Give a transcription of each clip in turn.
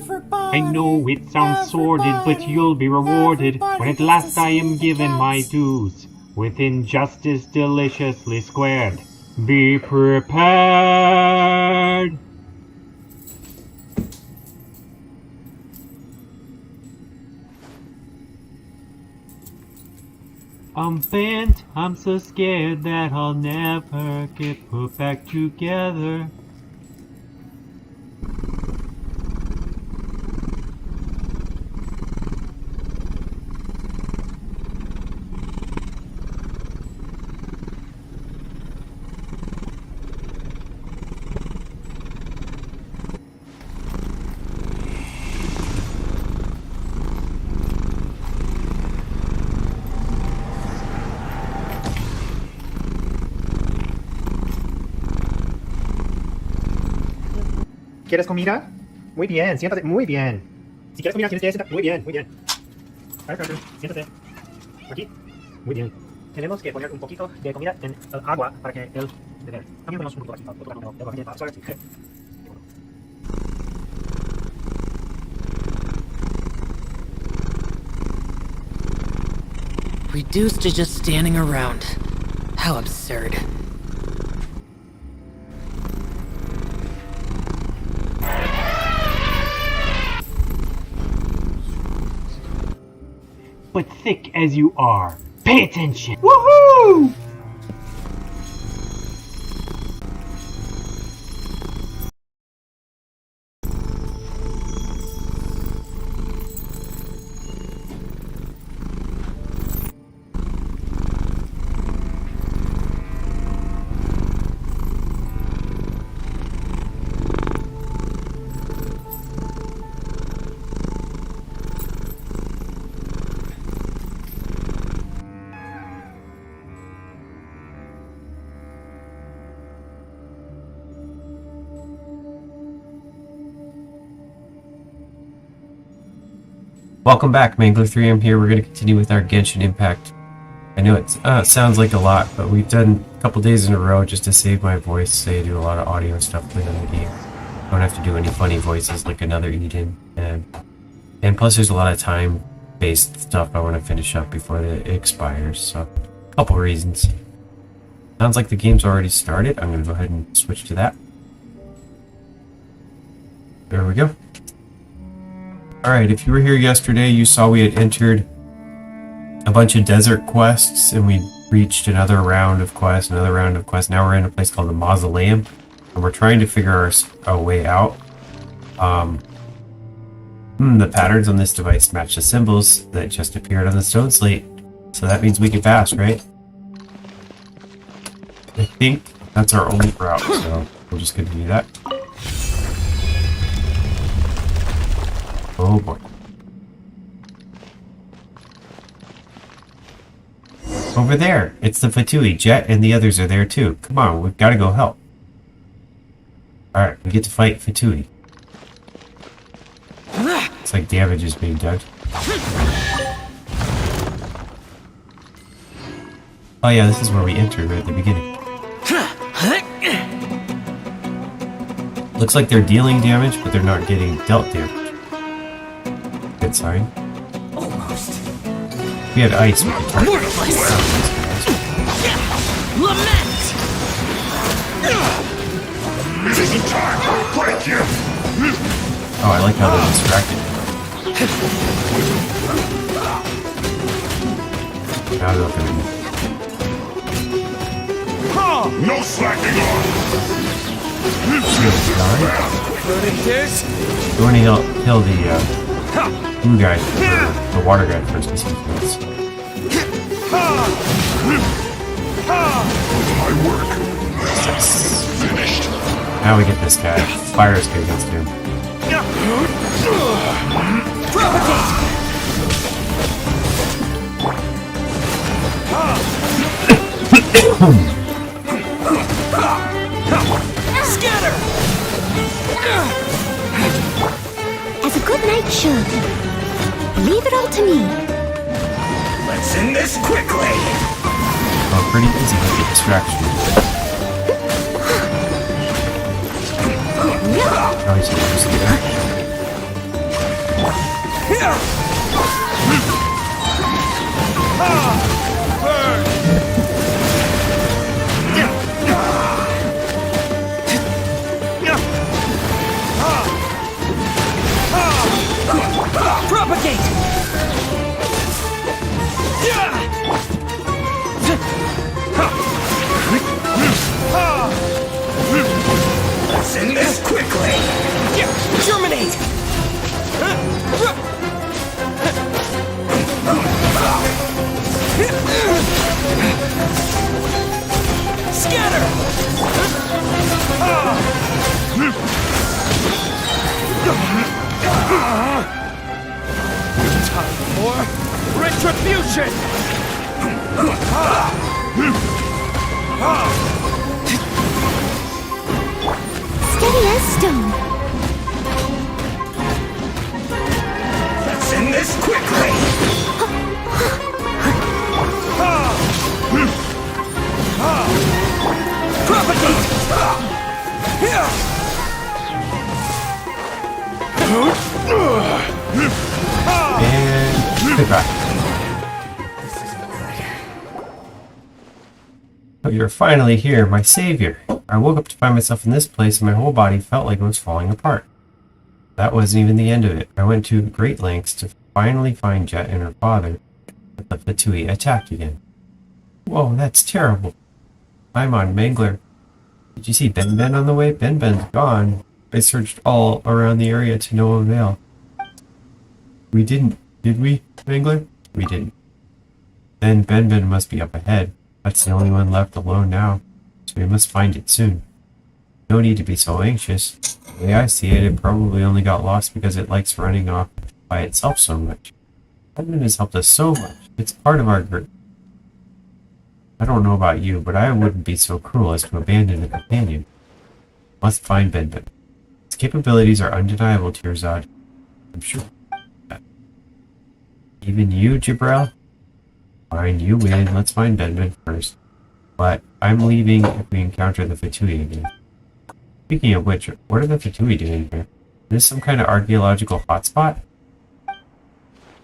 I know it sounds sordid, but you'll be rewarded when at last I am given my dues, with injustice deliciously squared. Be prepared! I'm bent, I'm so scared that I'll never get put back together. ¿Quieres comida? Muy bien, siéntate, muy bien. Si quieres comida, tienes que sentar. Muy bien, muy bien. Firecracker, siéntate. Aquí. Muy bien. Tenemos que poner un poquito de comida en el agua para que él beber. También ponemos un poquito aquí. Reduced to just standing around. How absurd. But thick as you are, pay attention! Woohoo! Welcome back, Mangler3M here. We're going to continue with our Genshin Impact. I know it sounds like a lot, but we've done a couple days in a row just to save my voice. Say I do a lot of audio stuff within the game. Don't have to do any funny voices like another Eden. And plus there's a lot of time-based stuff I want to finish up before it expires. So, a couple reasons. Sounds like the game's already started. I'm going to go ahead and switch to that. There we go. Alright, if you were here yesterday, you saw we had entered a bunch of desert quests, and we reached another round of quests. Now we're in a place called the Mausoleum, and we're trying to figure our way out. The patterns on this device match the symbols that just appeared on the stone slate, so that means we can pass, right? I think that's our only route, so we'll just continue that. Oh boy. Over there, it's the Fatui. Jet and the others are there too. Come on, we've got to go help. Alright, we get to fight Fatui. It's like damage is being done. Oh yeah, this is where we entered right at the beginning. Looks like they're dealing damage, but they're not getting dealt damage. Good sign. Almost. We had ice with the target. Lament! It isn't time to break you! Oh, I like how they're distracted. Now they're looking at me. No slacking off! You want to kill the blue guy, the water guy first, because he's close. My work finished. Now we get this guy. Fire is good against him. Scatter! As a good knight should. Leave it all to me. Let's end this quickly! Oh, pretty easy to get distraction. Oh, he's gonna use the Propagate! Let's end this quickly! Germinate! Scatter! Time for retribution! Steady as stone. Let's end this quickly! Propagate! And goodbye. Oh, you're finally here, my savior. I woke up to find myself in this place and my whole body felt like it was falling apart. That wasn't even the end of it. I went to great lengths to finally find Jet and her father, but the Fatui attacked again. Whoa, that's terrible. I'm on Mangler. Did you see Ben Ben on the way? Ben Ben's gone. I searched all around the area to no avail. We didn't, did we, Mangler? We didn't. Then Ben Ben must be up ahead. That's the only one left alone now, so we must find it soon. No need to be so anxious. The way I see it, it probably only got lost because it likes running off by itself so much. Ben Ben has helped us so much. It's part of our group. I don't know about you, but I wouldn't be so cruel as to abandon a companion. Must find Ben Ben. His capabilities are undeniable, Tirzad. I'm sure. Even you, Jibril? Fine, you win. Let's find Ben Ben first. But I'm leaving if we encounter the Fatui again. Speaking of which, what are the Fatui doing here? Is this some kind of archaeological hotspot?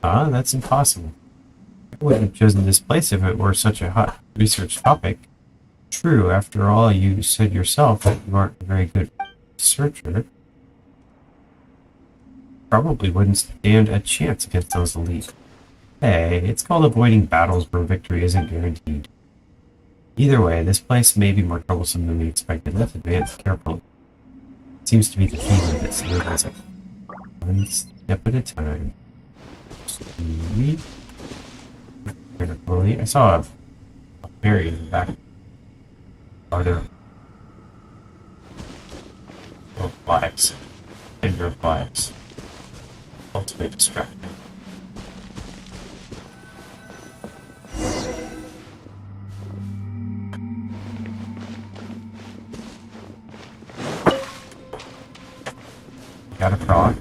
Ah, that's impossible. I wouldn't have chosen this place if it were such a hot research topic. True, after all, you said yourself that you aren't a very good researcher. Probably wouldn't stand a chance against those elite. Hey, it's called avoiding battles where victory isn't guaranteed. Either way, this place may be more troublesome than we expected. Let's advance carefully. Seems to be the theme of this. One step at a time. Sweet. Carefully. I saw a berry in the back. Are there flags? Finger flags. Ultimate distraction. Got a frog.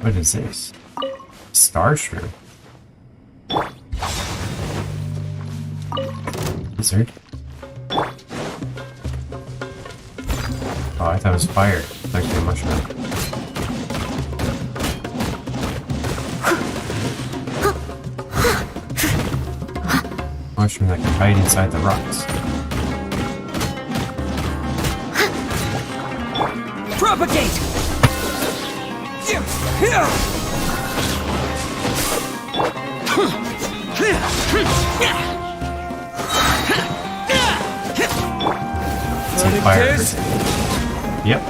What is this? Star shrew. Lizard. Oh, I thought it was fire. It's actually a mushroom. Mushroom that can hide inside the rocks. Propagate! It's on fire. Yep.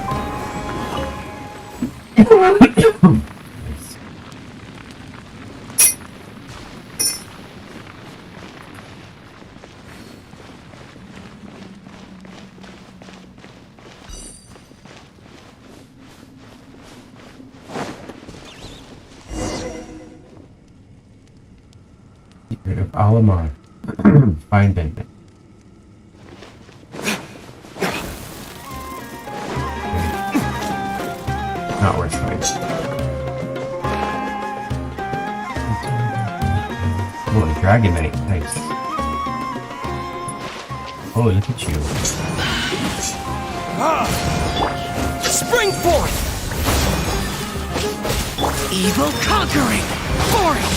Secret of Alamar. Find Ben. Not worth fighting. Oh, Dragonite, nice. Oh, look at you. Spring forth! Evil conquering! Boring!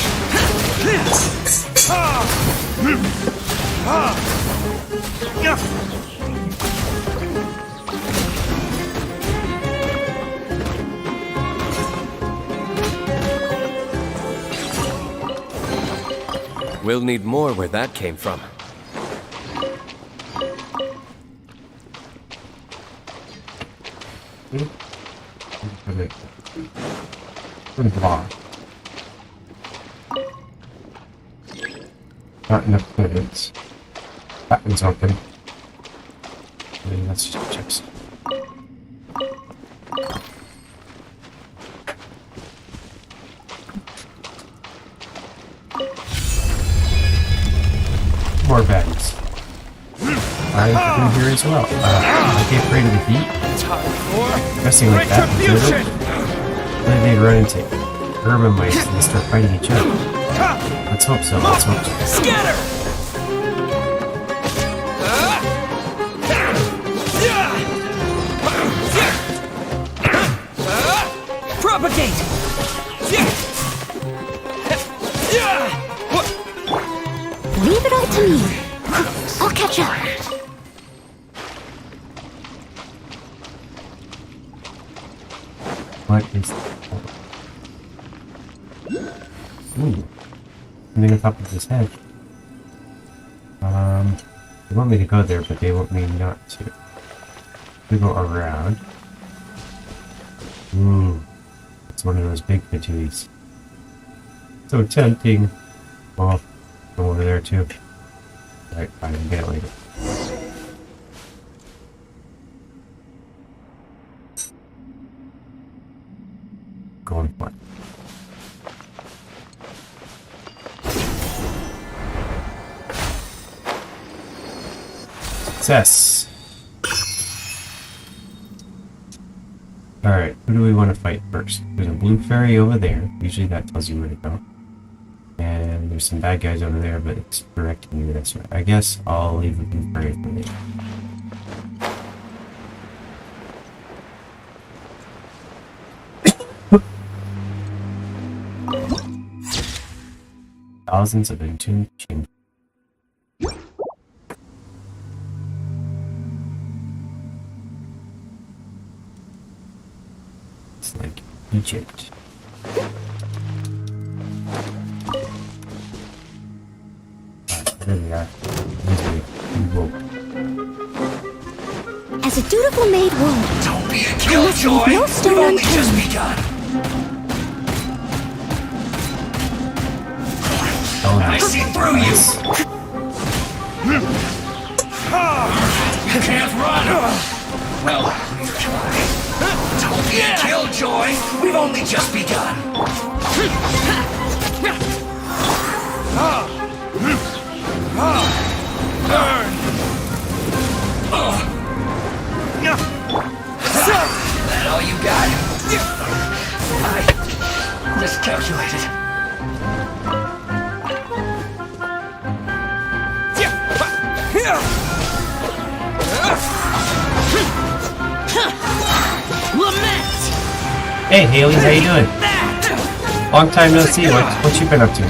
We'll need more where that came from. Not enough credits. That one's open. Okay, let's just check some. More bags. I'm here as well. I'd be afraid of the heat. Dressing like that would do it. Then they'd run into urban mice and start fighting each other. Let's hope so, let's hope so. Scatter! Propagate! Leave it all to me. I'll catch up. What is that? Ooh. Something on top of his head. They want me to go there, but they want me not to. We go around. Ooh. It's one of those big patooties. So tempting. Well, go over there too. Right, fine, I'll get it later. Going for it. Success! Alright, who do we want to fight first? There's a blue fairy over there. Usually that tells you where to go. And there's some bad guys over there, but it's directing you this way. I guess I'll leave the blue fairy for later. Thousands of entombed chambers. It's like Egypt. There we are. Whoa. As a dutiful maid would, Don't be a I must killjoy! leave no We've stone only just unturned. begun! Oh, I nice. see through you! You can't run! Well, we've tried. Don't be a killjoy! We've only just begun! Burn! That all you got? I miscalculated. Lament! Hey Haley, how you doing? Long time no see. What you been up to?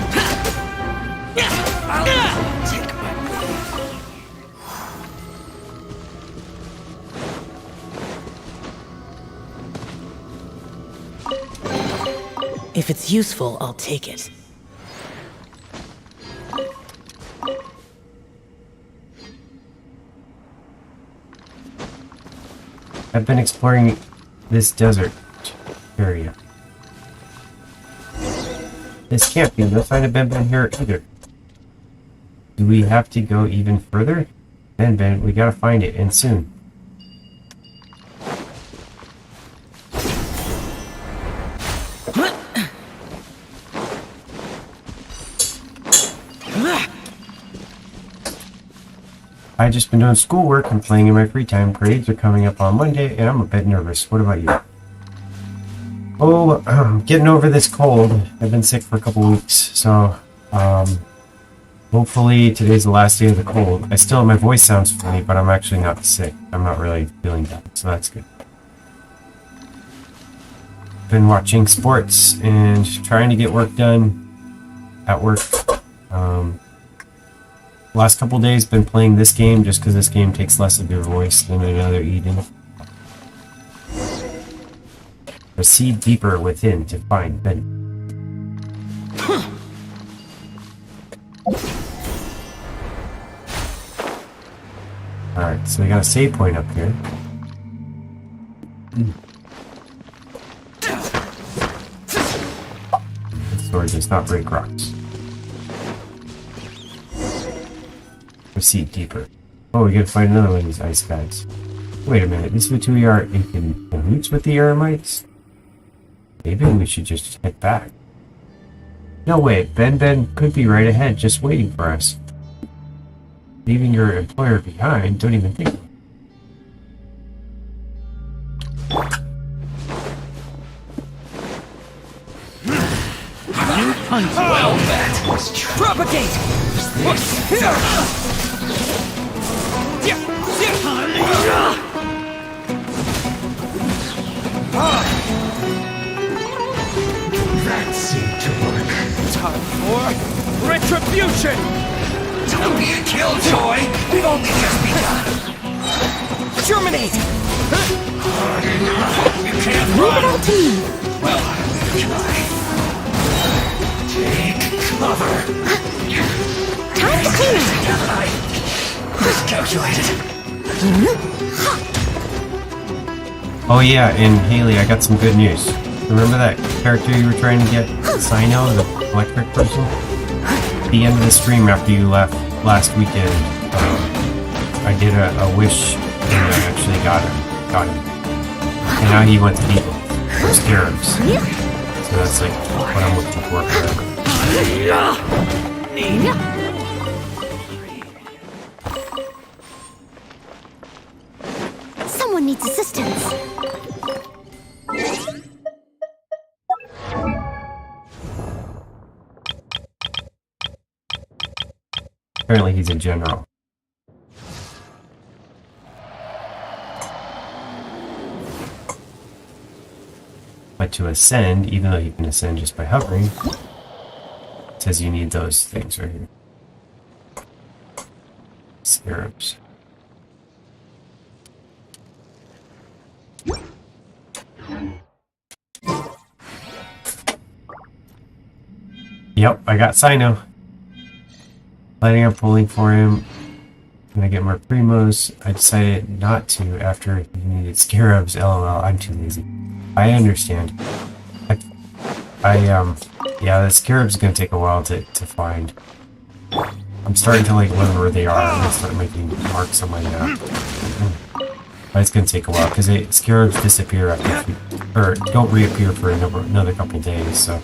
If it's useful, I'll take it. I've been exploring this desert area. This can't be no sign of Ben here either. Do we have to go even further? Ben, we gotta find it, and soon. I've just been doing schoolwork and playing in my free time. Grades are coming up on Monday, and I'm a bit nervous. What about you? Oh, getting over this cold. I've been sick for a couple weeks, so, Hopefully today's the last day of the cold. My voice sounds funny, but I'm actually not sick. I'm not really feeling bad, so that's good. Been watching sports and trying to get work done at work. Last couple days been playing this game just because this game takes less of your voice than another Eden. Proceed deeper within to find Ben. Alright, so we got a save point up here. This sword does not break rocks. Proceed deeper. Oh, we gotta find another one of these ice guys. Wait a minute, these Vitui are in cahoots with the Eremites? Maybe we should just head back. No way, Ben could be right ahead just waiting for us. Leaving your employer behind, don't even think. Well, that was propagate. That seemed to work. Time for retribution! Don't be a killjoy. We've only just begun. Germinate! You can't Leave it run. all to me. Well, I'm gonna try. Take cover. Time to clean up. Now that I miscalculated. Oh yeah, and Haley, I got some good news. Remember that character you were trying to get, Sayu, the electric person? At the end of the stream after you left last weekend, I did a wish and I actually got him. And now he went to Eagle for Scarabs. So that's like what I'm looking for forever. Someone needs assistance. Apparently he's a general. But to ascend, even though you can ascend just by hovering, it says you need those things right here. Scarabs. Yep, I got Sino. Planning on pulling for him. When I get more primos, I decided not to after he needed Scarabs. LOL, I'm too lazy. I understand. Yeah, the Scarab's gonna take a while to find. I'm starting to like learn where they are and I start making marks on my map. But it's gonna take a while because Scarabs disappear after or don't reappear for another couple days, so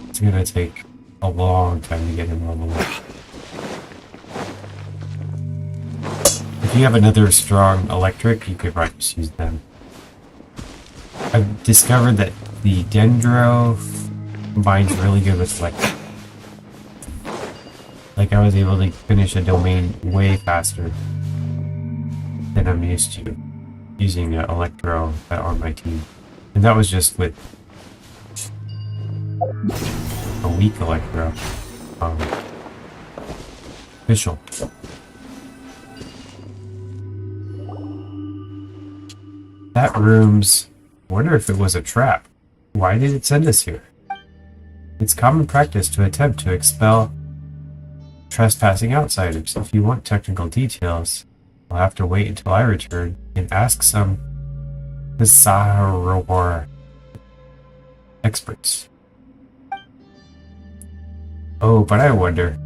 it's gonna take a long time to get him leveled up. If you have another strong electric, you could probably just use them. I've discovered that the Dendro combines really good with electric. Like I was able to finish a domain way faster than I'm used to using Electro on my team. And that was just with a weak Electro. Official. That room's... I wonder if it was a trap. Why did it send us here? It's common practice to attempt to expel trespassing outsiders. If you want technical details, I'll have to wait until I return and ask some Saharawar experts. Oh, but I wonder,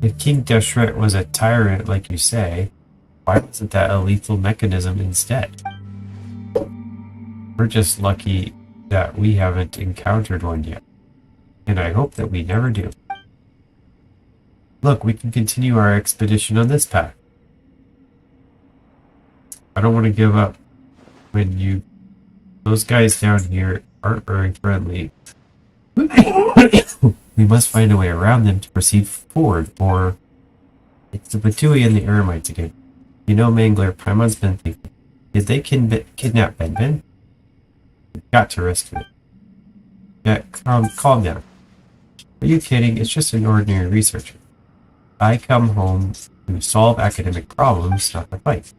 if King Deshret was a tyrant like you say, why wasn't that a lethal mechanism instead? We're just lucky that we haven't encountered one yet, and I hope that we never do. Look, we can continue our expedition on this path. I don't want to give up when those guys down here aren't very friendly. We must find a way around them to proceed forward, or It's the Batui and the Eremites again. You know, Mangler, Paimon's been thinking. Did they kidnap Ben? We've got to rescue it. Yeah, calm down. Are you kidding? It's just an ordinary researcher. I come home to solve academic problems, not to fight.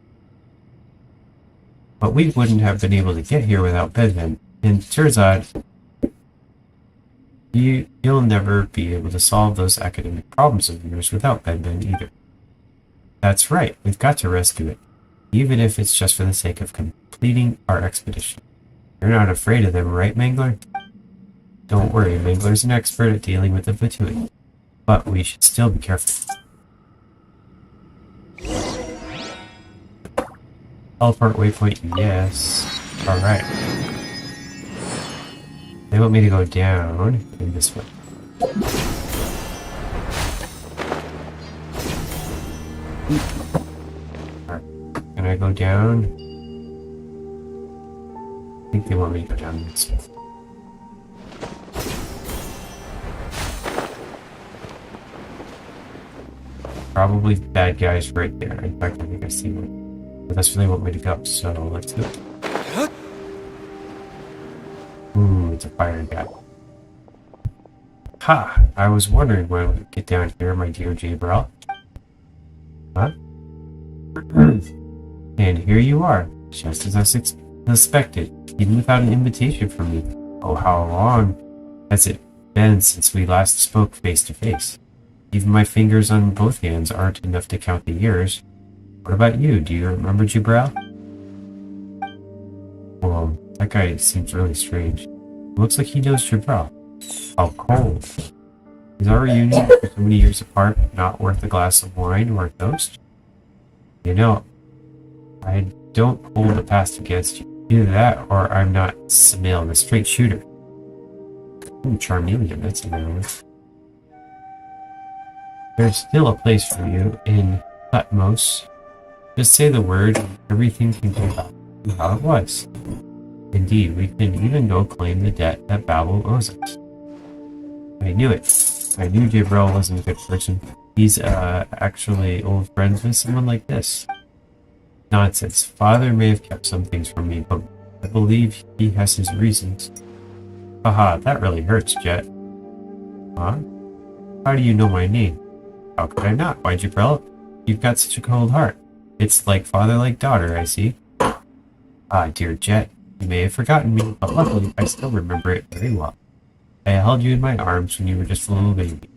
But we wouldn't have been able to get here without Ben. And Terzad, you'll never be able to solve those academic problems of yours without Ben either. That's right, we've got to rescue it, even if it's just for the sake of completing our expedition. You're not afraid of them, right, Mangler? Don't worry, Mangler's an expert at dealing with the Batui, but we should still be careful. Teleport waypoint, yes. Alright. They want me to go down in this way. Alright. Can I go down? I think they want me to go down this way. Probably bad guys right there. In fact, I think I see one. But that's where they want me to go, so let's do it. Ooh, it's a fire guy. Ha! I was wondering when we get down here, my dear Jabrel. Huh? And here you are, just as I suspected, even without an invitation from me. Oh, how long has it been since we last spoke face to face? Even my fingers on both hands aren't enough to count the years. What about you? Do you remember Jabrel? Well, that guy seems really strange. Looks like he knows Jabrel. How cold. Is our reunion so many years apart not worth a glass of wine or a toast? You know, I don't hold the past against you. Either that or I'm not Samil, the straight shooter. Ooh, Charmeleon, that's a name. There's still a place for you in Tutmos. Just say the word, everything can go back to how it was. Indeed, we can even go claim the debt that Babel owes us. I knew it. I knew Jabrel wasn't a good person. He's actually old friends with someone like this. Nonsense. Father may have kept some things from me, but I believe he has his reasons. Haha, that really hurts, Jet. Huh? How do you know my name? How could I not? Why, Jabrel? You've got such a cold heart. It's like father, like daughter, I see. Ah, dear Jet, you may have forgotten me, but luckily I still remember it very well. I held you in my arms when you were just a little baby,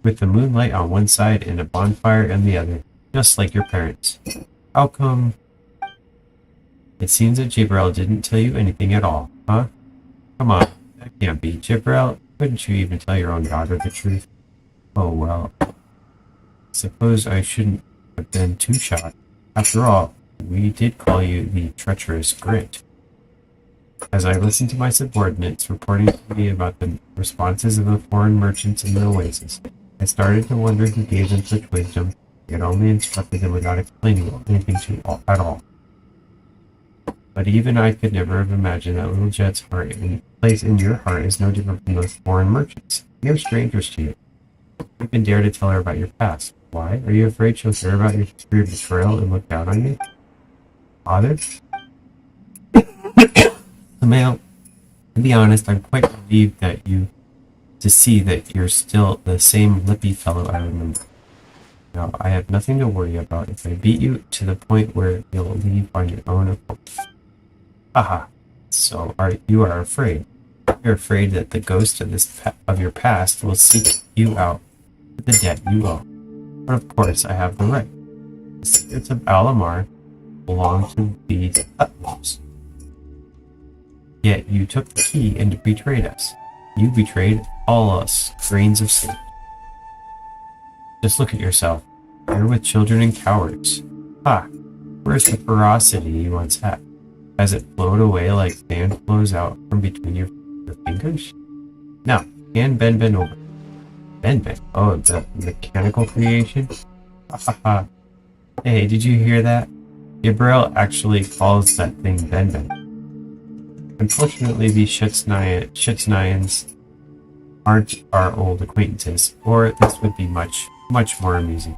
with the moonlight on one side and a bonfire on the other, just like your parents. How come? It seems that Jabrel didn't tell you anything at all, huh? Come on, that can't be. Jabrel, couldn't you even tell your own daughter the truth? Oh well. Suppose I shouldn't have been too shocked. After all, we did call you the treacherous Grit. As I listened to my subordinates reporting to me about the responses of the foreign merchants in the oasis, I started to wonder who gave them such wisdom, yet only instructed them without explaining anything at all. But even I could never have imagined that little Jet's heart and place in your heart is no different from those foreign merchants. We are strangers to you. You even dare to tell her about your past. Why? Are you afraid she'll hear about your history of betrayal and look down on you? Father? Samil, to be honest, I'm quite relieved to see that you're still the same lippy fellow I remember. Now, I have nothing to worry about if I beat you to the point where you'll leave on your own accord. Haha. So you are afraid. You're afraid that the ghost of your past will seek you out with the debt you owe. But of course, I have the right. The secrets of Alamar belong to the utmost. Yet you took the key and betrayed us. You betrayed all us, grains of sand. Just look at yourself. You're with children and cowards. Ha! Where's the ferocity you once had? Has it flowed away like sand flows out from between your fingers? Now, hand Ben over. Ben? Oh, the mechanical creation? Ha ha ha. Hey, did you hear that? Gabriel actually calls that thing Ben. Unfortunately, these Shitsnayans aren't our old acquaintances, or this would be much more amusing.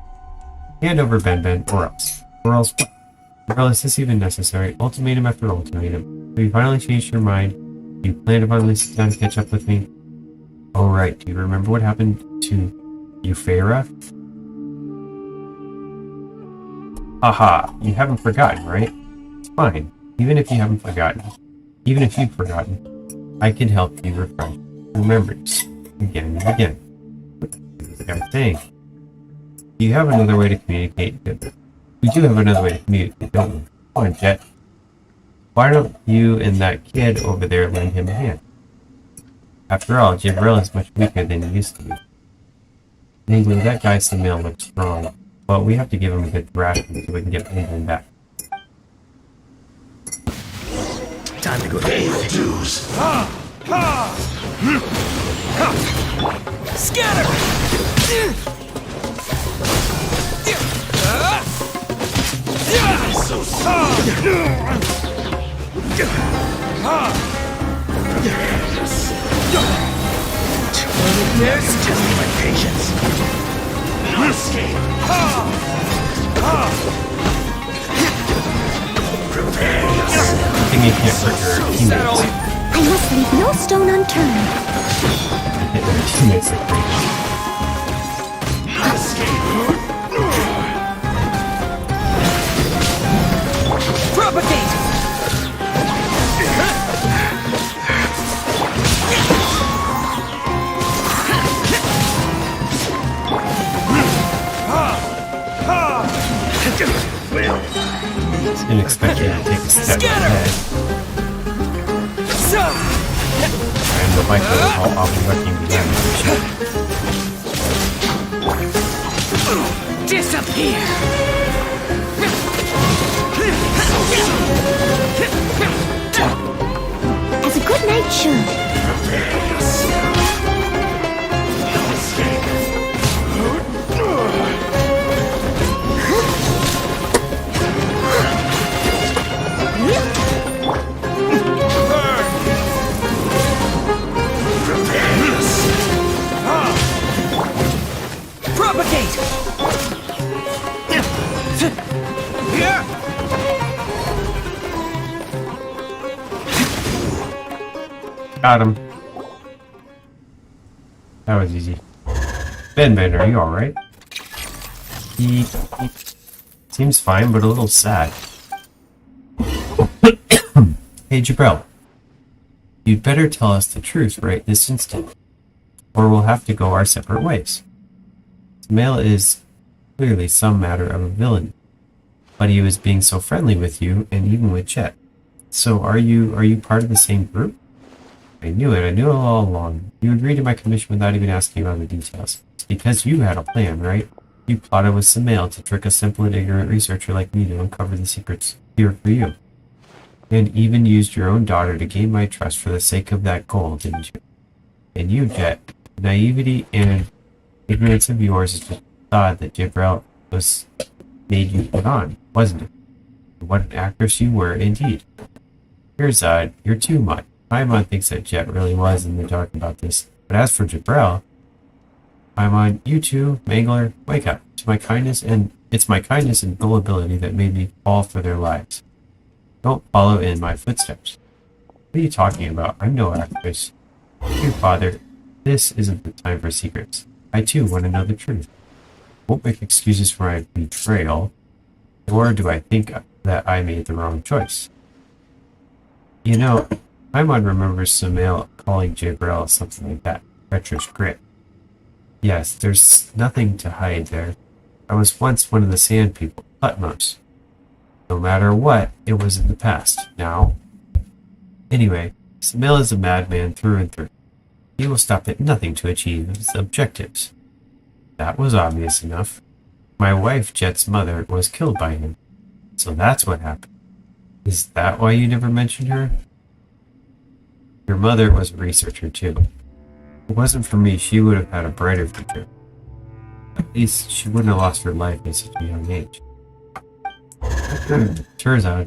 Hand over Ben or else. Or else what? Or is this even necessary? Ultimatum after ultimatum. Have you finally changed your mind? Do you plan to finally sit down and catch up with me? Oh right, do you remember what happened to Euphara? Haha, you haven't forgotten, right? It's fine. Even if you haven't forgotten. Even if you've forgotten. I can help you refresh remembrance again and again. What is the guy saying? You have another way to communicate. We do have another way to communicate, don't we? Come on, Jet. Why don't you and that kid over there lend him a hand? After all, Jibril is much weaker than he used to be. Namely, that guy Samil looks strong, but we have to give him a good thrashing so we can get him back. Time to go pay the dues. Scatter! So sorry. Just my patience. No escape. Prepare yourself. I think you can't hurt your teammates. I must leave no stone unturned. Hit their teammates like crazy. No escape. Propagate! Didn't expect you to take a step ahead. And the bike will all off and wrecking began to Disappear! As a good knight should. Prepare yourself. No escape. Prepare yourself. Propagate! Got him. That was easy. Ben, are you alright? He seems fine, but a little sad. Hey, Jibril. You'd better tell us the truth right this instant, or we'll have to go our separate ways. Samil is clearly some matter of a villain, but he was being so friendly with you, and even with Jet. So are you part of the same group? I knew it all along. You agreed to my commission without even asking about the details. It's because you had a plan, right? You plotted with Samil to trick a simple and ignorant researcher like me to uncover the secrets here for you. And even used your own daughter to gain my trust for the sake of that goal, didn't you? And you, Jet, naivety and ignorance of yours is just thought that Jibril was made you put on, wasn't it? What an actress you were, indeed. Here's you're too much. Paimon thinks that Jet really was in the dark about this, but as for Jibril, Paimon, you two, Mangler, wake up. It's my kindness and gullibility that made me fall for their lives. Don't follow in my footsteps. What are you talking about? I'm no actress. Dear father, this isn't the time for secrets. I too want to know the truth. Won't make excuses for my betrayal, nor do I think that I made the wrong choice. You know, Paimon remembers Samil calling Jibril something like that. Treacherous grit. Yes, there's nothing to hide there. I was once one of the Sand People, Utmost. No matter what, it was in the past. Now? Anyway, Samil is a madman through and through. He will stop at nothing to achieve his objectives. That was obvious enough. My wife, Jet's mother, was killed by him. So that's what happened. Is that why you never mentioned her? Your mother was a researcher too. If it wasn't for me, she would have had a brighter future. At least she wouldn't have lost her life at such a young age. Turns out.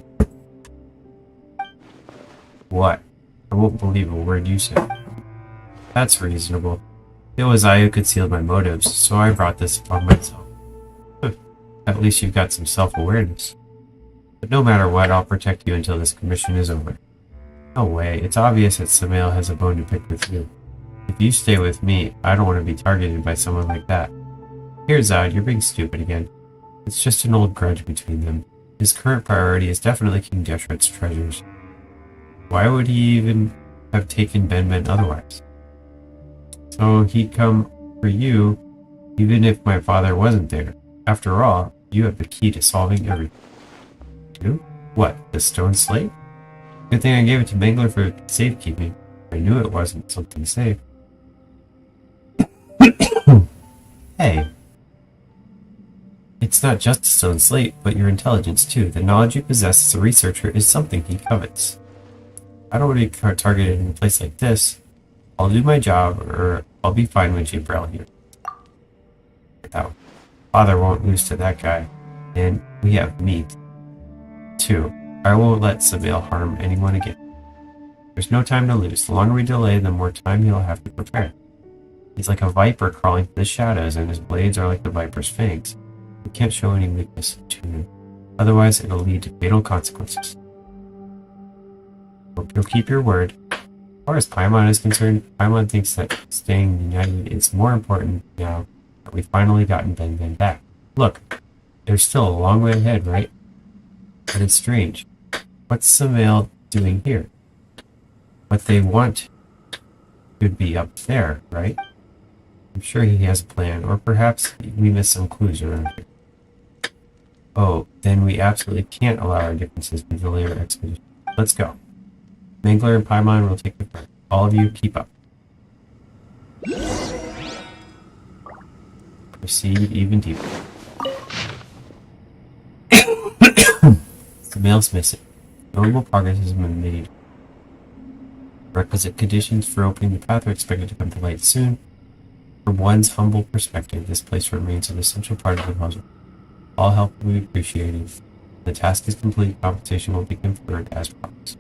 What? I won't believe a word you say. That's reasonable. It was I who concealed my motives, so I brought this upon myself. At least you've got some self-awareness. But no matter what, I'll protect you until this commission is over. No way, it's obvious that Samael has a bone to pick with you. If you stay with me, I don't want to be targeted by someone like that. Here, Zod, you're being stupid again. It's just an old grudge between them. His current priority is definitely King Deshret's treasures. Why would he even have taken Ben otherwise? So he'd come for you, even if my father wasn't there. After all, you have the key to solving everything. You? What, the stone slate? Good thing I gave it to Mangler for safekeeping. I knew it wasn't something safe. Hey. It's not just a stone slate, but your intelligence too. The knowledge you possess as a researcher is something he covets. I don't want to be targeted in a place like this. I'll do my job, or I'll be fine when Jabrel here. Now, Father won't lose to that guy, and we have meat. 2. I won't let Samael harm anyone again. There's no time to lose. The longer we delay, the more time he'll have to prepare. He's like a viper crawling through the shadows, and his blades are like the viper's fangs. We can't show any weakness to him. Otherwise, it'll lead to fatal consequences. Hope you'll keep your word. As far as Paimon is concerned, Paimon thinks that staying united is more important now that we've finally gotten Ben back. Look, there's still a long way ahead, right? But it's strange. What's Samael doing here? What they want could be up there, right? I'm sure he has a plan, or perhaps we missed some clues around here. Oh, then we absolutely can't allow our differences to delay our expedition. Let's go. Mangler and Paimon will take the front. All of you, keep up. Proceed even deeper. Samael's missing. Notable progress has been made. Requisite conditions for opening the path are expected to come to light soon. From one's humble perspective, this place remains an essential part of the puzzle. All help will be appreciated. The task is complete. Compensation will be conferred as promised.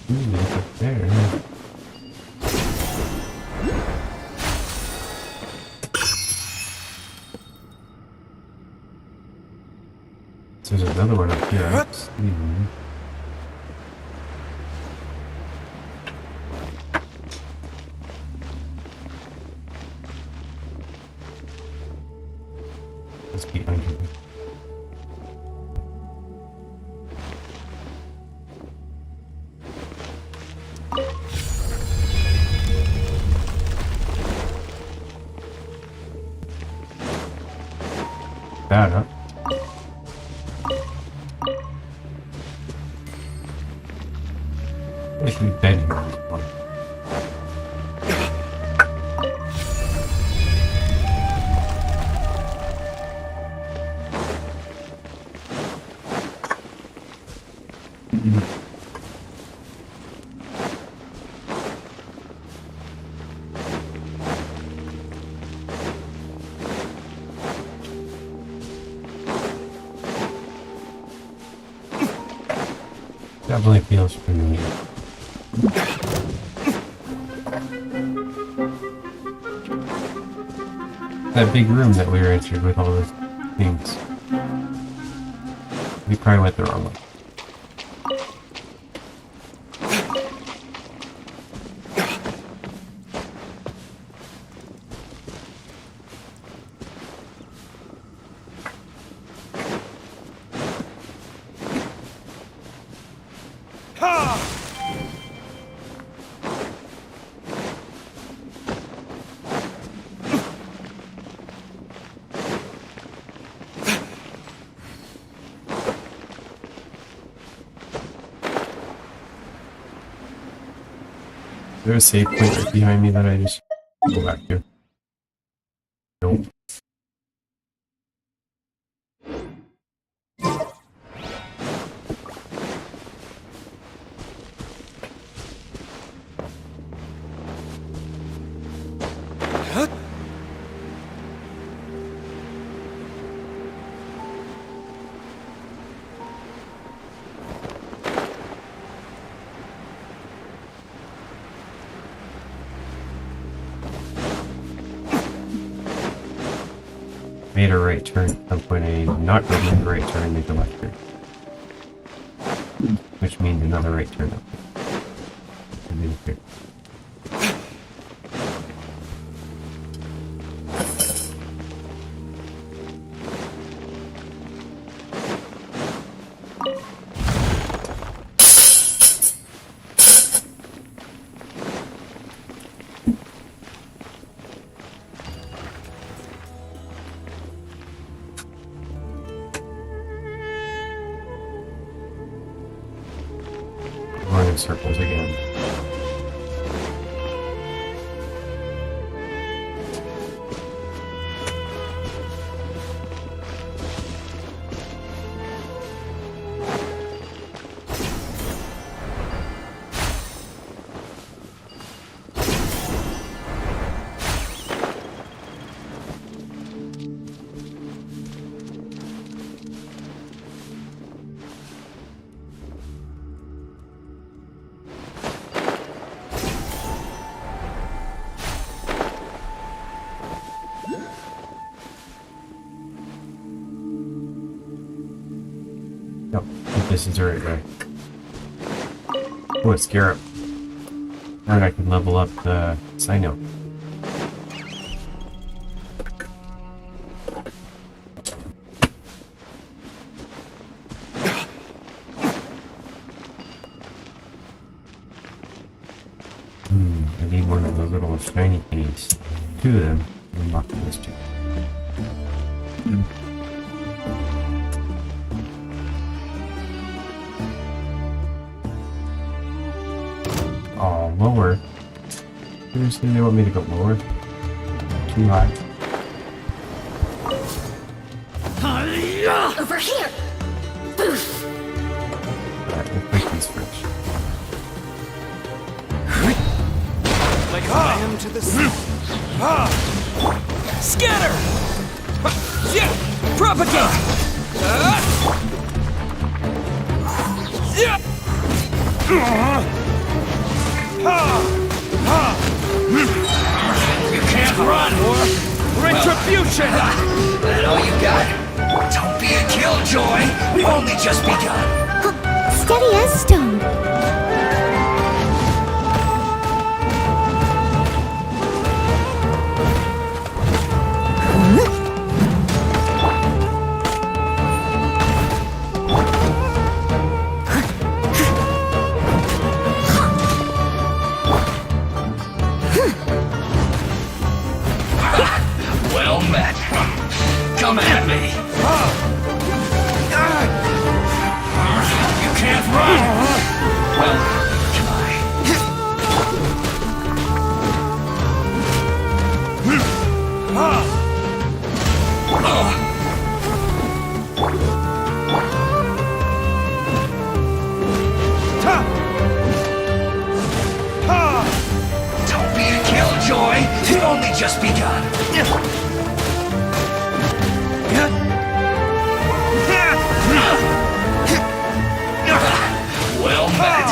Look up there. There's another one up here. I see one. Let's keep under it. That up. Wish we'd been here on this one. Definitely feels familiar. That big room that we were entered with all those things. We probably went the wrong way. There's a save point right behind me that I just go back to. Nope. made a right turn at some point. I not going to make a right turn and make a left turn. Which means another right turn up here. And then here. Running circles again. Yep, I think this is the right way. Oh, a scarab. Now I can level up the Sayu. I need one of those little shiny thingies. Two of them. Unlock this too. Oh, lower. Seriously, they want me to go lower? Too high. Over here! Boof! Alright, we'll break these first. Like I am to the sea. Scatter! Yeah! Propagate! Yeah! You can't run! Retribution! That all you got? Don't be a killjoy! We've only just begun! Steady as stone. Well met. Come at me! You can't run! Well, try. Don't be a killjoy! We've only just begun! Well met!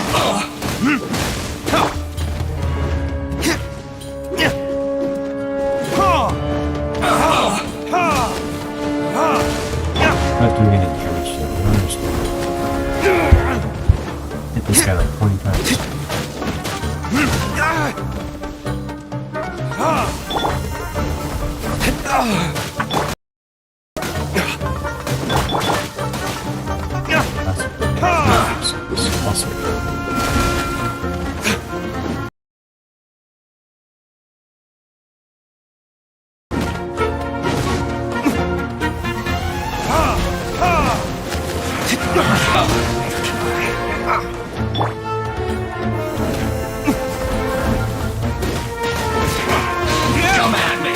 Not doing any damage yet. I don't understand. Hit this guy like 20 times. That's awesome. Come at me!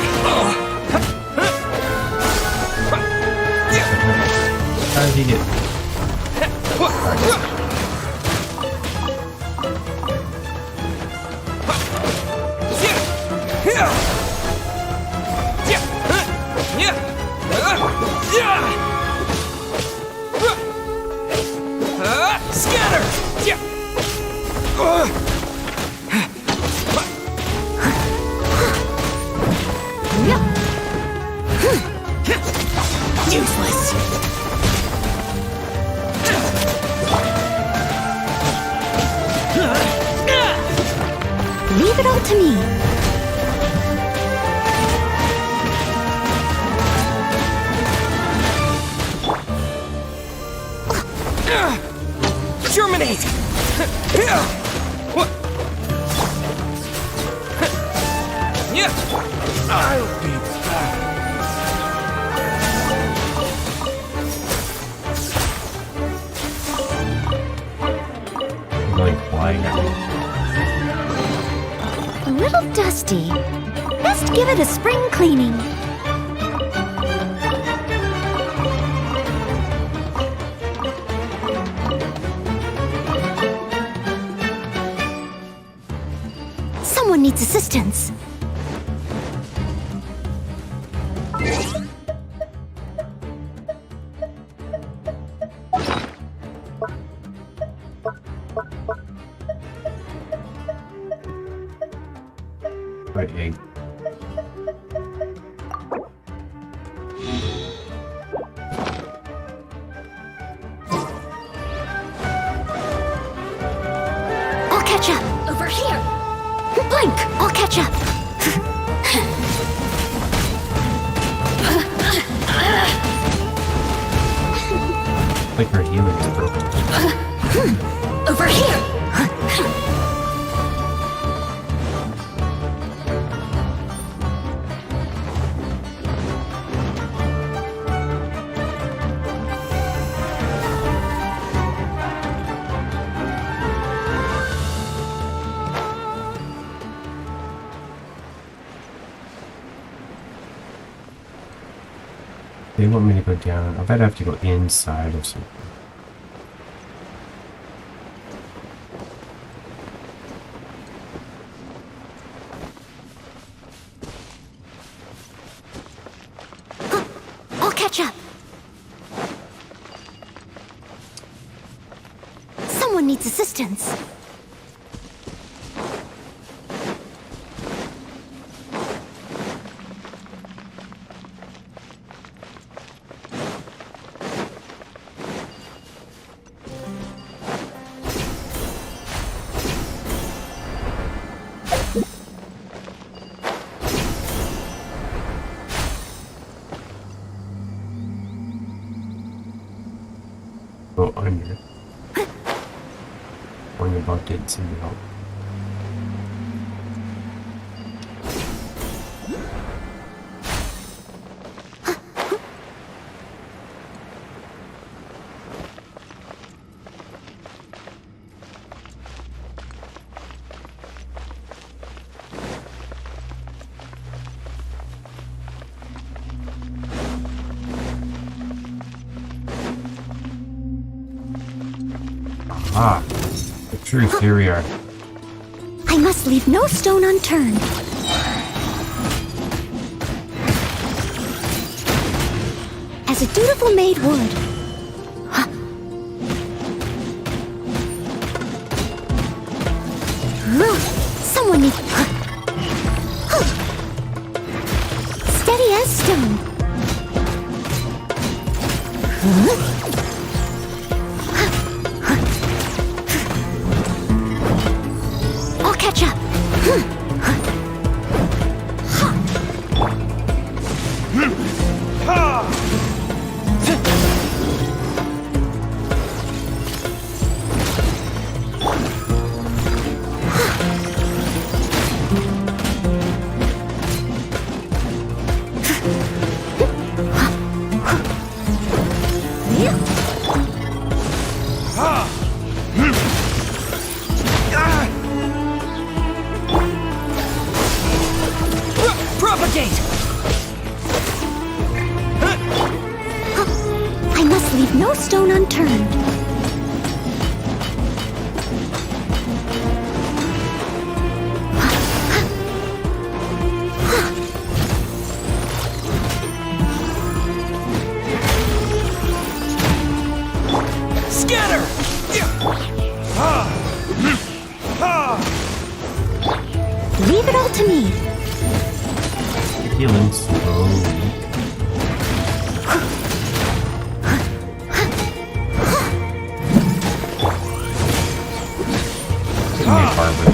How did he get? Scatter! Leave it all to me. Germinate! I'll be back. I'm going flying at me. A little dusty. Best give it a spring cleaning. Someone needs assistance. Right, egg. I'll catch up. Over here. Blink. I'll catch up. Like her healing's broken. Over here. They want me to go down. I bet I have to go inside of something. I'll catch up. Someone needs assistance. Go under. Going above didn't seem to help. Ah, the truth, here we are. I must leave no stone unturned. As a dutiful maid would. Someone needs... Steady as stone. I'll catch up. Propagate! I must leave no stone unturned. Scatter! Leave it all to me. Healing slowly. Give me a harbor.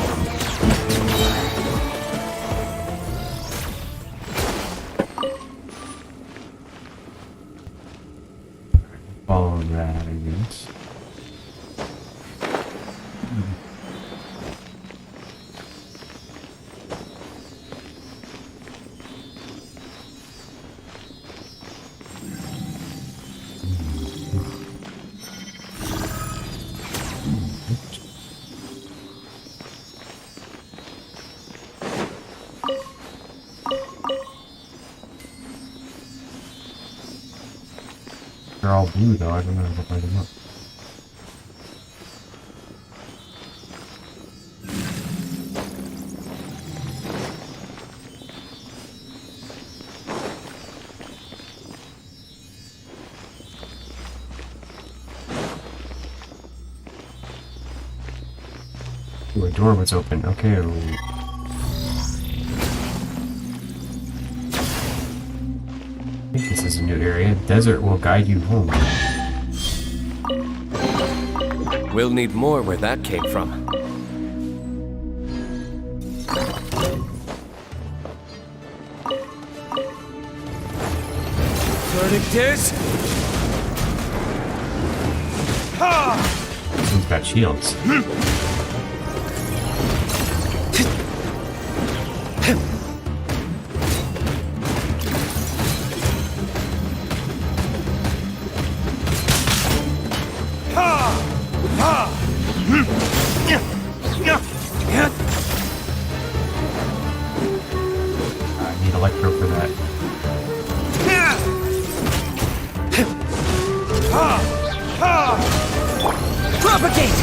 they're all blue though. I don't know how to find them up. Ooh, a door was open. Okay. I think this is a new area. Desert will guide you home. We'll need more where that came from. Verdict is... This one's got shields. I need electro for that. Propagate!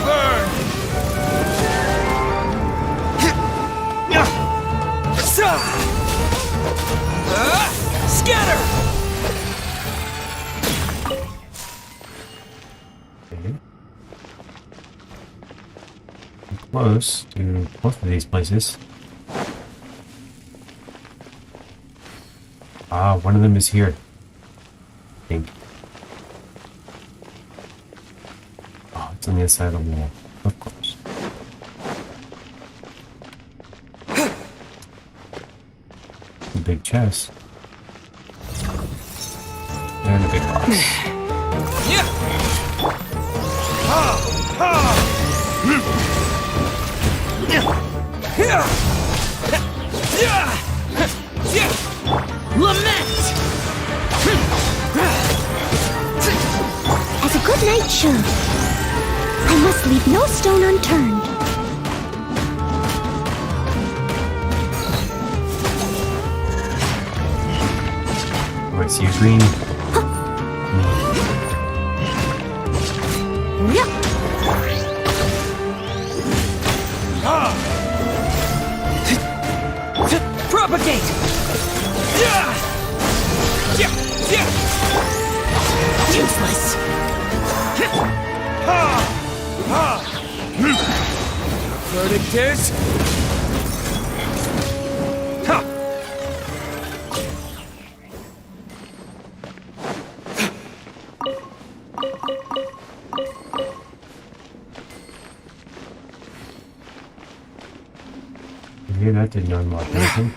Burn! Scatter! Okay. I'm close to both of these places. Ah, one of them is here. I think. Oh, it's on the other side of the wall. Of course. A big chest. And a big box. Lament! As a good knight should. I must leave no stone unturned. Oh, I see a green. Propagate! Useless! Verdict is... Okay, that didn't unlock anything.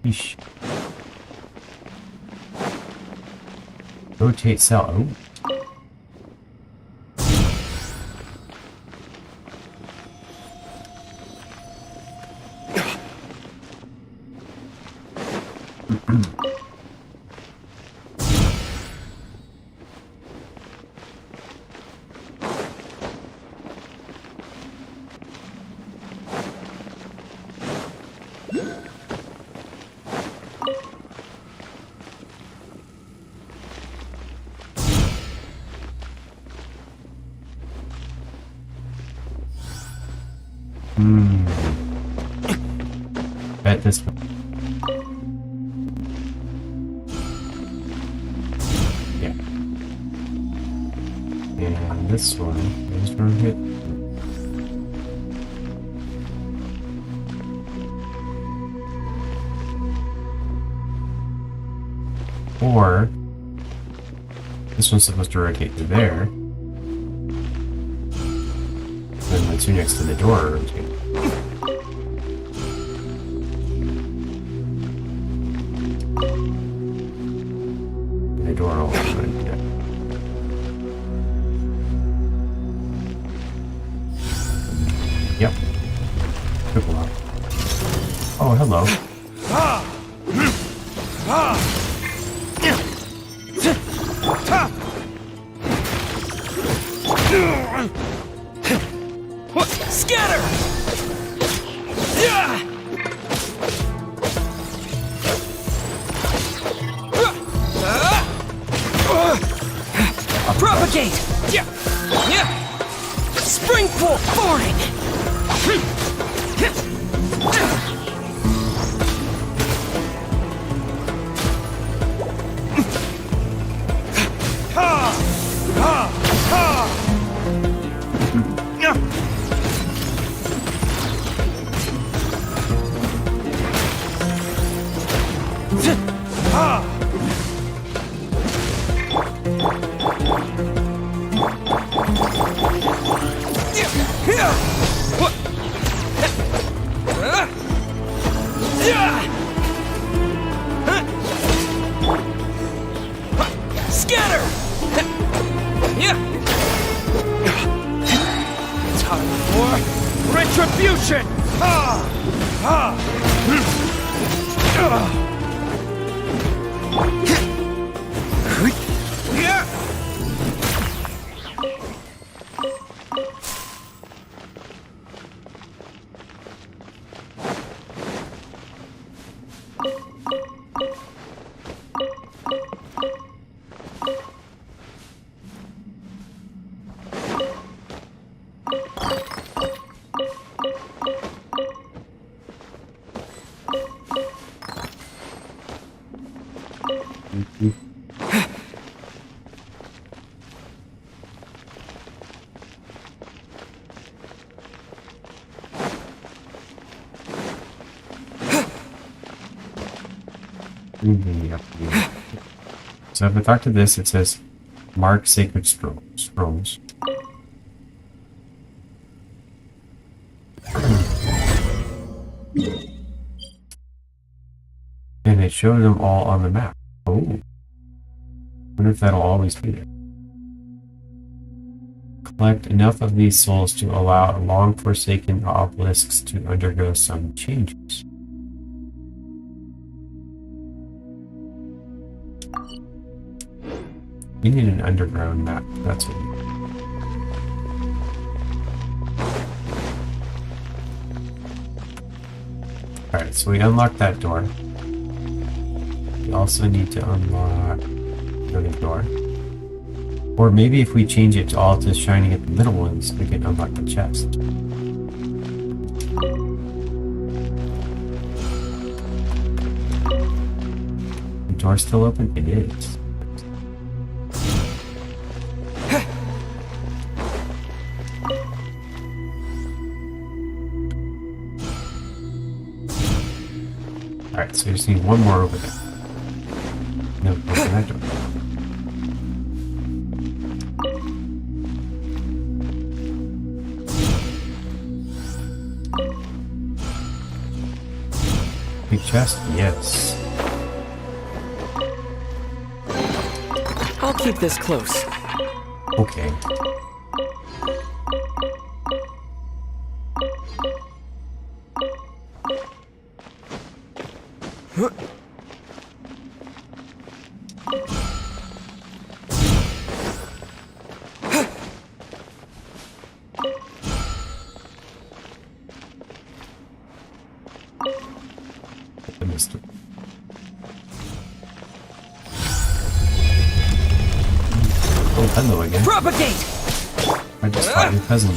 Yeesh. Rotate cell. Oh. Bet this one. Yeah. And this one is for hit. Or this one's supposed to rotate to there. Then the two next to the door are rotating. The door will open. Yeah. Yep. Took a while. Oh, hello. Scatter! Propagate! Yeah! Yeah! Spring forwarding! Scatter! Yeah! Time for retribution! Yeah! So if I talk to this, it says mark sacred scrolls. And it showed them all on the map. Oh. Wonder if that'll always be there. Collect enough of these souls to allow long-forsaken obelisks to undergo some changes. We need an underground map. That's what we need. Alright, so we unlocked that door. We also need to unlock another door. Or maybe if we change it to all to shining at the little ones, we can unlock the chest. The door still open? It is. Alright, so we just need one more over there. No, open that door. Big chest? Yes. I'll keep this close. Okay. I missed it. Oh, hello again. Propagate! I just fought your cousin.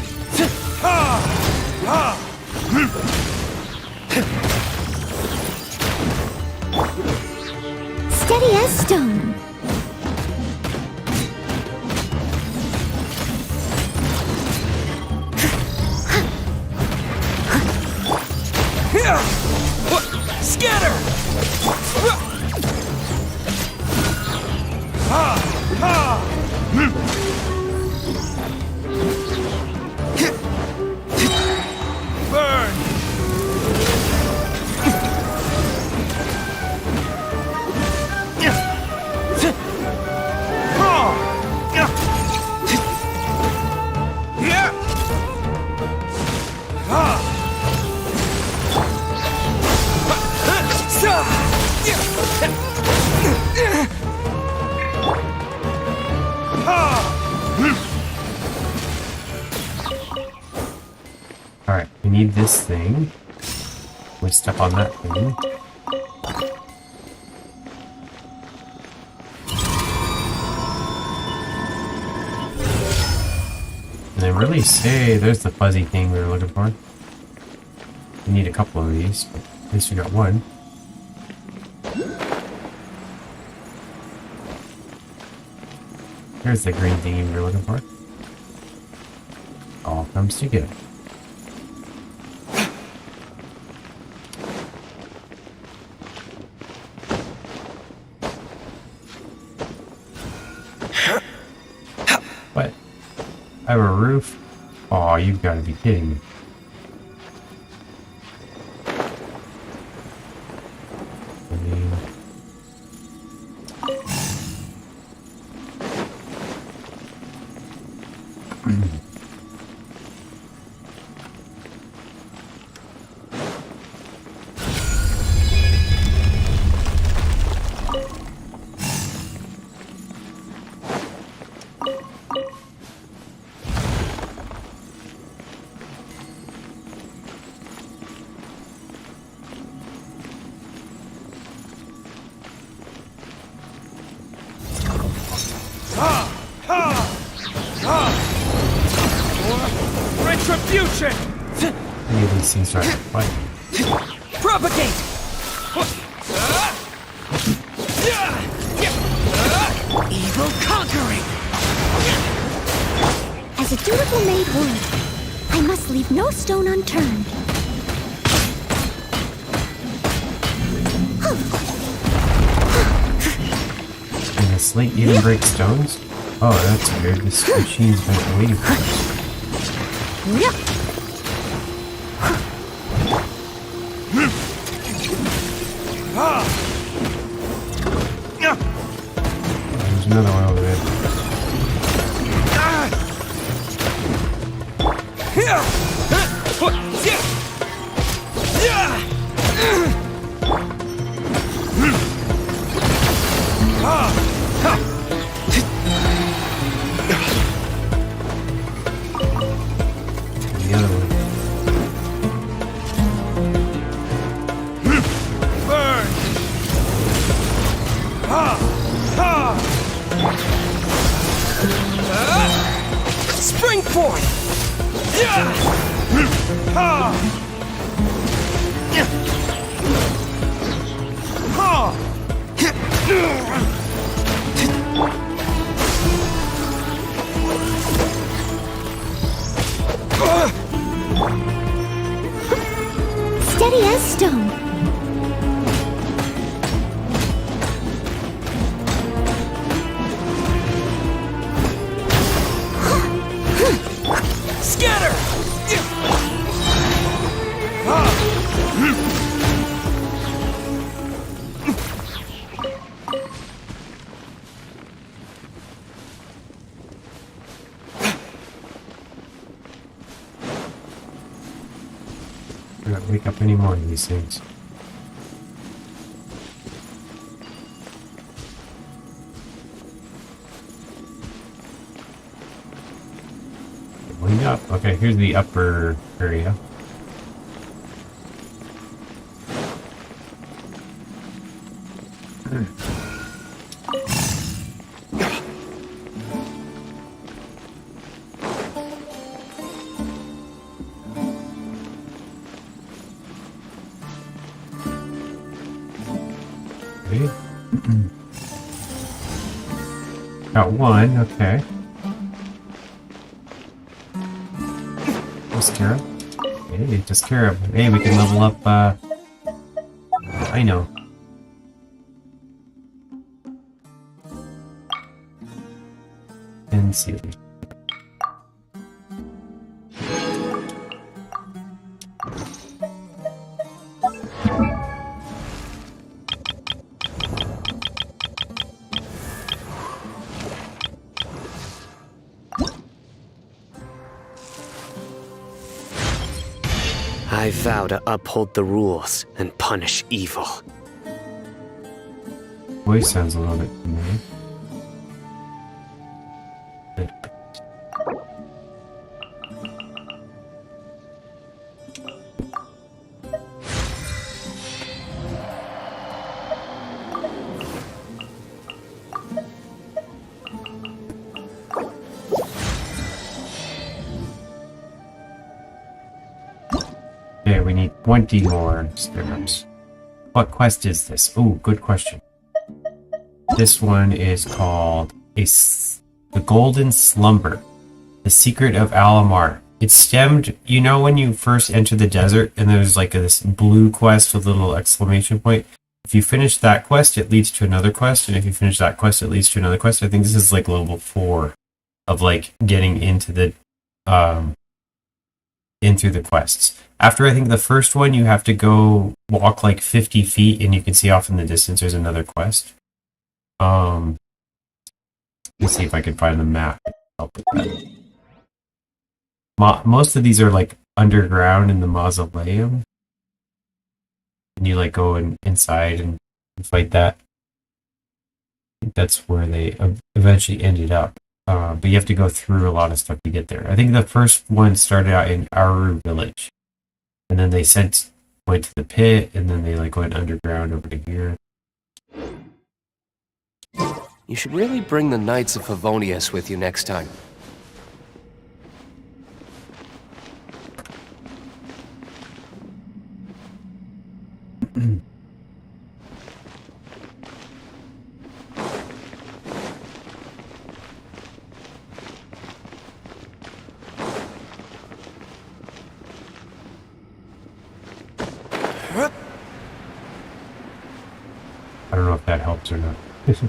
Steady as stone. Scatter! Burn! Alright, we need this thing. We step on that thing. And then release. Hey, there's the fuzzy thing we were looking for. We need a couple of these, but at least we got one. Here's the green thingy we were looking for. All comes together. What? I have a roof? Aw, you've got to be kidding me. Retribution! Any of these things are fight. Propagate! Evil conquering! As a dutiful maid would, I must leave no stone unturned. And the slate even breaks stones? Oh, that's weird. This machine's been waiting for us. There's another one over there. The other one. Burn! Spring forth! Steady as stone. Scatter! We're not wake up any more of these things. Going up. Okay, here's the upper area. Okay. Got one, okay. Scarab. Hey, just Scarab. Hey, we can level up, I know. And seal. I vow to uphold the rules and punish evil. Voice sounds a little bit familiar. Okay, we need 20 more stirrups. What quest is this? Oh, good question. This one is called The Golden Slumber. The Secret of Alamar. It stemmed, you know, when you first enter the desert and there's like this blue quest with a little exclamation point. If you finish that quest, it leads to another quest, and if you finish that quest, it leads to another quest. I think this is like level 4 of like getting into the in through the quests. After I think the first one, you have to go walk like 50 feet, and you can see off in the distance there's another quest. Let's see if I can find the map. Help with that. Most of these are like underground in the mausoleum, and you like go inside and fight that. I think that's where they eventually ended up. But you have to go through a lot of stuff to get there. I think the first one started out in Aru Village, and then they went to the pit, and then they like went underground over to here. You should really bring the Knights of Favonius with you next time. I don't know if that helps or not. Is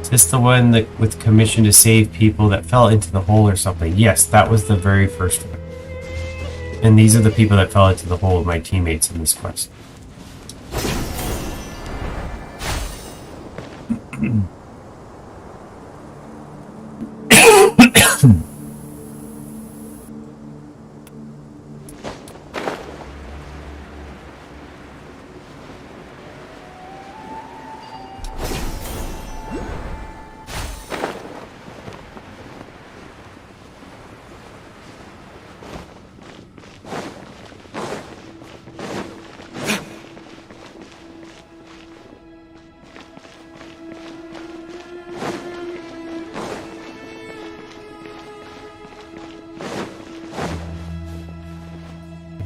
this the one that with commission to save people that fell into the hole or something? Yes, that was the very first one. And these are the people that fell into the hole, my teammates in this quest.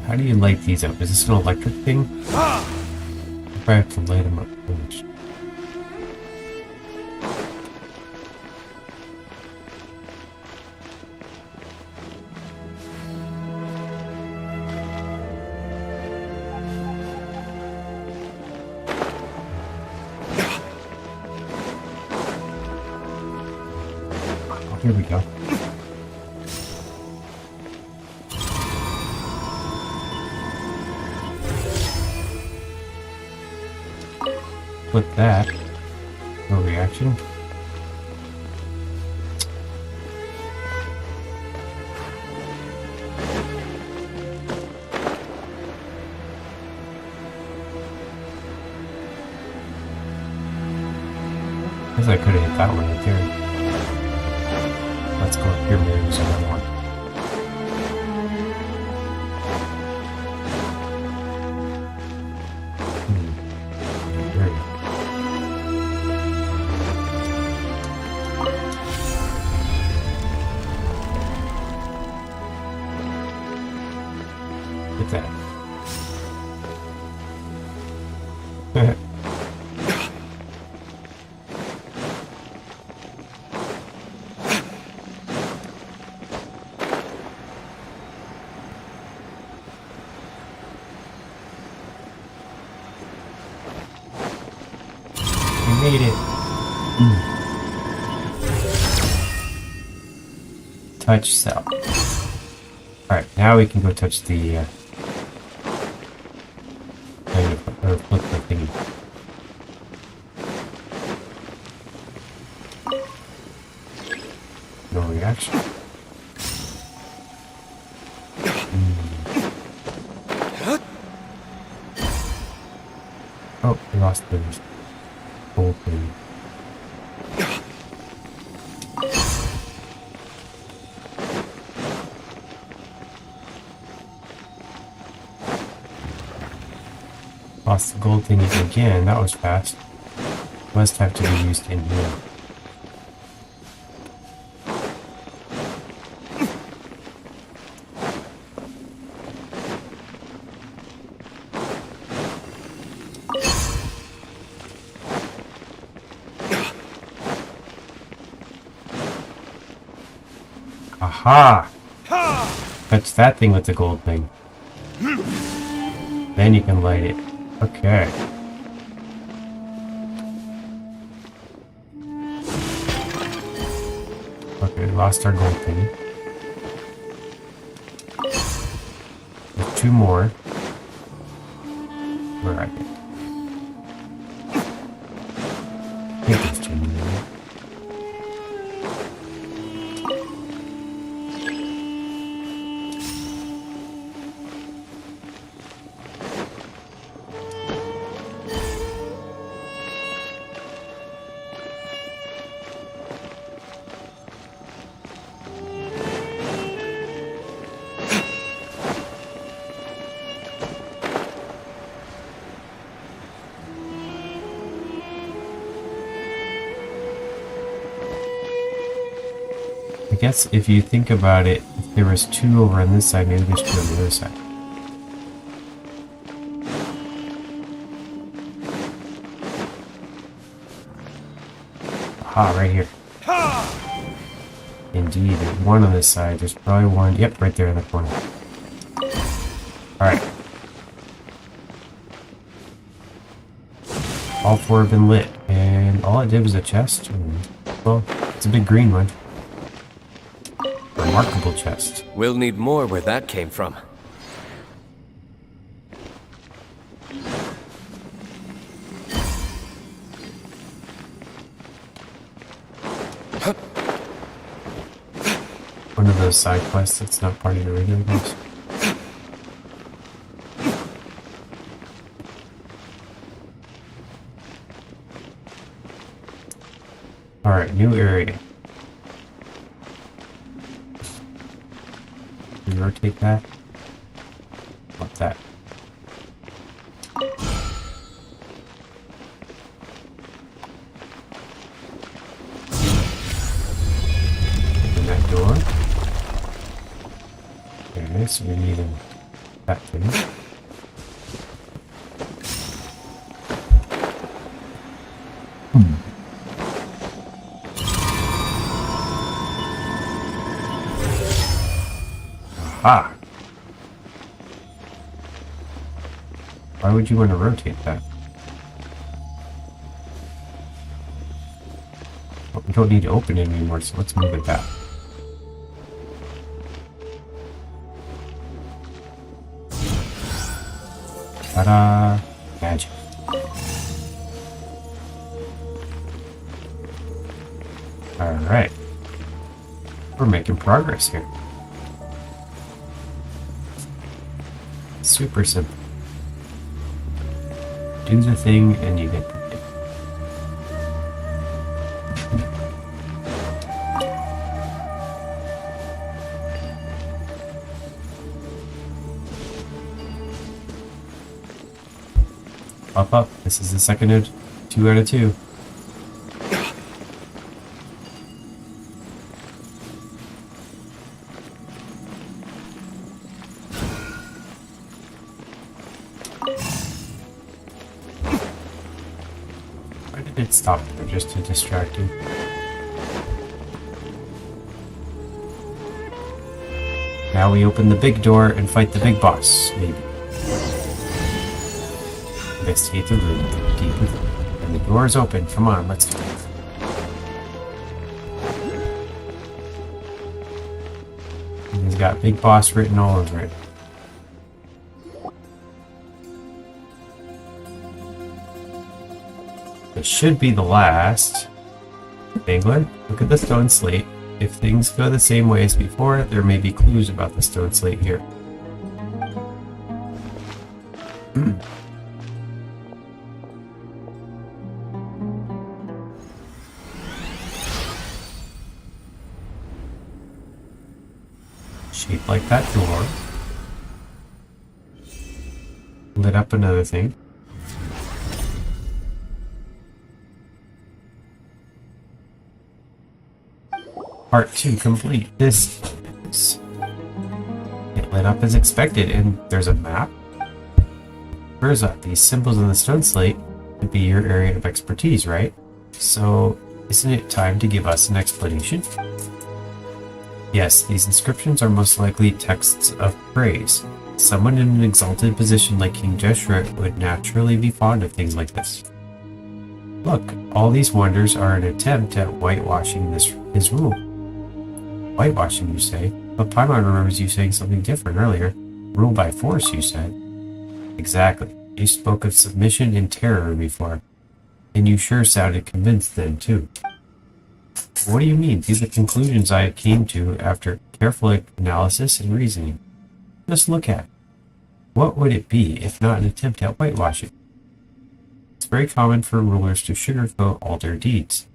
How do you light these up? Is this an electric thing? If I have to light them up first. Oh, here we go. Put that. No reaction. I guess I could have hit that one right there. Let's go up here, maybe there's another one. There we go. Get that. We made it. Touch cell. Alright, now we can go touch the or flip the thingy. No reaction. Oh, we lost the whole thing. Lost the gold thingies again. That was fast. Must have to be used in here. Aha! Touch that thing with the gold thing. Then you can light it. Okay. Okay, lost our gold thing. There's 2 more. Where are they? I think there's 2 more. I guess if you think about it, if there was 2 over on this side, maybe there's 2 on the other side. Aha, right here. Indeed, there's 1 on this side. There's probably 1. Yep, right there in the corner. Alright. All 4 have been lit, and all it did was a chest. And, well, it's a big green one. Remarkable chest. We'll need more where that came from. One of those side quests that's not part of the regular quest. Alright, new area. Can you rotate that? What's that? Open that door. Okay, so we need that thing. Ah! Why would you want to rotate that? Well, we don't need to open it anymore, so let's move it back. Ta-da! Magic. Alright. We're making progress here. Super simple. Do the thing and you get the thing. Pop up. This is the second of 2 out of 2. It stopped there just to distract you. Now we open the big door and fight the big boss, maybe. Investigate the room deep within. And the door is open. Come on, let's go. And he's got big boss written all over it. It should be the last. Angler, look at the stone slate. If things go the same way as before, there may be clues about the stone slate here. Shaped like that door. Lit up another thing. Part 2 complete. It lit up as expected, and there's a map. Urza, these symbols on the stone slate would be your area of expertise, right? So, isn't it time to give us an explanation? Yes, these inscriptions are most likely texts of praise. Someone in an exalted position like King Jeshret would naturally be fond of things like this. Look, all these wonders are an attempt at whitewashing his rule. Whitewashing, you say? But Paimon remembers you saying something different earlier. Rule by force, you said. Exactly. You spoke of submission and terror before. And you sure sounded convinced then, too. What do you mean? These are conclusions I came to after careful analysis and reasoning. Just look at it. What would it be if not an attempt at whitewashing? It's very common for rulers to sugarcoat all their deeds.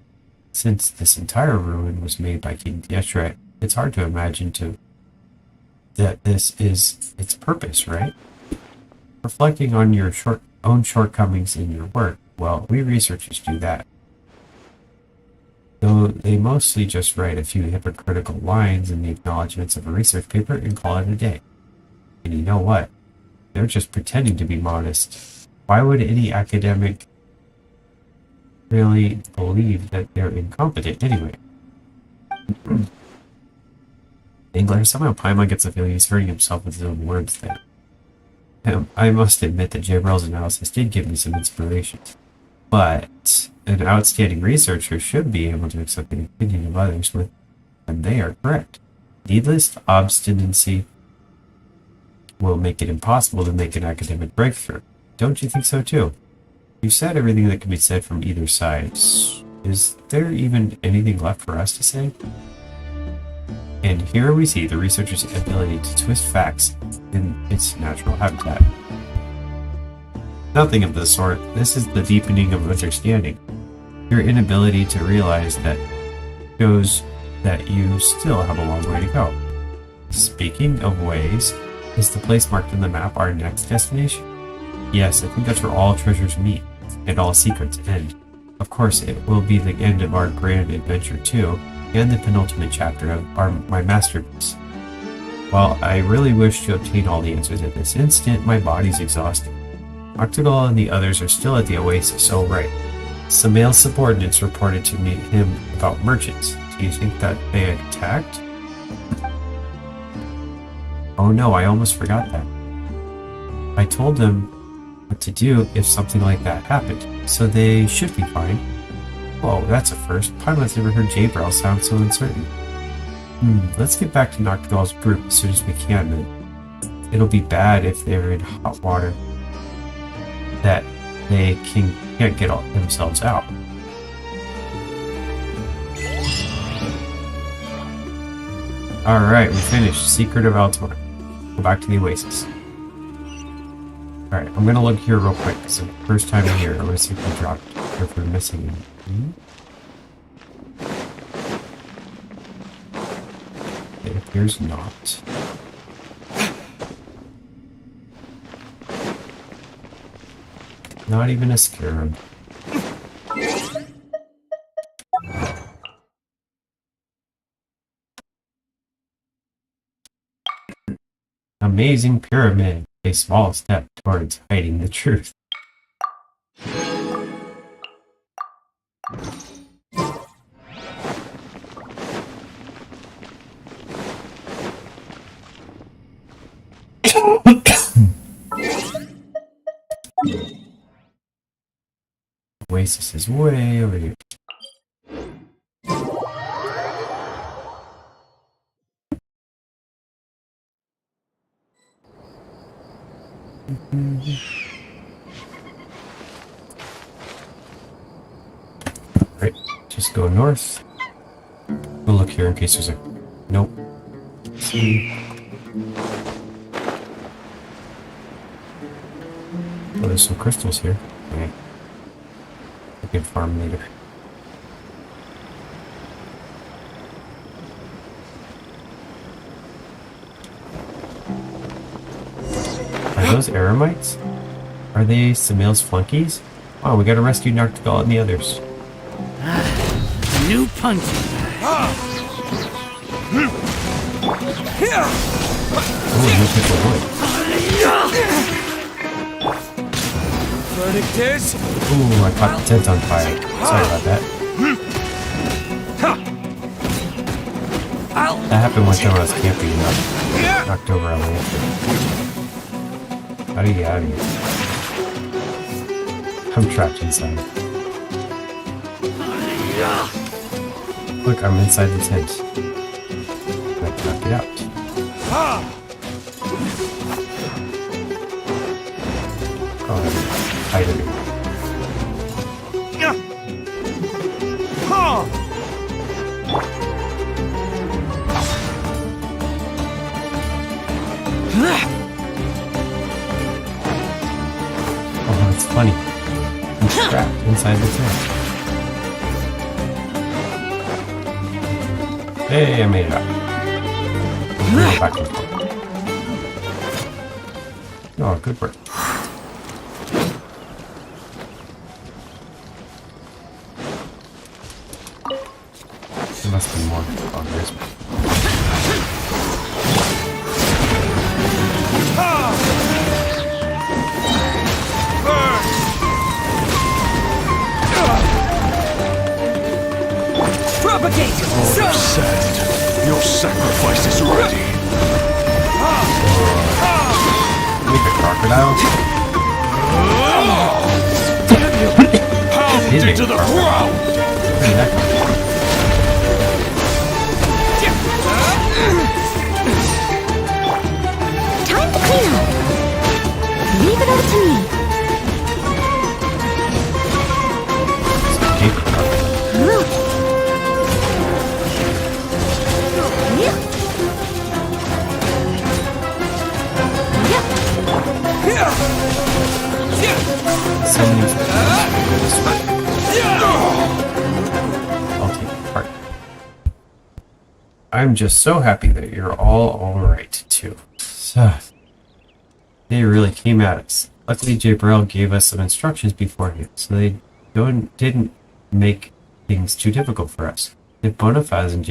Since this entire ruin was made by King Jeshret, it's hard to imagine that this is its purpose, right? Reflecting on your own shortcomings in your work, well, we researchers do that. Though they mostly just write a few hypocritical lines in the acknowledgments of a research paper and call it a day. And you know what? They're just pretending to be modest. Why would any academic really believe that they're incompetent anyway? Engler, somehow Paimon gets the feeling he's hurting himself with his own words there. I must admit that Jabrel's analysis did give me some inspiration. But an outstanding researcher should be able to accept the opinion of others when they are correct. Needless obstinacy will make it impossible to make an academic breakthrough. Don't you think so too? You've said everything that can be said from either side. Is there even anything left for us to say? And here we see the researcher's ability to twist facts in its natural habitat. Nothing of the sort. This is the deepening of understanding. Your inability to realize that shows that you still have a long way to go. Speaking of ways, is the place marked in the map our next destination? Yes, I think that's where all treasures meet, and all secrets end. Of course, it will be the end of our grand adventure too, and the penultimate chapter of my masterpiece. While I really wish to obtain all the answers at this instant, my body's exhausted. Octagal and the others are still at the oasis, so right. Some male subordinates reported to me him about merchants. Do you think that they had attacked? Oh no, I almost forgot that. I told them what to do if something like that happened, so they should be fine. Whoa, that's a first. Paimon's never heard Jabrel sound so uncertain. Let's get back to Noctigal's group as soon as we can then. It'll be bad if they're in hot water that they can't get themselves out. Alright, we finished. Secret of Altamar. Go back to the Oasis. Alright, I'm gonna look here real quick, because it's the first time in here. I'm gonna see if we dropped, or if we're missing anything. It appears not. Not even a scarab. Amazing pyramid. A small step towards hiding the truth. Oasis is way over here. Right, just go north. We'll look here in case there's a... Nope. See. Oh, there's some crystals here. Okay. We can farm later. Are those Eremites? Are they Samil's flunkies? Oh, we gotta rescue Noctigal and the others. New Pumpkin. Oh, you took the wood. Verdict is... Ooh, I caught the tent on fire. Sorry about that. That happened one time when I was camping and knocked over on the lantern. How do you get out of here? I'm trapped inside. Look, I'm inside the tent. I can't get out. Oh, I'm tight of it. Oh, it's funny. I'm trapped inside the tent. Hey, I made it out. Go back and forth. Oh, good work. There must be more. Oh, there's one. Propagate! Send your sacrifice is ready. Make a crocodile? Pound into the ground. Where did that come from? Time to clean up. Leave it all to me. It's a paper crocodile. Send me to the I'll take it apart. I'm just so happy that you're all alright, too. So, they really came at us. Luckily, Jabril gave us some instructions beforehand, so they didn't make things too difficult for us. If Bonifaz and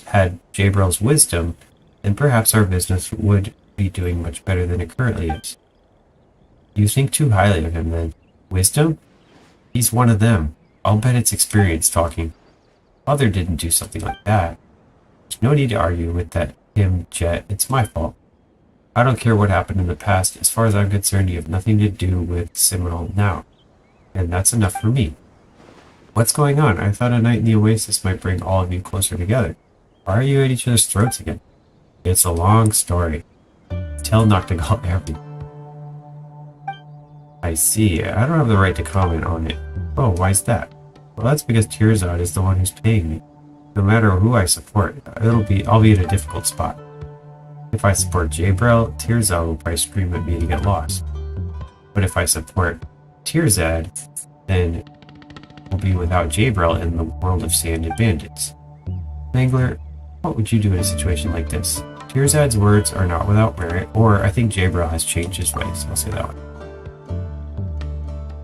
had Jabril's wisdom, then perhaps our business would be doing much better than it currently is. You think too highly of him, then. Wisdom? He's one of them. I'll bet it's experience talking. Father didn't do something like that. There's no need to argue with him, Jet. It's my fault. I don't care what happened in the past. As far as I'm concerned, you have nothing to do with Simral now. And that's enough for me. What's going on? I thought a night in the Oasis might bring all of you closer together. Why are you at each other's throats again? It's a long story. Tell Noctigal everything. I see. I don't have the right to comment on it. Oh, why's that? Well, that's because Tirzad is the one who's paying me. No matter who I support, I'll be in a difficult spot. If I support Jabril, Tirzad will probably scream at me to get lost. But if I support Tirzad, then we'll be without Jabril in the world of sand and bandits. Mangler, what would you do in a situation like this? Tirzad's words are not without merit, or I think Jabril has changed his ways. I'll say that one.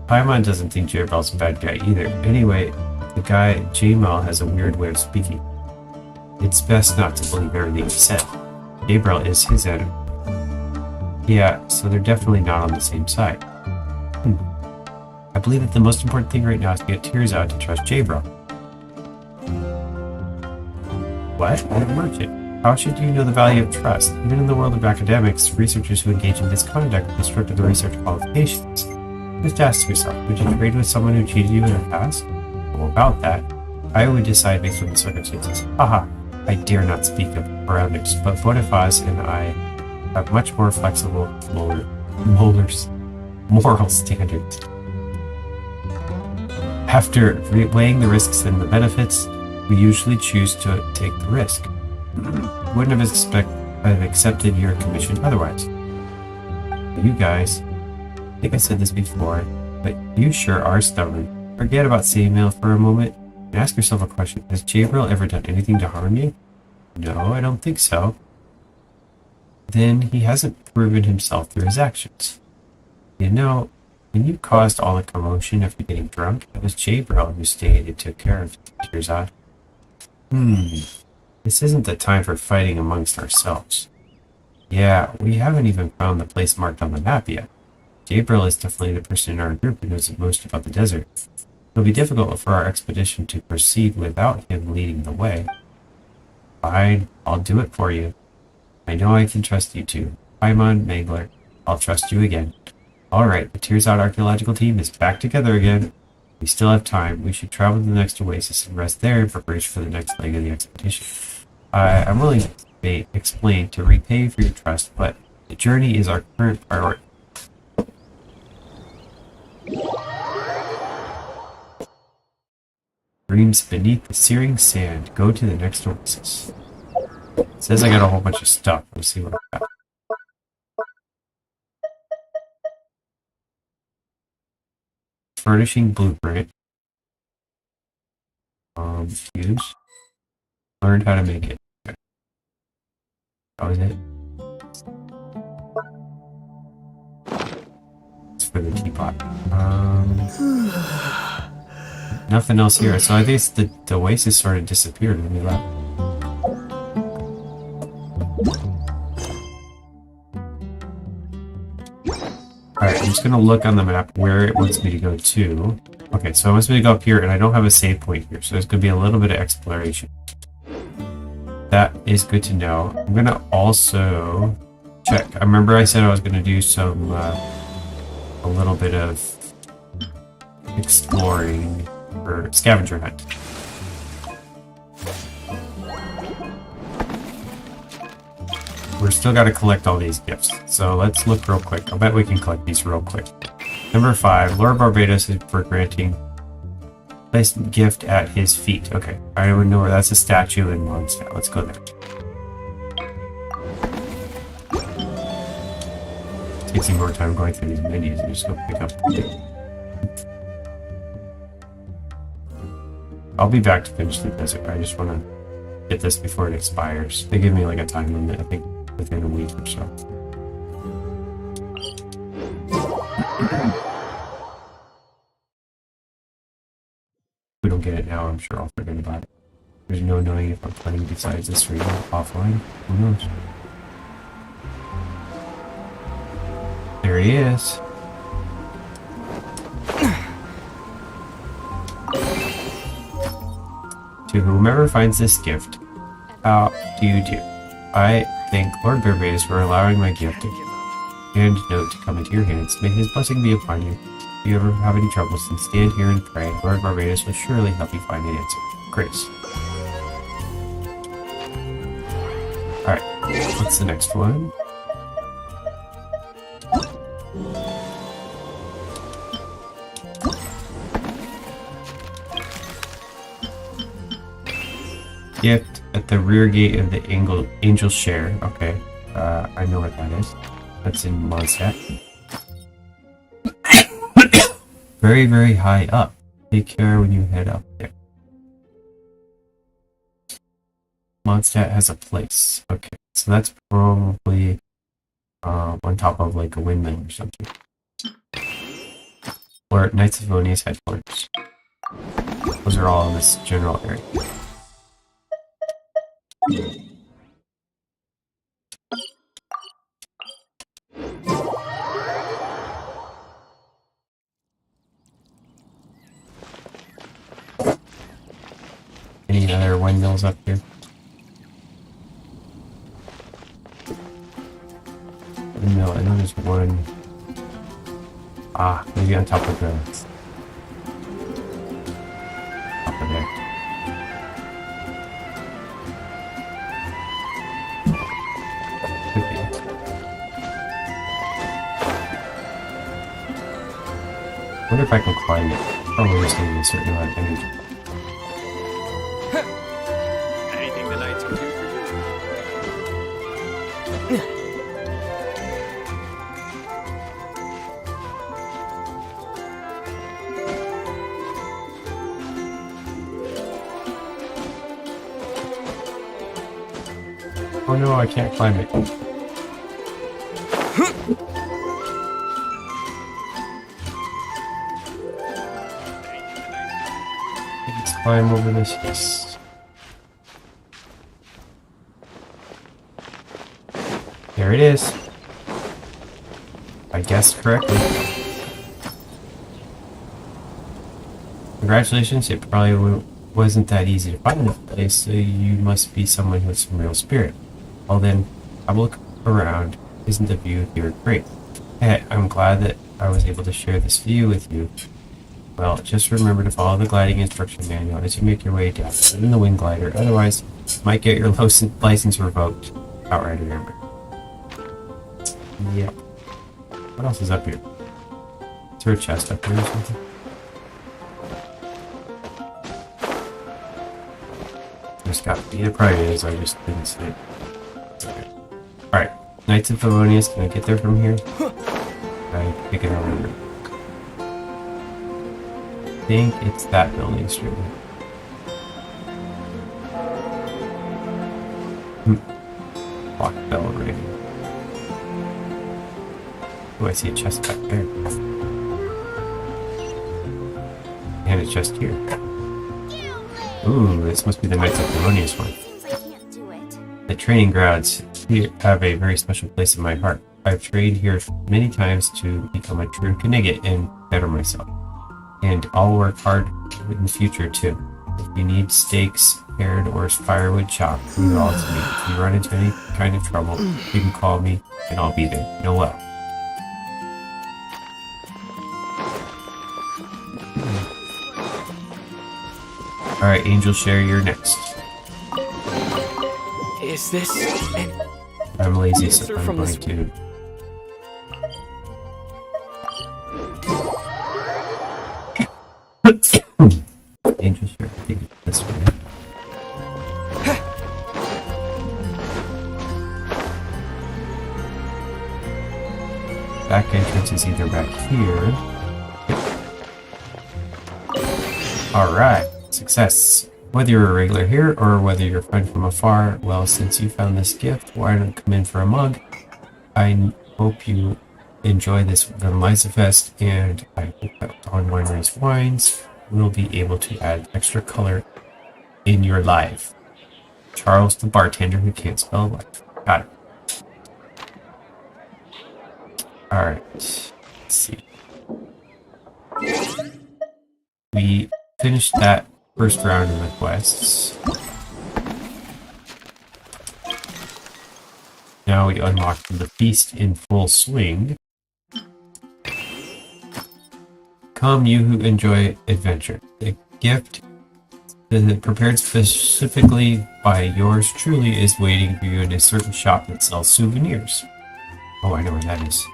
Paimon doesn't think Jabril's a bad guy either. Anyway, the guy Jamal has a weird way of speaking. It's best not to believe everything he said. Jabril is his enemy. Yeah, so they're definitely not on the same side. I believe that the most important thing right now is to get Tirzad to trust Jabril. What? I'm a merchant. How should you know the value of trust? Even in the world of academics, researchers who engage in misconduct are stripped of the research qualifications. Just ask yourself, would you trade with someone who cheated you in the past? Well, about that, I would decide based on the circumstances. Haha, I dare not speak of parameters, but Bonifaz and I have much more flexible moral standards. After weighing the risks and the benefits, we usually choose to take the risk. Wouldn't have accepted your commission otherwise. You guys, I think I said this before, but you sure are stubborn. Forget about Samuel for a moment and ask yourself a question. Has Jabril ever done anything to harm you? No, I don't think so. Then he hasn't proven himself through his actions. You know, when you caused all the commotion after getting drunk, it was Jabril who stayed and took care of Tirzad. This isn't the time for fighting amongst ourselves. Yeah, we haven't even found the place marked on the map yet. Gabriel is definitely the person in our group who knows the most about the desert. It'll be difficult for our expedition to proceed without him leading the way. Fine, I'll do it for you. I know I can trust you too. Paimon, Mangler, I'll trust you again. Alright, the Tears Out archaeological team is back together again. We still have time. We should travel to the next oasis and rest there in preparation for the next leg of the expedition. I'm willing to explain to repay you for your trust, but the journey is our current priority. Dreams beneath the searing sand. Go to the next oasis. It says I got a whole bunch of stuff. Let's see what I got. Furnishing blueprint. Use. Learned how to make it. Okay. That was it. It's for the teapot. Nothing else here. So I think the oasis sort of disappeared when we left. Alright, I'm just gonna look on the map where it wants me to go to. Okay, so it wants me to go up here, and I don't have a save point here, so there's gonna be a little bit of exploration. That is good to know. I'm gonna also check. I remember I said I was gonna do some, a little bit of exploring for scavenger hunt. We're still got to collect all these gifts, so let's look real quick. I'll bet we can collect these real quick. Number 5, Lord Barbados is for granting place gift at his feet. Okay, I don't know where that's a statue in Mondstadt. Let's go there. Take some more time going through these menus and just go pick up. I'll be back to finish the desert. I just want to get this before it expires. They give me like a time limit, I think within a week or so. If we don't get it now, I'm sure I'll forget about it. There's no knowing if I'm playing besides this stream offline. Who knows? There he is. To whomever finds this gift, how do you do? I thank Lord Barbados for allowing my gift and note to come into your hands. May his blessing be upon you. If you ever have any troubles, then stand here and pray. Lord Barbados will surely help you find an answer. Grace. Alright, what's the next one? Gift at the rear gate of the Angel Share. Okay, I know what that is. That's in Mondstadt. Very, very high up. Take care when you head up there. Mondstadt has a place. Okay, so that's probably on top of like a windmill or something. Or at Knights of Vonia's headquarters. Those are all in this general area. Any other windmills up here? No, I know there's one. Ah, maybe on top of the... top of there. I wonder if I can climb it. Probably just need a certain amount of energy. Anything the knights can do for Oh no, I can't climb it. Let's climb over this. Yes. There it is. I guessed correctly. Congratulations, it probably wasn't that easy to find this place, so you must be someone with some real spirit. Well then, have a look around. Isn't the view here great? Hey, I'm glad that I was able to share this view with you. Well, just remember to follow the gliding instruction manual as you make your way down in the wing glider, otherwise you might get your license revoked. Outright remember. Yep. What else is up here? Is there a chest up here or something? There's got to be. There probably is, I just didn't see it. Okay. Alright. Knights of Favonius, can I get there from here? I think I remember. I think it's that building street. Clock bell ring. Oh, I see a chest back there. And a chest here. Ooh, this must be the Knights of Favonius one. The training grounds here have a very special place in my heart. I've trained here many times to become a true Knigget and better myself. And I'll work hard in the future too. If you need steaks prepared or firewood chopped, leave it all to me. If you run into any kind of trouble, you can call me and I'll be there. Noel. Alright, Angel Share, you're next. Is this an I'm lazy, answer so I'm from going this- to... Angel Share, I think it's this way. Back entrance is either back here. Yep. Alright, success. Whether you're a regular here or whether you're a friend from afar, well, since you found this gift, why not come in for a mug? I hope you enjoy this Veneliza Fest, and I hope that on Winery's Wines will be able to add extra color in your life. Charles, the bartender who can't spell life. Got it. Alright, let's see. We finished that first round of the quests. Now we unlock the feast in full swing. Come, you who enjoy adventure. The gift prepared specifically by yours truly is waiting for you in a certain shop that sells souvenirs. Oh, I know where that is.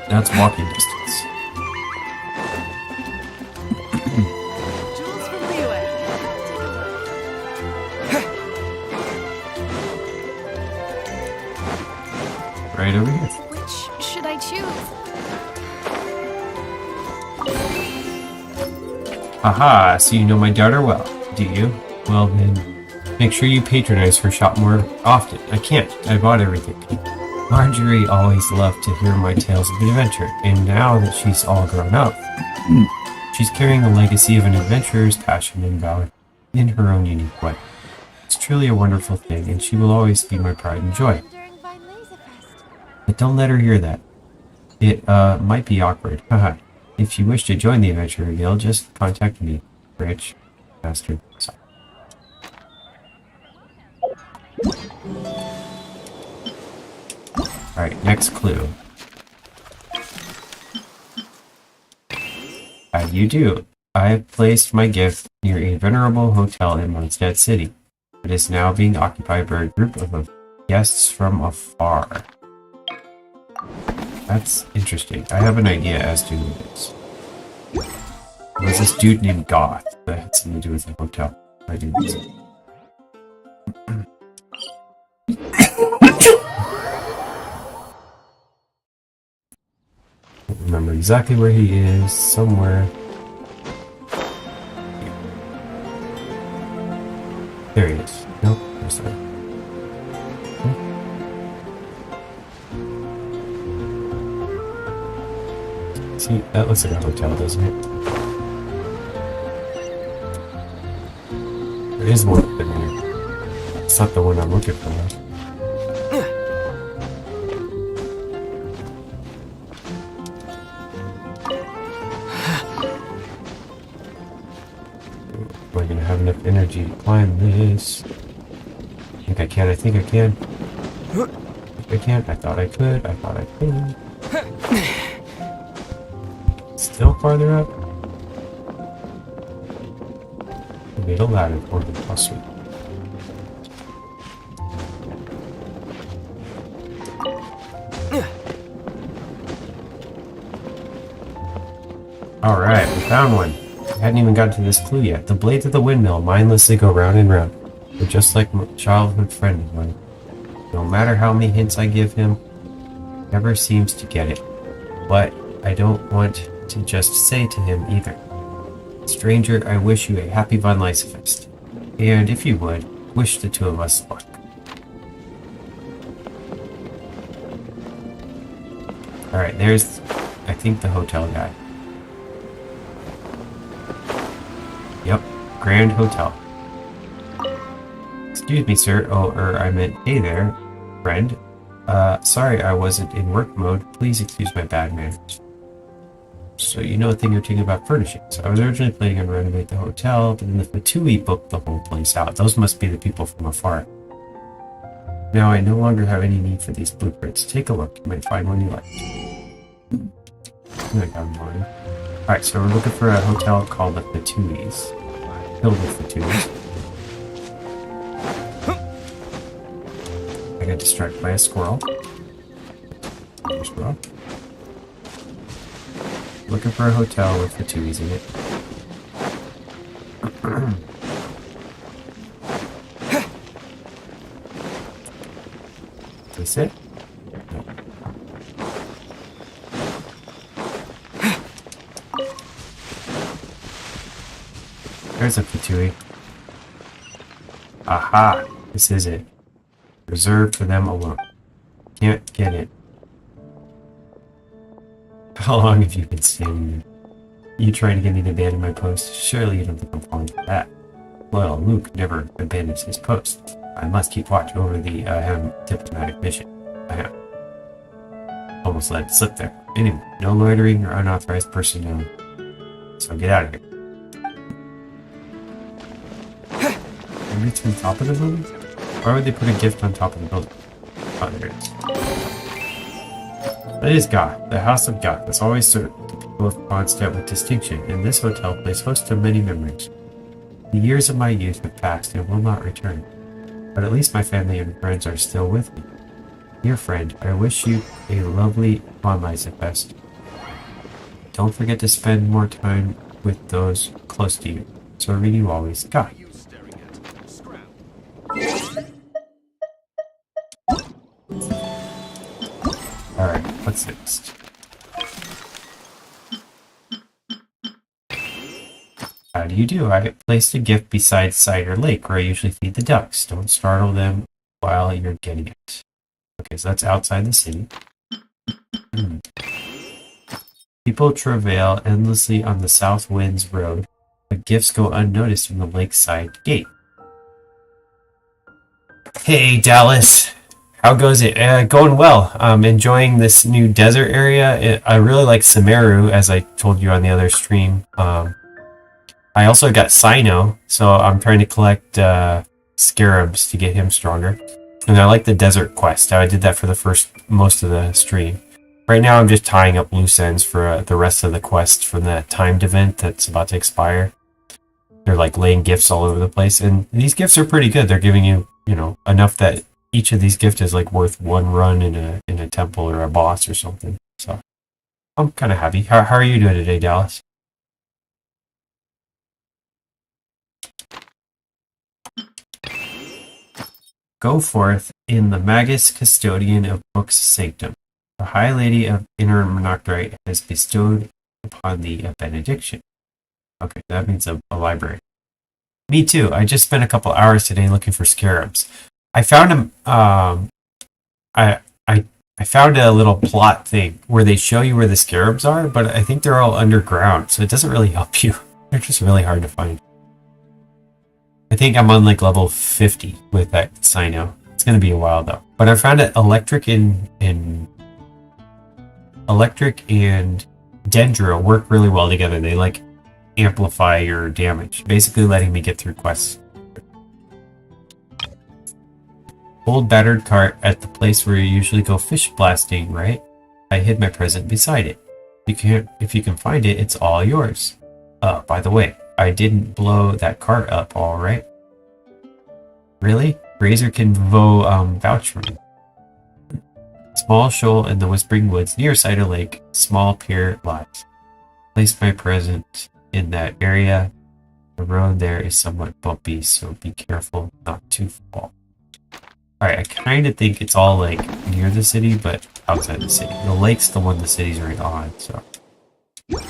That's walking distance. Jules from Leeway. Right over here. Which should I choose? Aha, so you know my daughter well, do you? Well then, make sure you patronize her shop more often. I can't. I bought everything. Marjorie always loved to hear my tales of adventure, and now that she's all grown up, she's carrying the legacy of an adventurer's passion and valor in her own unique way. It's truly a wonderful thing, and she will always be my pride and joy. But don't let her hear that. It might be awkward. Haha. If you wish to join the Adventurer Guild, just contact me, Rich Bastard. Alright, next clue. How do you do? I have placed my gift near a venerable hotel in Mondstadt City. It is now being occupied by a group of guests from afar. That's interesting. I have an idea as to who it is. It was this dude named Goth that had something to do with the hotel. I didn't know. Don't remember exactly where he is. Somewhere. There he is. Nope, there's not. See, that looks like a hotel, doesn't it? There is one in here. It's not the one I'm looking for, though. Am I gonna have enough energy to climb this? I think I can. I think I can. I can't. I thought I could. I thought I could. Still farther up? I made a ladder for the puzzle. Alright, we found one. I hadn't even gotten to this clue yet. The blades of the windmill mindlessly go round and round. They're just like my childhood friend of mine. No matter how many hints I give him, he never seems to get it. But I don't want to just say to him either. Stranger, I wish you a happy Von Leicefest. And if you would, wish the two of us luck. Alright, there's, I think, the hotel guy. Yep, Grand Hotel. Excuse me, sir. Oh, I meant, hey there, friend. Sorry I wasn't in work mode. Please excuse my bad manners. So you know a thing or two about furnishings. I was originally planning on renovating the hotel, but then the Fatui booked the whole place out. Those must be the people from afar. Now I no longer have any need for these blueprints. Take a look. You might find one you like. I got one. Alright, so we're looking for a hotel called the Fatuis. Filled with Fatuis. I got distracted by a squirrel. Squirrel. Looking for a hotel with Fatuis in it. Is this it? No. There's a Fatui. Aha! This is it. Reserved for them alone. Can't get it. How long have you been standing there? You trying to get me to abandon my post? Surely you don't think I'm falling for that. Well, Luke never abandons his post. I must keep watch over the diplomatic mission. Almost let it slip there. Anyway, no loitering or unauthorized personnel. So get out of here. Reach to the top of the building? Why would they put a gift on top of the building? Oh, there it is. It is God, the house of God, that's always served the people of Kronstadt with distinction, and this hotel plays host to many memories. The years of my youth have passed and will not return, but at least my family and friends are still with me. Dear friend, I wish you a lovely Von Leicefest. Don't forget to spend more time with those close to you. Serving you always, God. Alright, what's next? How do you do? I placed a gift beside Cider Lake where I usually feed the ducks. Don't startle them while you're getting it. Okay, so that's outside the city. People travail endlessly on the South Winds Road, but gifts go unnoticed from the lakeside gate. Hey, Dallas. How goes it? Going well. Enjoying this new desert area. I really like Sumeru, as I told you on the other stream. I also got Sino, so I'm trying to collect scarabs to get him stronger. And I like the desert quest. I did that for the most of the stream. Right now I'm just tying up loose ends for the rest of the quests from that timed event that's about to expire. They're like laying gifts all over the place, and these gifts are pretty good. They're giving you, enough that each of these gifts is like worth one run in a temple or a boss or something. So I'm kind of happy. How are you doing today, Dallas? Go forth in the Magus Custodian of Books Sanctum. The High Lady of Inner Monoctrite has bestowed upon thee a benediction. Okay, that means a library. Me too. I just spent a couple hours today looking for scarabs. I found them. I found a little plot thing where they show you where the scarabs are, but I think they're all underground, so it doesn't really help you. They're just really hard to find. I think I'm on like level 50 with that Sino. It's gonna be a while though. But I found that electric and Dendro work really well together. They like amplify your damage, basically letting me get through quests. Old battered cart at the place where you usually go fish blasting, right? I hid my present beside it. If you can find it, it's all yours. By the way, I didn't blow that cart up, all right? Really? Razor can vouch for me. Small shoal in the Whispering Woods near Cider Lake. Small pier lies. Placed my present in that area. The road there is somewhat bumpy, so be careful not to fall. Alright, I kind of think it's all like near the city, but outside the city. The lake's the one the city's right on, so. We're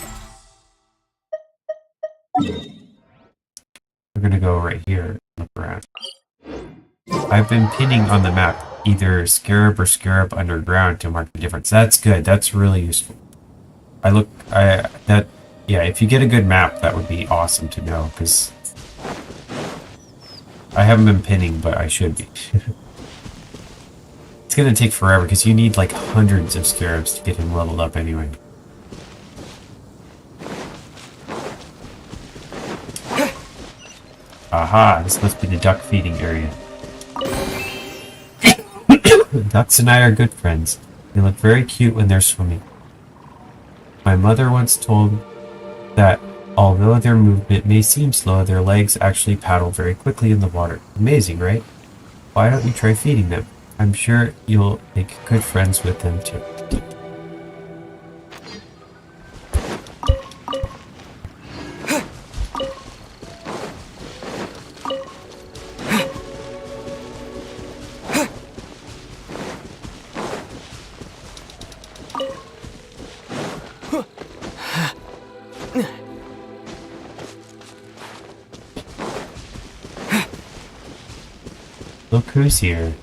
gonna go right here and look around. I've been pinning on the map either Scarab or Scarab Underground to mark the difference. That's good. That's really useful. Yeah, if you get a good map, that would be awesome to know, because I haven't been pinning, but I should be. It's gonna take forever, because you need like hundreds of Scarabs to get him leveled up anyway. Aha, this must be the duck feeding area. Ducks and I are good friends. They look very cute when they're swimming. My mother once told that although their movement may seem slow, their legs actually paddle very quickly in the water. Amazing, right? Why don't you try feeding them? I'm sure you'll make good friends with them too. Look who's here.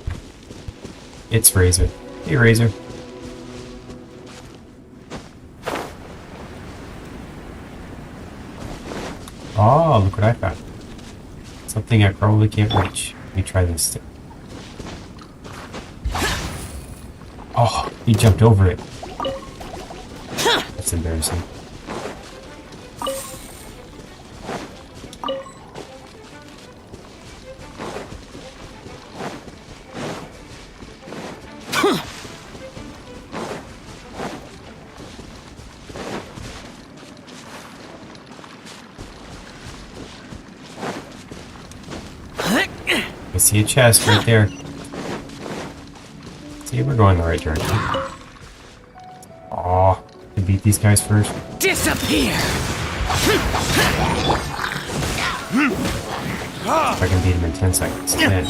It's Razor. Hey, Razor. Oh, look what I found. Something I probably can't reach. Let me try this thing. Oh, he jumped over it. That's embarrassing. I see a chest right there. See, we're going the right direction. Aw, to beat these guys first. Disappear! If I can beat him in 10 seconds, then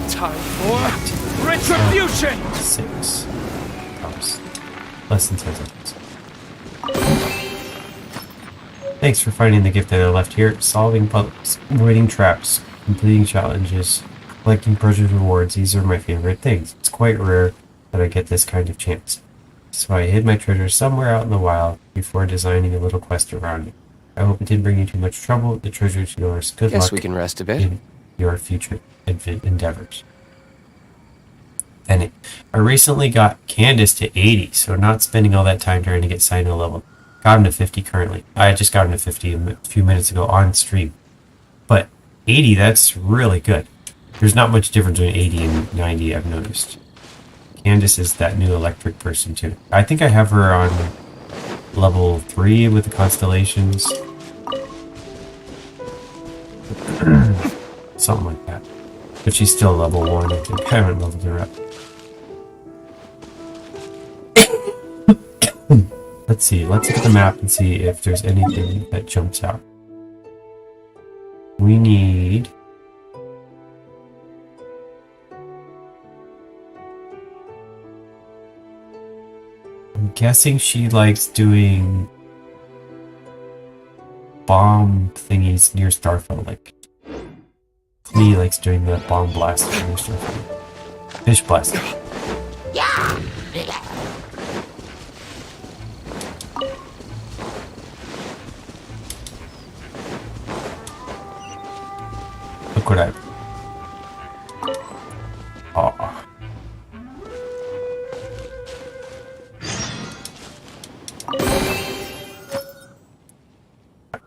Time for retribution! 6. Oops. Less than 10 seconds. Thanks for finding the gift that I left here. Solving puzzles, avoiding traps, completing challenges, collecting purchase rewards. These are my favorite things. It's quite rare that I get this kind of chance. So I hid my treasure somewhere out in the wild before designing a little quest around it. I hope it didn't bring you too much trouble. The treasure is yours. Good luck. Guess we can rest a bit. In your future endeavors. And I recently got Candace to 80, so not spending all that time trying to get Sino level. Got him to 50 currently. I just got him to 50 a few minutes ago on stream. But 80, that's really good. There's not much difference between 80 and 90, I've noticed. Candace is that new electric person too. I think I have her on level 3 with the constellations. Something like that. But she's still level 1, I think. I haven't leveled her up. Let's see. Let's look at the map and see if there's anything that jumps out. We need... I'm guessing she likes doing bomb thingies near Starfell. Like, Klee likes doing the bomb blast near Starfell. Fish blast. crocodile. Oh.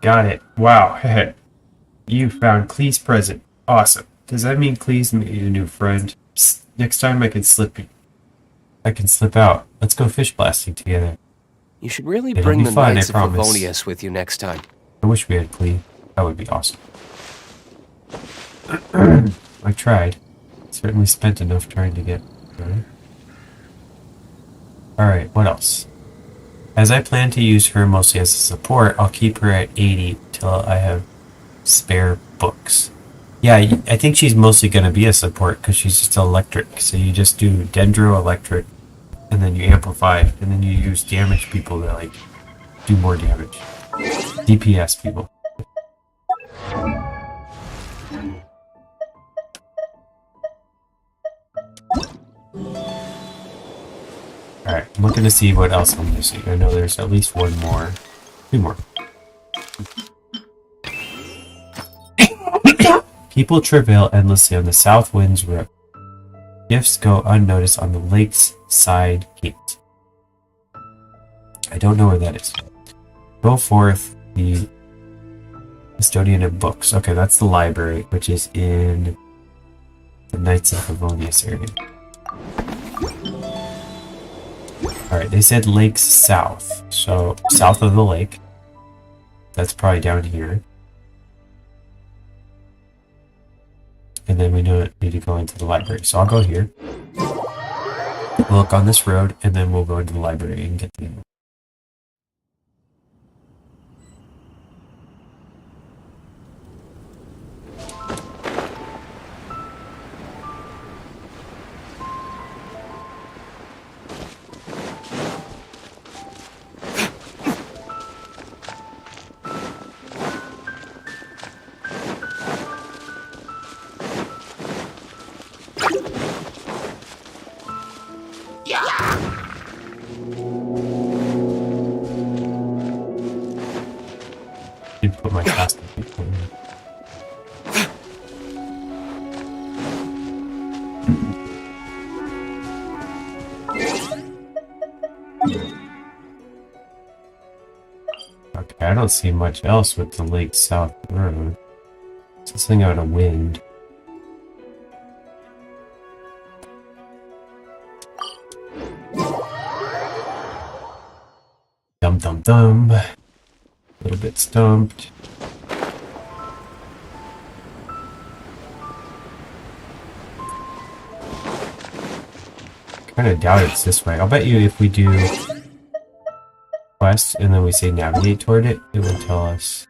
Got it. Wow. You found Clee's present. Awesome. Does that mean Clee's made a new friend? Psst, next time I can slip out. Let's go fish blasting together. You should really It'll bring be the fun, Knights I of promise. Favonius with you next time. I wish we had Clee. That would be awesome. I tried. Certainly spent enough trying to get... Alright, what else? As I plan to use her mostly as a support, I'll keep her at 80 till I have spare books. Yeah, I think she's mostly going to be a support because she's just electric. So you just do Dendro electric, and then you amplify, and then you use damage people to like do more damage. DPS people. Alright, I'm looking to see what else I'm missing. I know there's at least one more. Two more. People travail endlessly on the South Wind's Road. Gifts go unnoticed on the lake's side gate. I don't know where that is. Go forth, the custodian of books. Okay, that's the library, which is in the Knights of Favonius area. Alright, they said lakes south. So, south of the lake. That's probably down here. And then we need to go into the library. So I'll go here. We'll look on this road, and then we'll go into the library and get the... Did put my cast in. Okay, I don't see much else with the Lake South Road. It's something out of wind. Dum dum dum. A little bit stumped. Kinda doubt it's this way. I'll bet you if we do quest and then we say navigate toward it, it will tell us.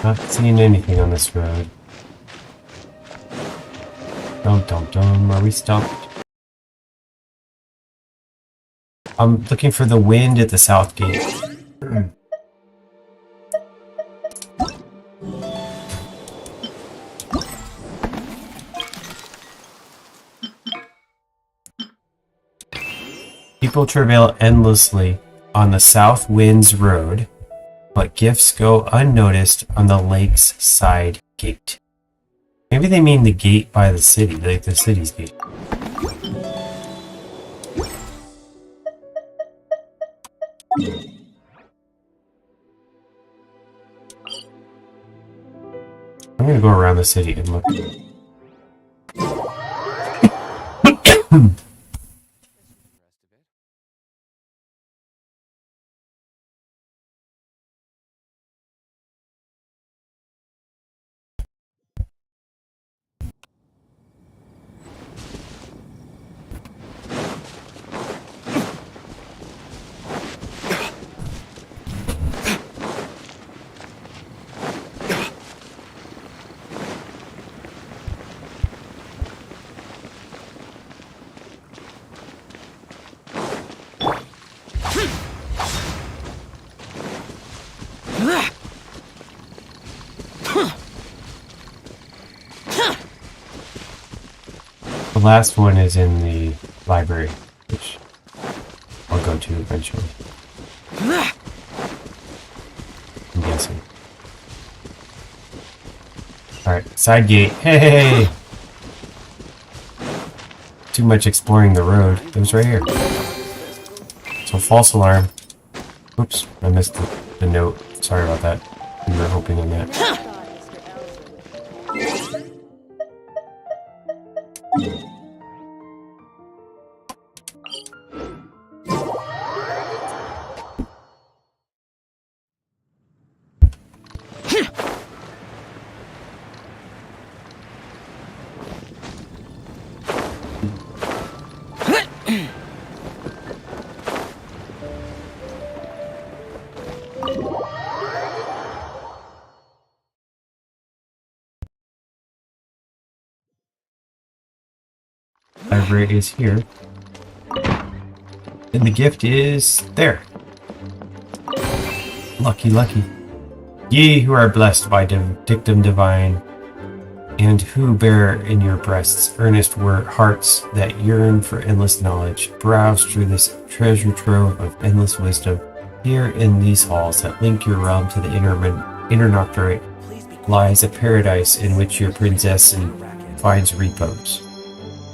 Not seeing anything on this road. Dum dum dum, are we stopped? I'm looking for the wind at the south gate. People travail endlessly on the South Winds Road, but gifts go unnoticed on the lake's side gate. Maybe they mean the gate by the city, like the city's gate. I'm gonna go around the city and look. The last one is in the library, which I'll go to eventually. I'm guessing. Alright, side gate. Hey! Too much exploring the road. It was right here. So false alarm. Oops, I missed the note. Sorry about that. We were hoping on that. Library is here. And the gift is there. Lucky, lucky. Ye who are blessed by dictum divine, and who bear in your breasts earnest hearts that yearn for endless knowledge, browse through this treasure trove of endless wisdom. Here in these halls that link your realm to the inner nocturate lies a paradise in which your princess finds repose.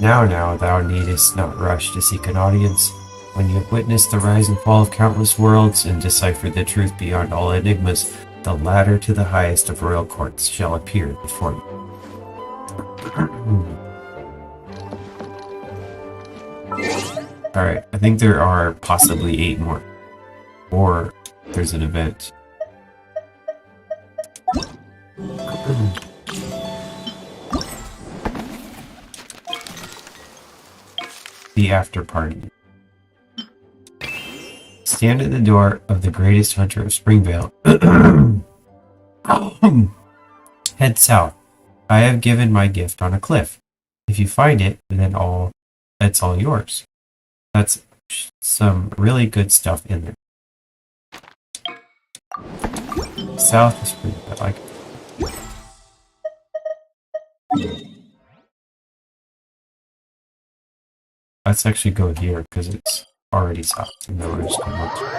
Now, thou needest not rush to seek an audience. When you have witnessed the rise and fall of countless worlds and deciphered the truth beyond all enigmas, the ladder to the highest of royal courts shall appear before you. Alright, I think there are possibly 8 more. Or there's an event. The after party. Stand at the door of the greatest hunter of Springvale. Head south. I have given my gift on a cliff. If you find it, then that's all yours. That's some really good stuff in there. South of Springvale. I like it. Let's actually go here because it's already south. And then we're just going to look.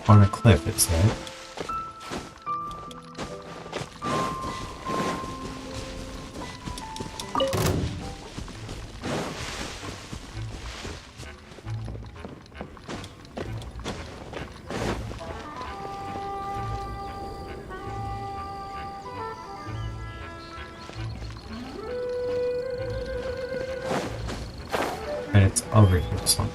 On a cliff, it said. And it's over here, so.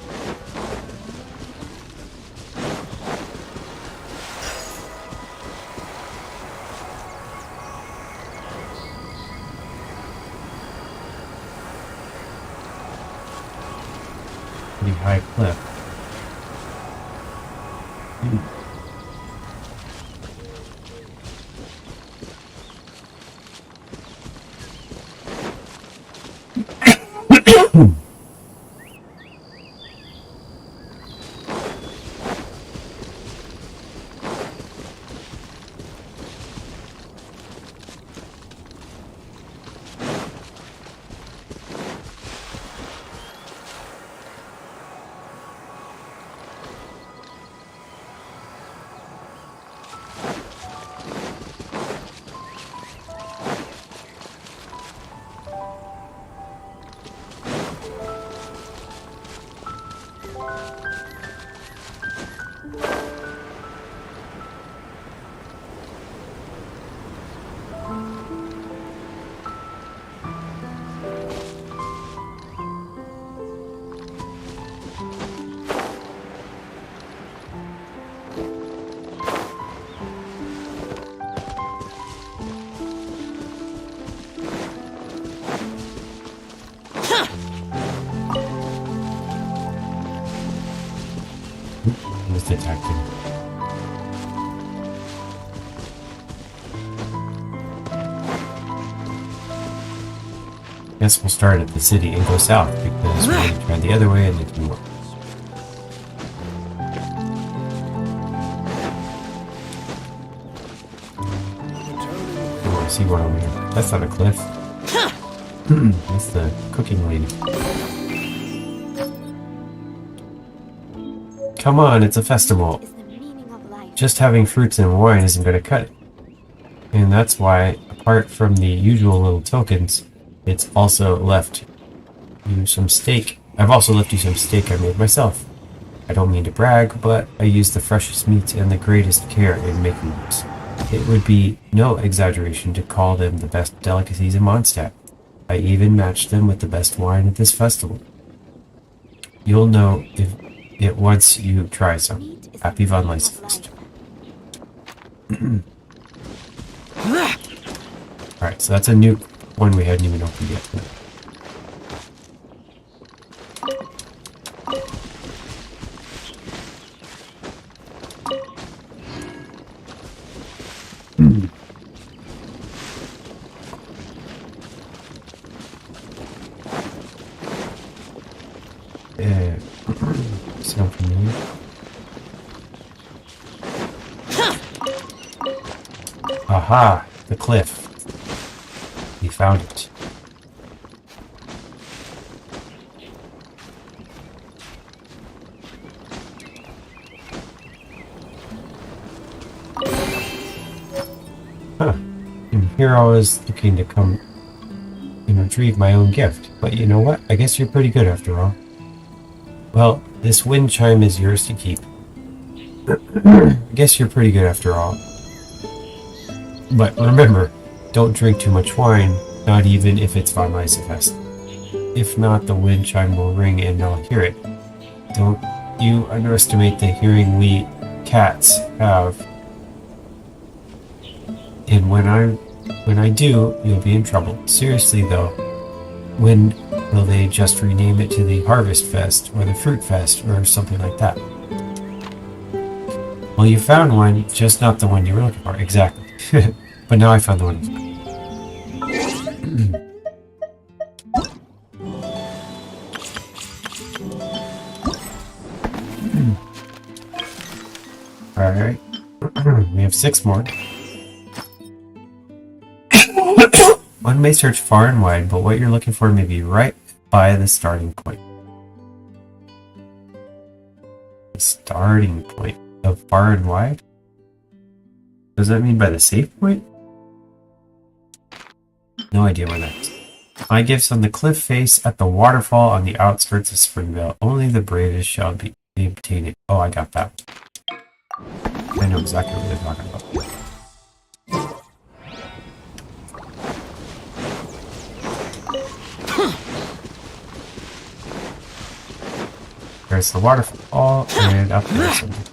Pretty high cliff. was detected. Guess we'll start at the city and go south because we already tried the other way and it didn't work. Oh, I see one over here. That's not a cliff. That's the cooking lady. Come on, it's a festival. Just having fruits and wine isn't going to cut it. And that's why, apart from the usual little tokens, it's also left you some steak. I've also left you some steak I made myself. I don't mean to brag, but I used the freshest meats and the greatest care in making this. It would be no exaggeration to call them the best delicacies in Mondstadt. I even matched them with the best wine at this festival. You'll know if it once you try some. Happy Von Leisfest. Alright, so that's a new one we hadn't even opened yet. Sound familiar? Aha! The cliff. We found it. Huh. And here I was looking to come and retrieve my own gift. But you know what? I guess you're pretty good after all. Well, this wind chime is yours to keep. I guess you're pretty good after all. But remember, don't drink too much wine, not even if it's Von Leisfest. If not, the wind chime will ring and I'll hear it. Don't you underestimate the hearing we cats have. And when I do, you'll be in trouble. Seriously though, when will they just rename it to the Harvest Fest or the Fruit Fest or something like that? Well, you found one, just not the one you were looking for. Exactly. But now I found the one. Alright. We have 6 more. One may search far and wide, but what you're looking for may be right by the starting point. The starting point of far and wide? Does that mean by the safe point? No idea where that is. My gift's on the cliff face at the waterfall on the outskirts of Springvale. Only the bravest shall be obtained. Oh, I got that. I know exactly what they're talking about. There's the waterfall, and up there's something.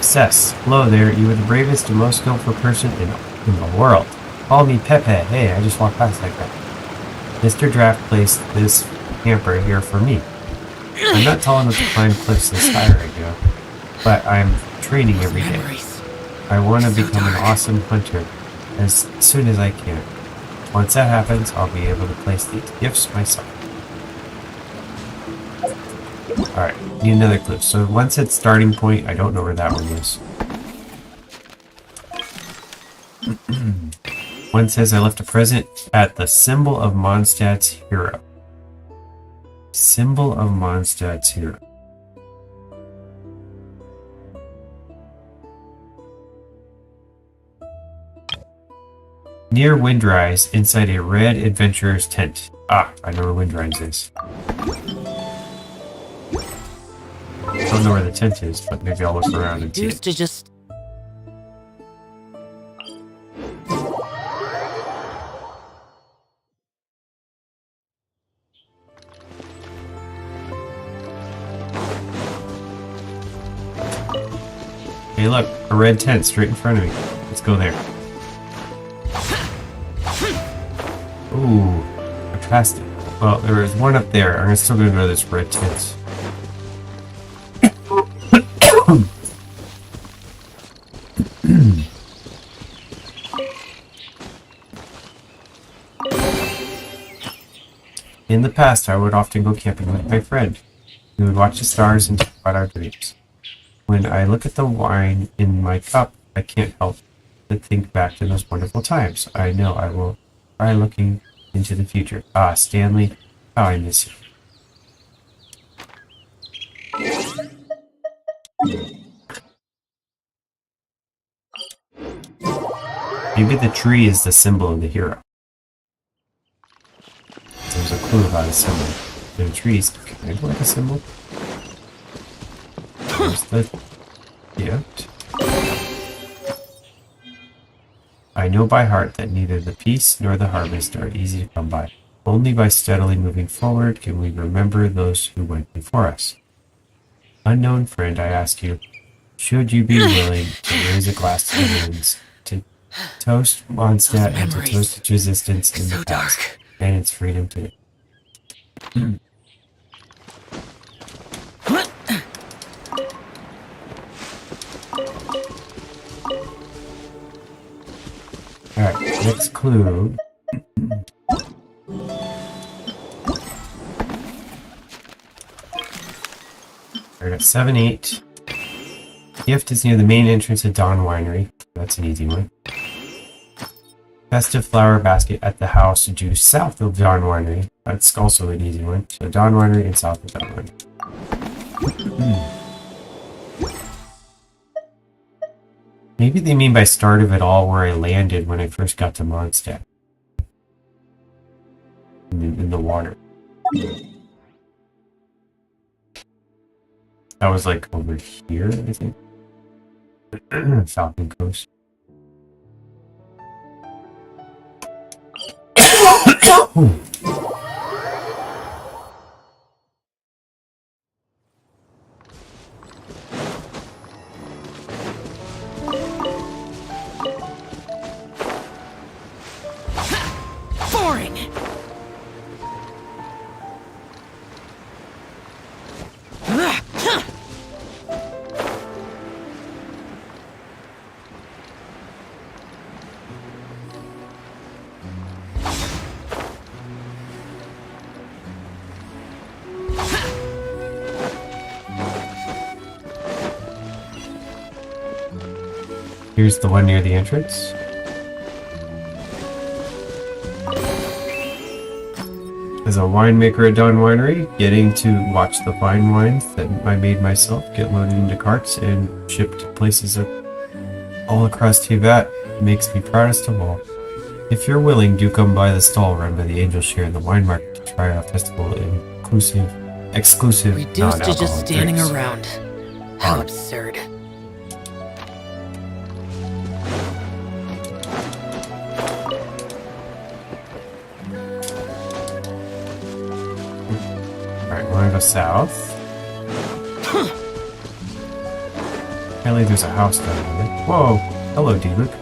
Success. Hello there, you are the bravest and most skillful person in the world. Call me Pepe. Hey, I just walked past that guy. Mr. Draft placed this hamper here for me. I'm not tall enough to climb cliffs this high right now, but I'm training every day. I want to become an awesome hunter as soon as I can. Once that happens, I'll be able to place these gifts myself. Alright, need another cliff. So once it's starting point, I don't know where that one is. One says I left a present at the symbol of Mondstadt's hero. Symbol of Mondstadt's hero. Near Windrise, inside a red adventurer's tent. Ah, I know where Windrise is. I don't know where the tent is, but maybe I'll look around and see Used it. to just... Hey look, a red tent straight in front of me. Let's go there. Ooh, I passed it. Well, there was one up there. I'm still gonna go to this red tent. In the past, I would often go camping with my friend. We would watch the stars and talk about our dreams. When I look at the wine in my cup, I can't help but think back to those wonderful times. I know I will try looking into the future. Ah, Stanley, how I miss you. Maybe the tree is the symbol of the hero. There's a clue about a symbol. The trees kind of like a symbol. There's the gift. I know by heart that neither the peace nor the harvest are easy to come by. Only by steadily moving forward can we remember those who went before us. Unknown friend, I ask you, should you be willing to raise a glass to the winds, to toast Mondstadt and to toast its resistance in the past, and its freedom today? Alright, next clue. I got 7, 8. Gift is near the main entrance of Dawn Winery. That's an easy one. Festive flower basket at the house due south of Dawn Winery. That's also an easy one. So Dawn Winery and south of Dawn Winery. Maybe they mean by start of it all where I landed when I first got to Mondstadt. In the water. That was like over here, I think. Falcon Coast. Boring! Here's the one near the entrance. As a winemaker at Dawn Winery, getting to watch the fine wines that I made myself get loaded into carts and shipped to places all across Teyvat makes me proudest of all. If you're willing, do come by the stall run by the Angel Share in the wine market to try our festival exclusive Reduced to just standing drinks. around. How absurd. Alright, we're gonna go south. Apparently there's a house down there. Whoa! Hello, D-Luke.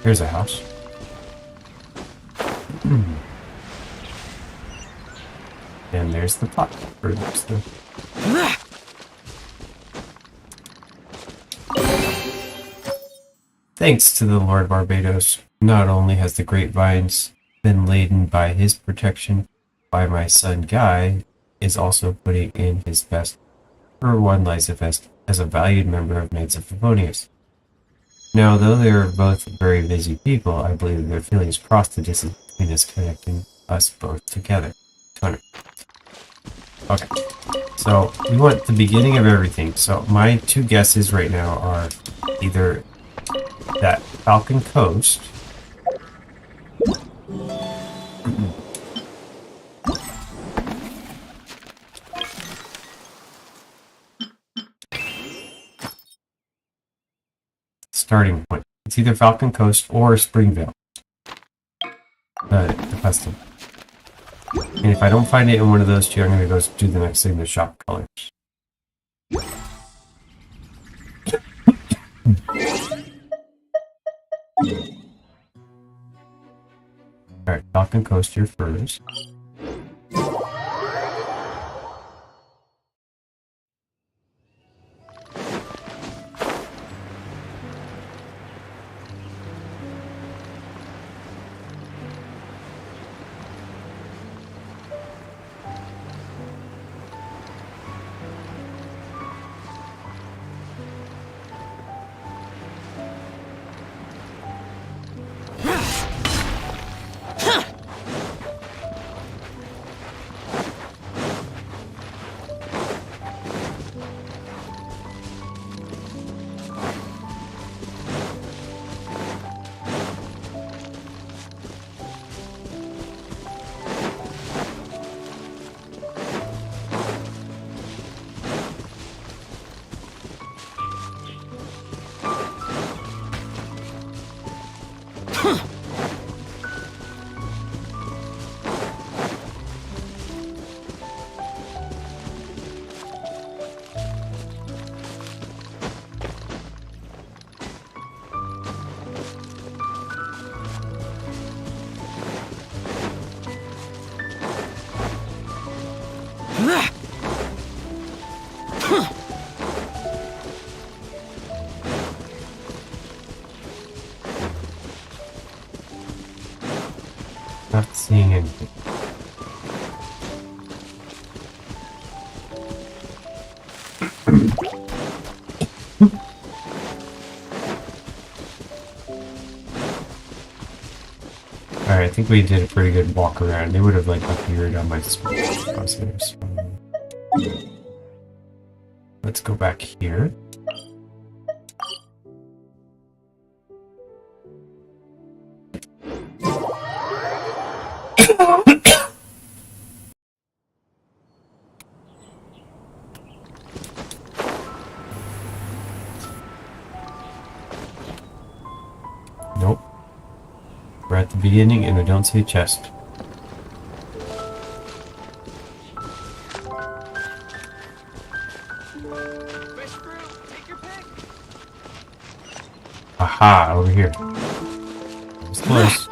Here's a house. And there's the pot. Thanks to the Lord Barbados, not only has the grapevines been laden by his protection, by my son Guy is also putting in his best for one Lysifest as a valued member of Knights of Favonius. Now, though they are both very busy people, I believe their feelings cross the distance between us, connecting us both together. 200. Okay, so we want the beginning of everything. So my two guesses right now are either that Falcon Coast. Starting point. It's either Falcon Coast or Springvale. The custom. And if I don't find it in one of those two, I'm going to go do the next thing, the shop colors. Alright, Falcon Coast here first. Not seeing anything. Alright, I think we did a pretty good walk around. They would have like appeared on my crosshairs. Let's go back here. Nope. We're at the beginning and I don't see a chest. Aha, over here. It's close.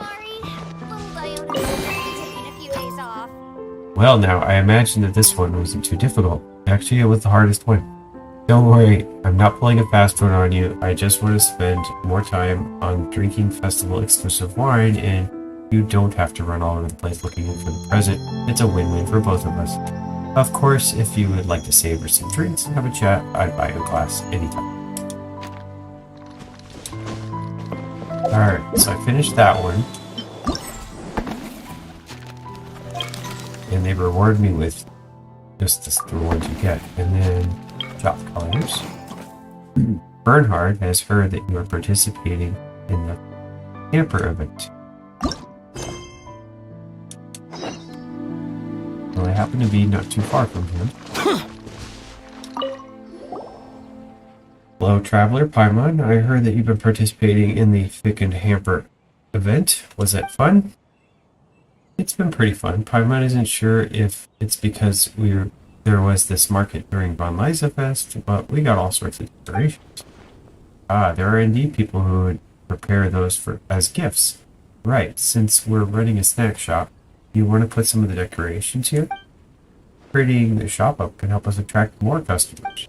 Well now, I imagine that this one wasn't too difficult. Actually, it was the hardest one. Don't worry, I'm not pulling a fast one on you. I just want to spend more time on drinking festival exclusive wine and you don't have to run all over the place looking for the present. It's a win-win for both of us. Of course, if you would like to savor some drinks and have a chat, I'd buy a glass anytime. Alright, so I finished that one. And they reward me with just the rewards you get. And then shop colors. Bernhard has heard that you are participating in the camper event. Well, I happen to be not too far from him. Hello, Traveler Paimon. I heard that you've been participating in the Thick and Hamper event. Was it fun? It's been pretty fun. Paimon isn't sure if it's because there was this market during Von Liza Fest, but we got all sorts of decorations. Ah, there are indeed people who would prepare those as gifts. Right, since we're running a snack shop, you want to put some of the decorations here? Prettying the shop up can help us attract more customers.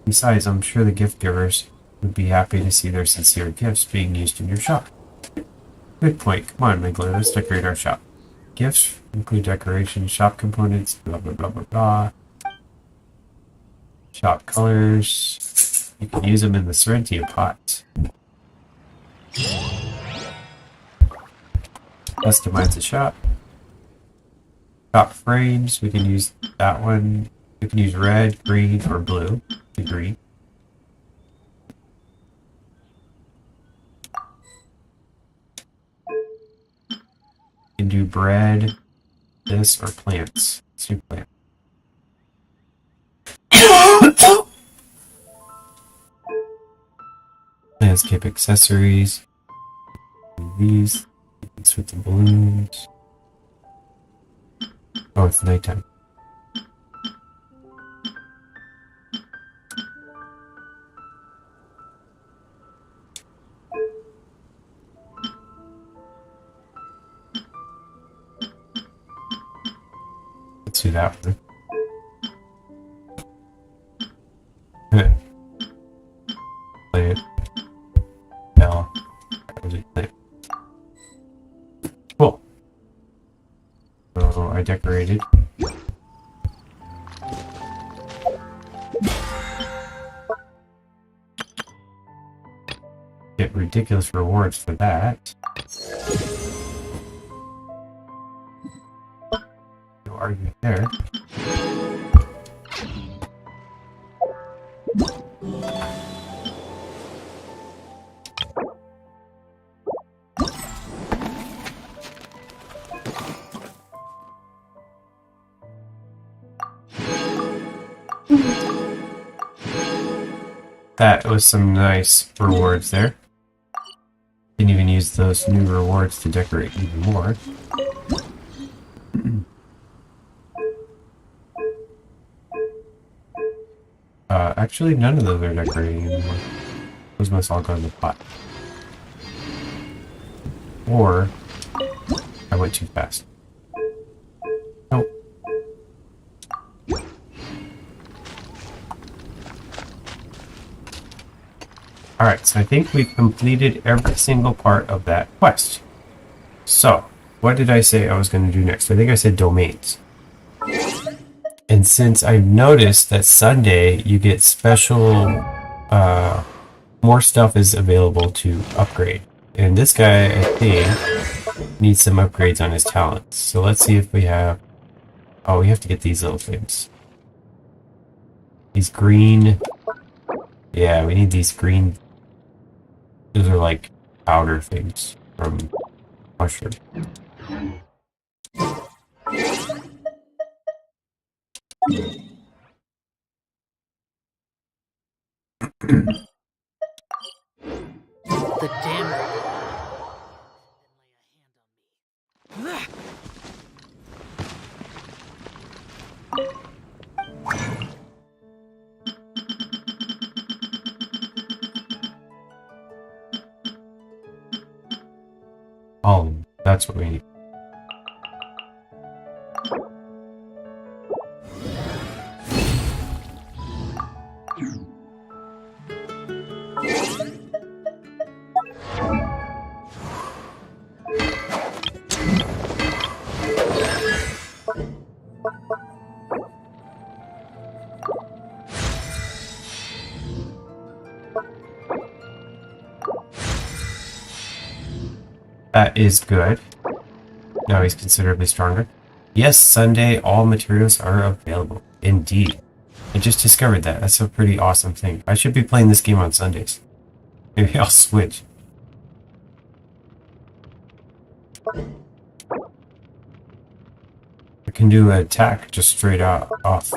Besides, I'm sure the gift givers would be happy to see their sincere gifts being used in your shop. Good point. Come on, Migler, let's decorate our shop. Gifts include decorations, shop components, blah blah blah blah blah. Shop colors. You can use them in the Serentia pot. Customize the shop. Shop frames. We can use that one. We can use red, green, or blue. Green. can do bread, this, or plants. Let's do plant. Landscape accessories. These. It's with the balloons. Oh, it's nighttime. Let's do that one. Play it. No. Play it. Cool. So I decorated. Get ridiculous rewards for that. No argument there. That was some nice rewards there. Can even use those new rewards to decorate even more. Actually, none of those are decorating anymore. Those must all go in the pot. Or I went too fast. Nope. Alright, so I think we've completed every single part of that quest. So, what did I say I was going to do next? I think I said domains. And since I've noticed that Sunday you get special, more stuff is available to upgrade. And this guy, I think, needs some upgrades on his talents. So let's see if we have... Oh, we have to get these little things. These green... Yeah, we need these green... Those are like powder things from mushroom. The damn... Oh, that's what we need. That is good. Now he's considerably stronger. Yes, Sunday, all materials are available. Indeed. I just discovered that. That's a pretty awesome thing. I should be playing this game on Sundays. Maybe I'll switch. I can do an attack just straight out off.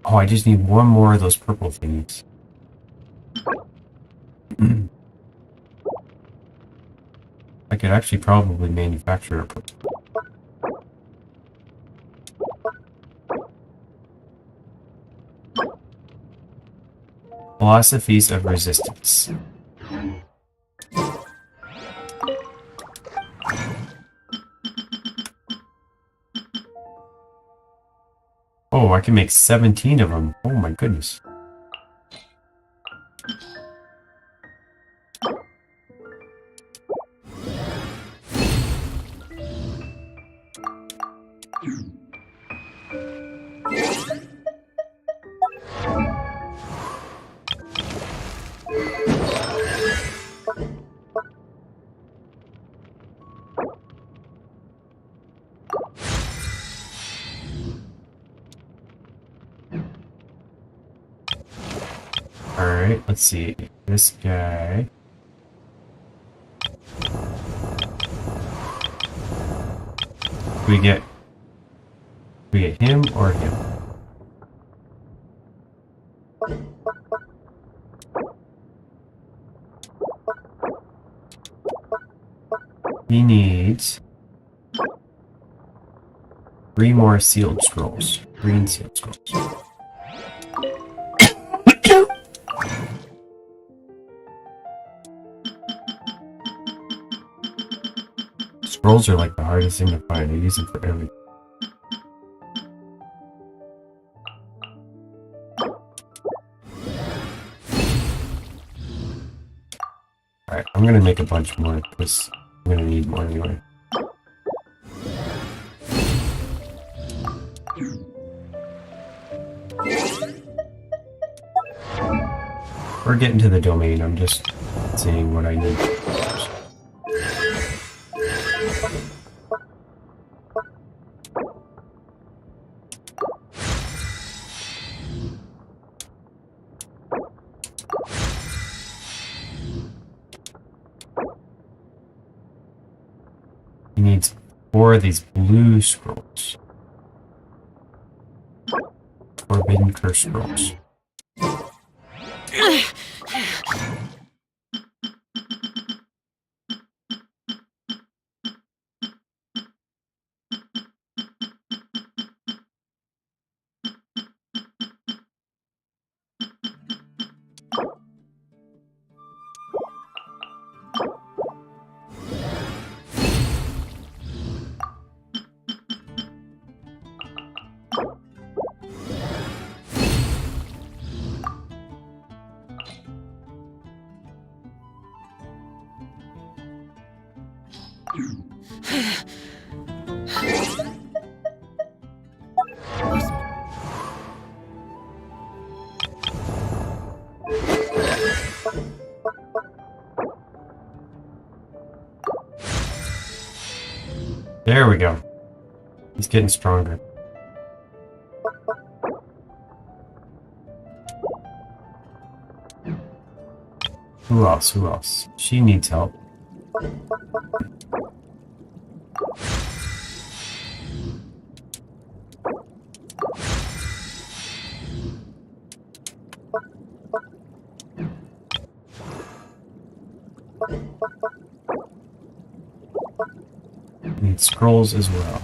Oh, I just need one more of those purple things. I could actually probably manufacture a purple. Philosophies of resistance. Oh, I can make 17 of them. Oh my goodness. Alright, let's see. This guy. We get him or him. He needs 3 more sealed scrolls. Green sealed scrolls. Scrolls are like the hardest thing to find. I use them for everything. Alright, I'm gonna make a bunch more because I'm gonna need more anyway. We're getting to the domain, I'm just seeing what I need. He needs 4 of these blue scrolls. Forbidden curse scrolls. There we go. He's getting stronger. Who else? Who else? She needs help. Need scrolls as well.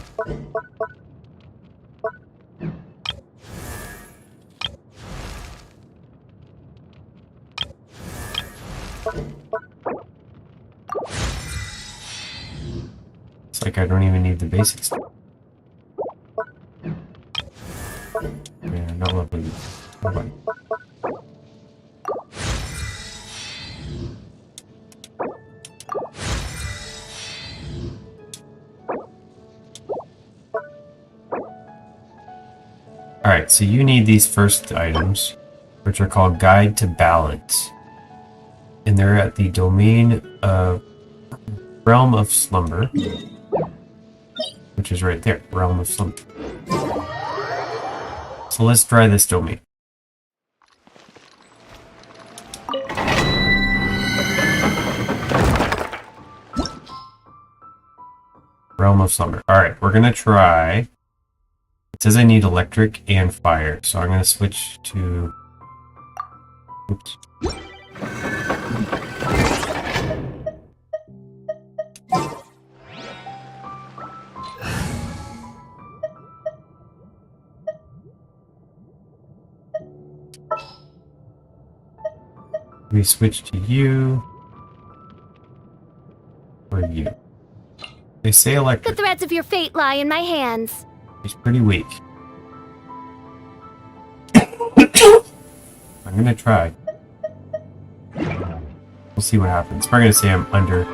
It's like I don't even need the basics. Yeah, not lovely. Nobody. Alright, so you need these first items, which are called Guide to Balance. And they're at the domain of Realm of Slumber, which is right there, Realm of Slumber. So let's try this domain. Realm of Slumber. Alright, we're gonna try. It says I need electric and fire, so I'm gonna switch to. Oops. We switch to you. Or you. They say electric. The threads of your fate lie in my hands. He's pretty weak. I'm gonna try. We'll see what happens. We're gonna say I'm under.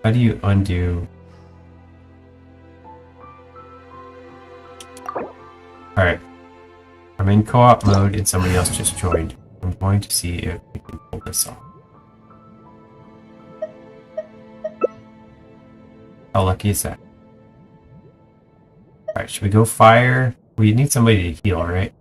How do you undo? Alright. I'm in co-op mode and somebody else just joined. I'm going to see if we can pull this off. How lucky is that? Alright, should we go fire We need somebody to heal, right?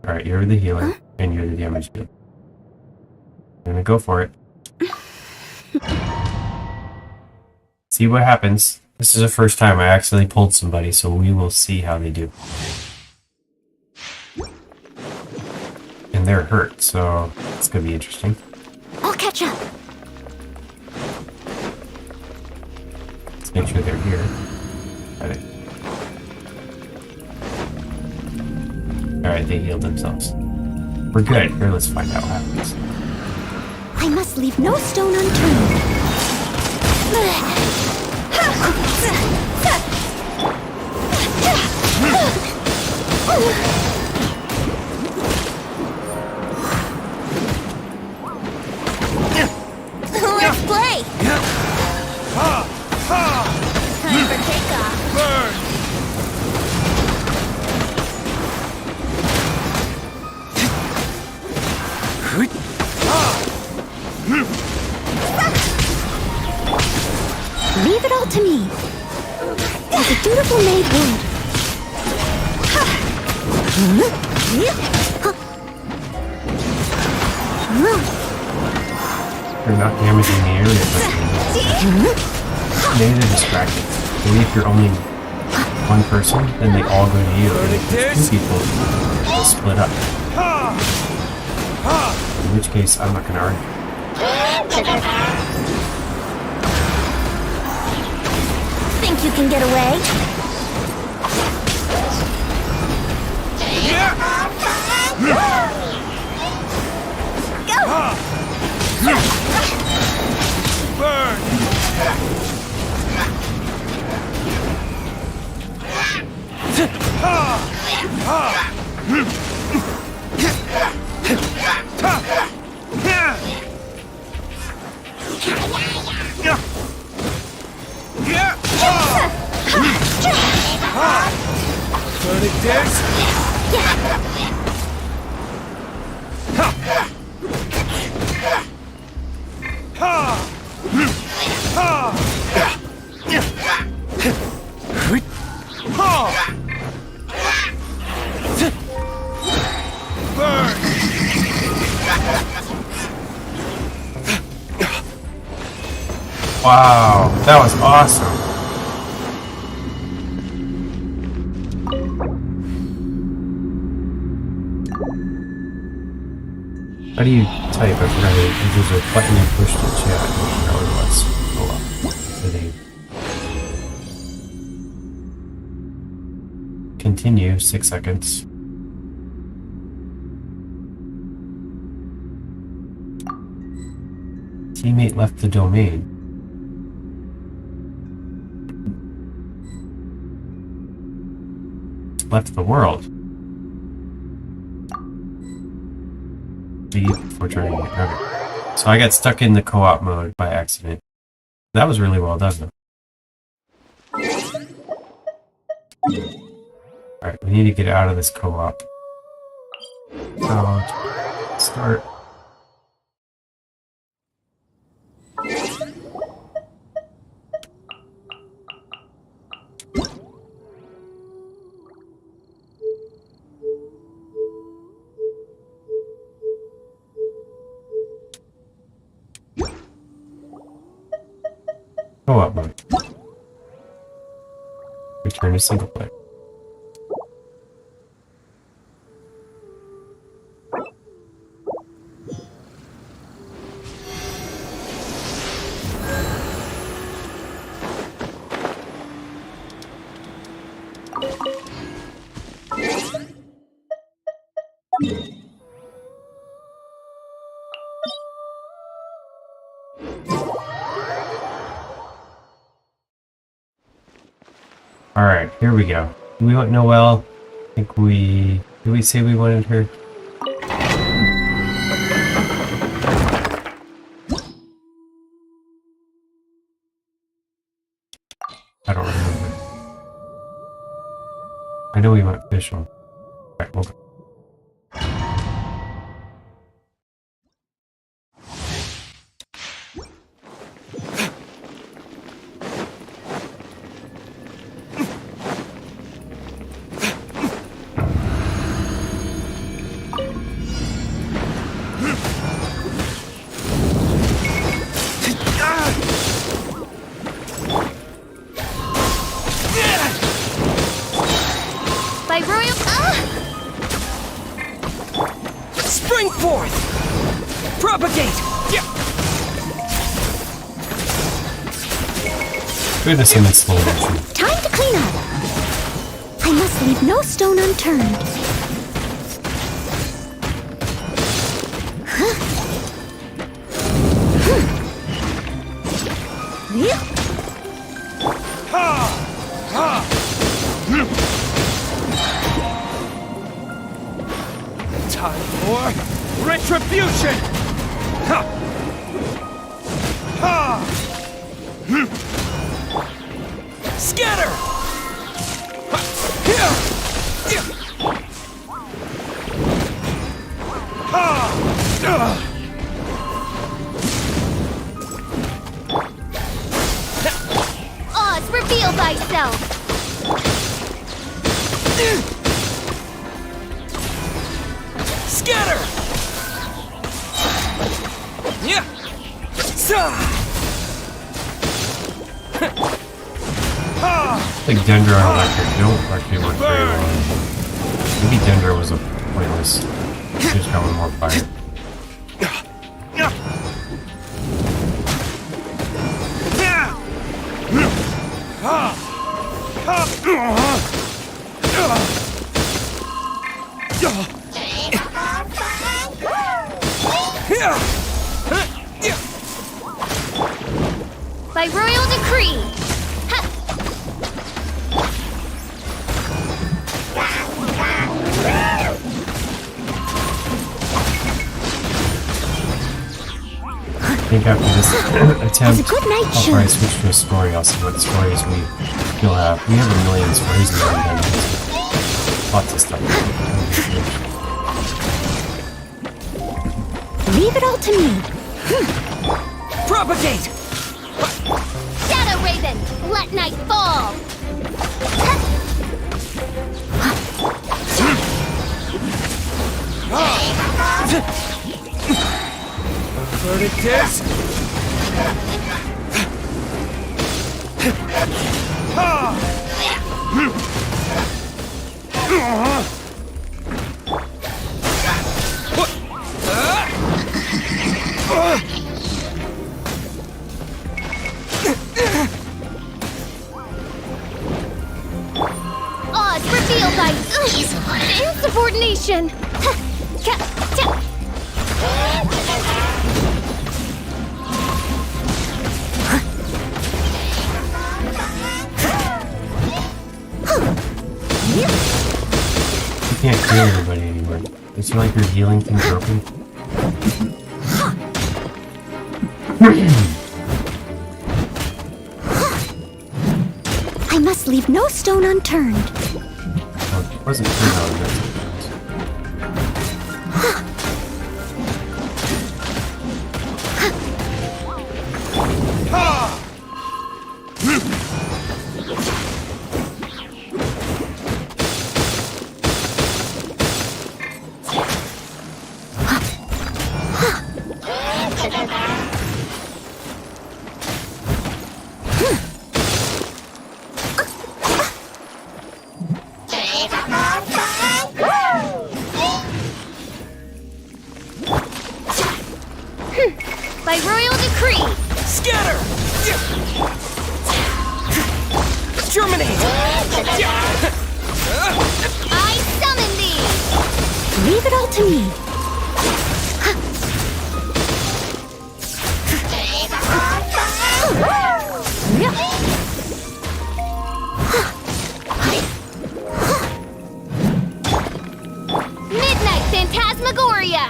Alright, you're the healer, and you're the damage dealer. I'm gonna go for it. See what happens. This is the first time I accidentally pulled somebody, so we will see how they do. And they're hurt, so it's gonna be interesting. I'll catch up. Let's make sure they're here. Got it. Alright, they healed themselves. We're good. Here, let's find out what happens. I must leave no stone unturned. Let's play! Time for takeoff. Burn! Leave it all to me. As a dutiful maid would. You're not damaging the area, but maybe they're distracted. Maybe if you're only one person, then they all go to you. And if there's two people, they'll split up. In which case, I'm not gonna argue. Think you can get away? Go! Burning disc! Wow, that was awesome. How do you type? I forgot it. There's a button you push to chat. I don't know what it was. Oh well. Today. Continue, 6 seconds. Teammate left the domain. Left the world. Leave before trying to get okay. So I got stuck in the co-op mode by accident. That was really well done though. Alright, we need to get out of this co-op. Start. Co-op mode. Return to single player. Alright, here we go. We want Noelle. I think we... Did we say we wanted her? I don't remember. I know we want official. Alright, we'll go. Goodness, I'm in slow motion. Time to clean up. I must leave no stone unturned. Time for retribution! Ha! Ha! Scatter! Oz, reveal thyself! Scatter! Yeah! Like Dendro and Electric don't actually work very well. Maybe Dendro was a pointless. Just got one more fire. By royal decree! Ha! I think after this attempt, It's a good night I'll show. probably switch to a story. I'll see what stories we'll have. We have a million stories in our dungeons. Lots of stuff. Leave it all to me. Propagate! Shadow Raven! Let night fall! Inverted disc! Oz, reveal thy insubordination! You can't heal everybody anymore. Do you feel like your healing thing's broken? I must leave no stone unturned. Well, it wasn't turned on, that's it. By royal decree! Scatter! Germinate! I summon thee! Leave it all to me. Midnight Phantasmagoria!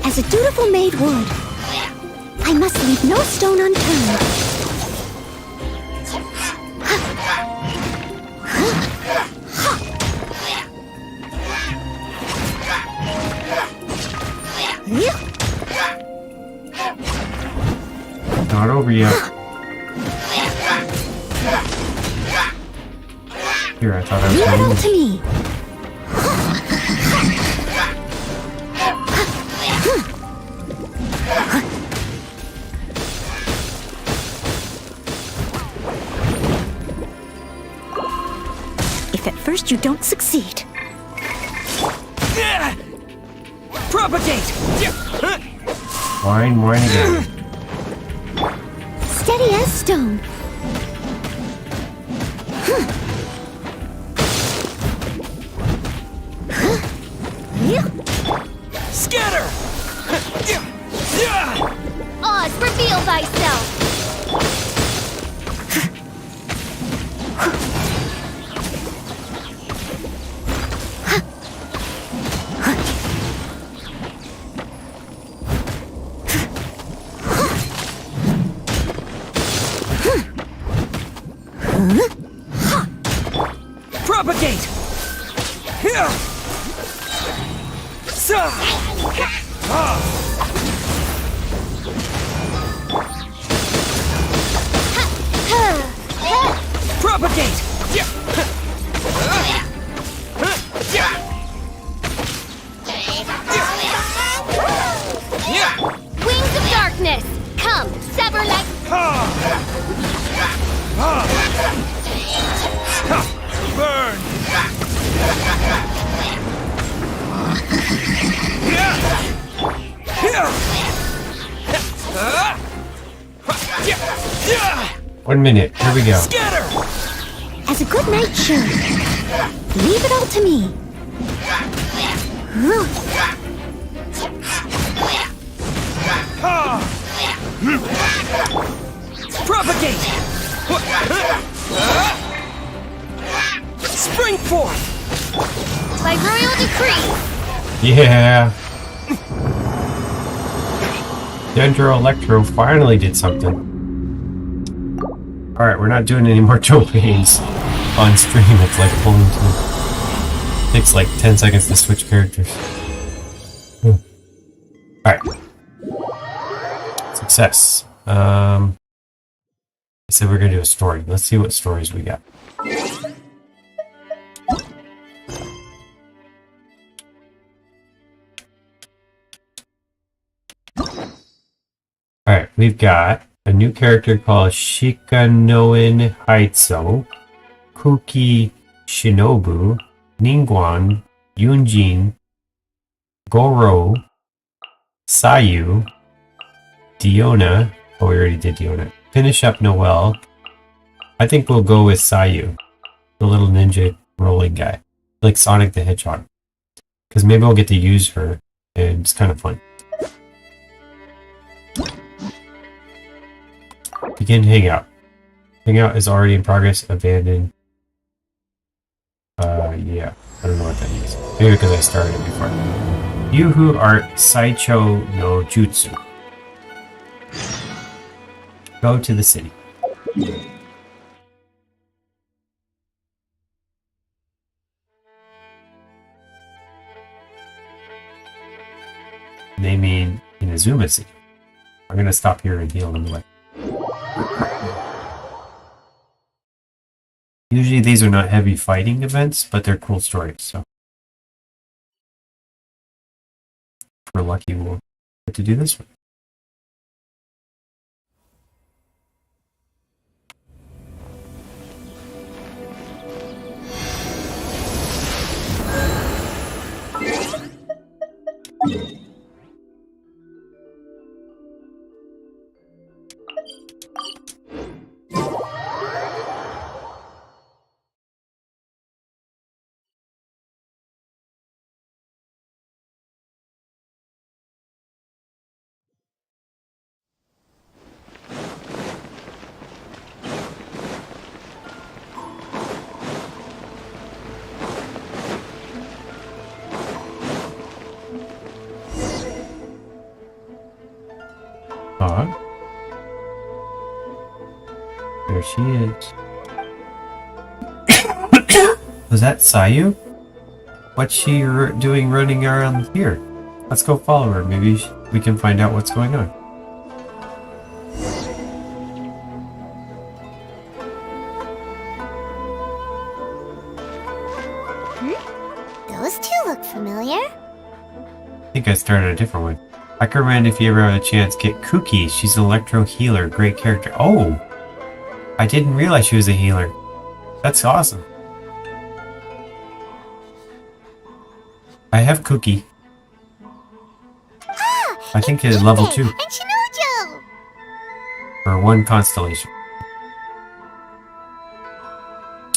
As a dutiful maid would, I must leave no stone unturned. Not over yet. Here, I thought I was Leave it all going to me. If it first you don't succeed. Propagate! Whine again. Steady as stone. Scatter! Oz, reveal thyself! Propagate! Propagate! Wings of darkness! Come, sever neck! Burn! One minute. Here we go. Scatter! As a good knight should. Leave it all to me. Propagate! Spring forth! By royal decree! Yeah. Dendro Electro finally did something. Alright, we're not doing any more domains on stream. It's like pulling through. Takes like 10 seconds to switch characters. Alright. Success. I said we're gonna do a story. Let's see what stories we got. Alright, we've got a new character called Shikanoen Haitso, Kuki Shinobu, Ningguang, Yunjin, Goro, Sayu, Diona. Oh, we already did Diona. Finish up Noelle. I think we'll go with Sayu, the little ninja rolling guy, like Sonic the Hedgehog. Because maybe I'll get to use her, and it's kind of fun. Begin Hangout. Hangout is already in progress. Abandoned. Yeah. I don't know what that means. Maybe because I started it before. You who are Saicho no Jutsu. Go to the city. They mean Inazuma City. I'm gonna stop here and heal on the way. Usually these are not heavy fighting events, but they're cool stories, so. If we're lucky, we'll get to do this one. There she is. Was that Sayu? What's she doing running around here? Let's go follow her. Maybe we can find out what's going on. Those two look familiar. I think I started a different one. I recommend if you ever have a chance, get Cookie. She's an electro healer. Great character. Oh! I didn't realize she was a healer. That's awesome. I have Cookie. Ah, I think it's it's level Ipe 2 and Shinojo. for 1 constellation.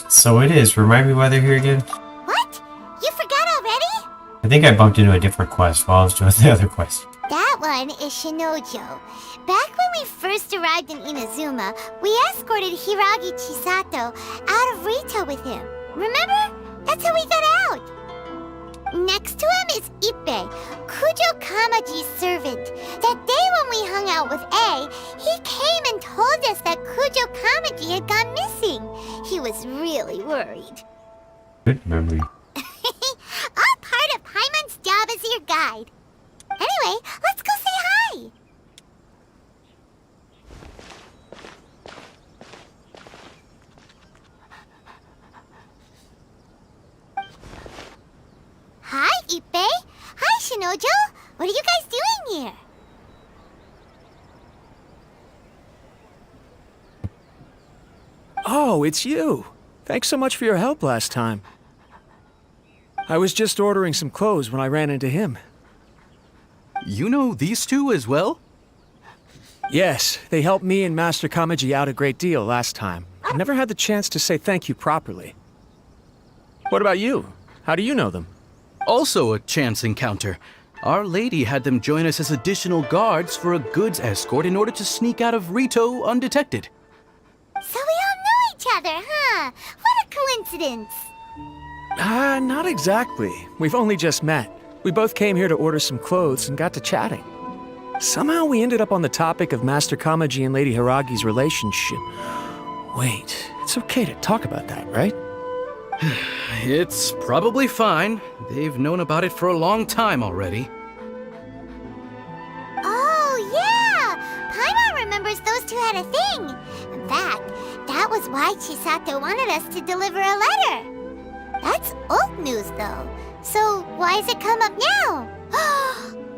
So it is. Remind me why they're here again? What? You forgot already? I think I bumped into a different quest while I was doing the other quest. That one is Shinojo. Back when we first arrived in Inazuma, we escorted Hiragi Chisato out of Rito with him. Remember? That's how we got out. Next to him is Ipe, Kujo Kamaji's servant. That day when we hung out with A, he came and told us that Kujo Kamaji had gone missing. He was really worried. Good memory. All part of Paimon's job as your guide. Anyway, let's go say hi. Hi, Ipe. Hi, Shinojo. What are you guys doing here? Oh, it's you. Thanks so much for your help last time. I was just ordering some clothes when I ran into him. You know these two as well? Yes, they helped me and Master Kamaji out a great deal last time. I never had the chance to say thank you properly. What about you? How do you know them? Also a chance encounter. Our lady had them join us as additional guards for a goods escort in order to sneak out of Rito undetected. So we all know each other, huh? What a coincidence. Not exactly. We've only just met. We both came here to order some clothes and got to chatting. Somehow we ended up on the topic of Master Kamaji and Lady Hiragi's relationship. Wait, it's okay to talk about that, right? It's probably fine. They've known about it for a long time already. Oh, yeah! Paimon remembers those two had a thing. In fact, that was why Chisato wanted us to deliver a letter. That's old news, though. So why has it come up now?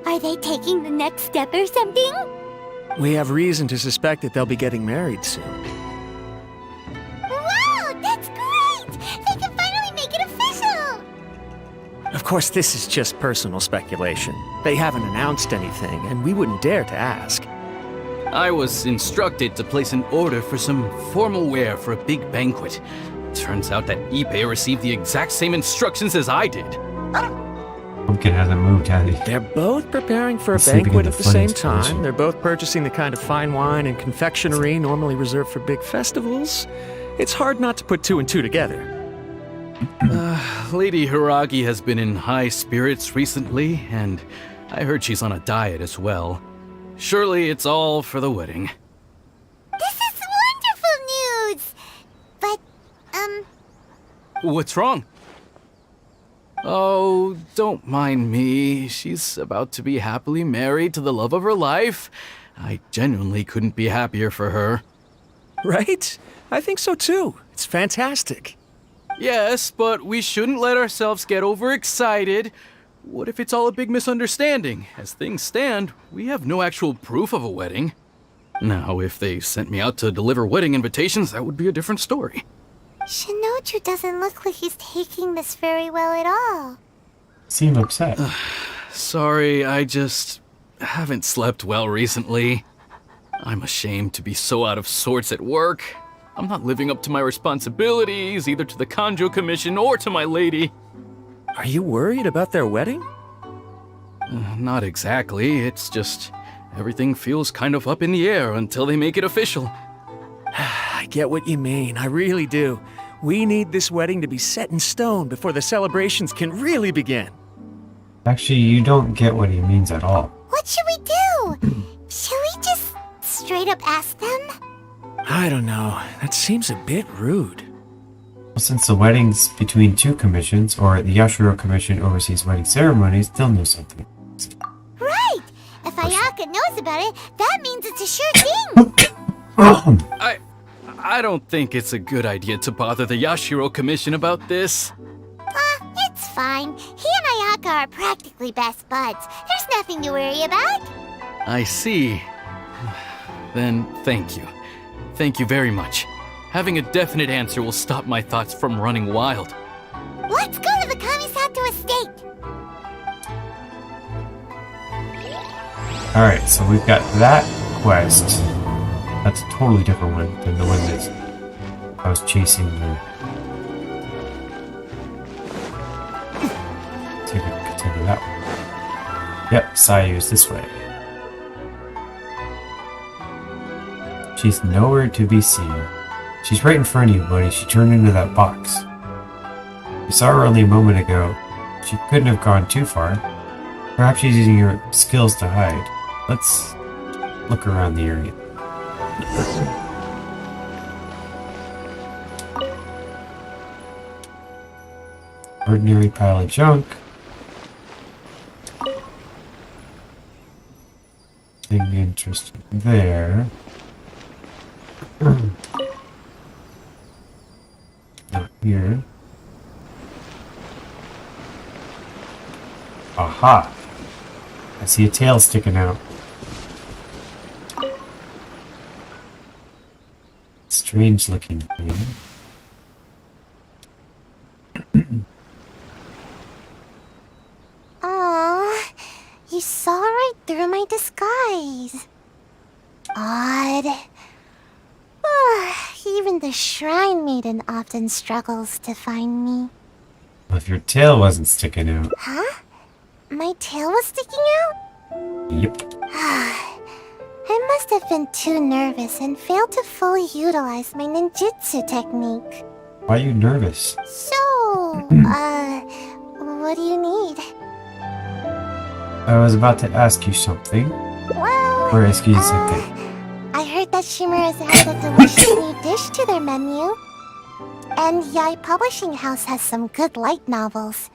Are they taking the next step or something? We have reason to suspect that they'll be getting married soon. Wow, that's great! They can finally make it official! Of course, this is just personal speculation. They haven't announced anything, and we wouldn't dare to ask. I was instructed to place an order for some formal wear for a big banquet. Turns out that Ipe received the exact same instructions as I did. Pumpkin hasn't moved, has he? They're both preparing for a He's sleeping banquet in at the the same funniest time. position. They're both purchasing the kind of fine wine and confectionery normally reserved for big festivals. It's hard not to put two and two together. Lady Hiragi has been in high spirits recently, and I heard she's on a diet as well. Surely it's all for the wedding. This is wonderful news! But, What's wrong? Oh, don't mind me. She's about to be happily married to the love of her life. I genuinely couldn't be happier for her. Right? I think so too. It's fantastic. Yes, but we shouldn't let ourselves get overexcited. What if it's all a big misunderstanding? As things stand, we have no actual proof of a wedding. Now, if they sent me out to deliver wedding invitations, that would be a different story. Shinoju doesn't look like he's taking this very well at all. Seem upset. Sorry, I just haven't slept well recently. I'm ashamed to be so out of sorts at work. I'm not living up to my responsibilities, either to the Kanjo Commission or to my lady. Are you worried about their wedding? Not exactly, it's just everything feels kind of up in the air until they make it official. I get what you mean, I really do. We need this wedding to be set in stone before the celebrations can really begin. Actually, you don't get what he means at all. What should we do? Should we just straight up ask them? I don't know. That seems a bit rude. Well, since the wedding's between two commissions, or the Yashiro Commission oversees wedding ceremonies, they'll know something. Right! If Ayaka knows about it, that means it's a sure thing! I don't think it's a good idea to bother the Yashiro Commission about this. It's fine. He and Ayaka are practically best buds. There's nothing to worry about. I see. Then thank you. Thank you very much. Having a definite answer will stop my thoughts from running wild. Let's go to the Kamisato estate. Alright, so we've got that quest. That's a totally different one than the one that I was chasing. See if we can continue that one. Yep, Sayu's this way. She's nowhere to be seen. She's right in front of you, buddy. She turned into that box. You saw her only a moment ago. She couldn't have gone too far. Perhaps she's using her skills to hide. Let's look around the area. Ordinary pile of junk. Nothing interesting there. Not here. Aha! I see a tail sticking out. Strange looking thing. Aww, you saw right through my disguise. Odd. Even the Shrine Maiden often struggles to find me. Well, if your tail wasn't sticking out. Huh? My tail was sticking out? Yep. I must have been too nervous and failed to fully utilize my ninjutsu technique. Why are you nervous? So, what do you need? I was about to ask you something. Well, Or ask you something. I heard that Shimura's added a delicious new dish to their menu. And Yai Publishing House has some good light novels.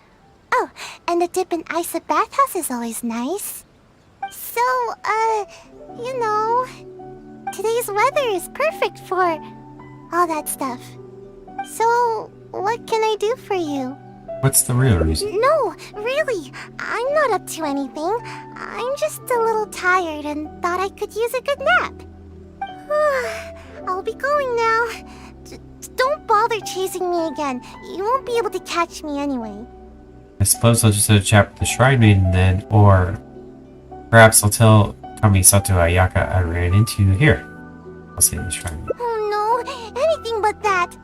Oh, and the dip in ice at bathhouse is always nice. So, you know, today's weather is perfect for all that stuff. So, what can I do for you? What's the real reason? No, really, I'm not up to anything. I'm just a little tired and thought I could use a good nap. I'll be going now. Don't bother chasing me again. You won't be able to catch me anyway. I suppose I'll just have a chat with the Shrine Maiden then, or perhaps I'll tell Kamisato Ayaka I ran into here. I'll say the Shrine Maiden. Oh no, anything but that.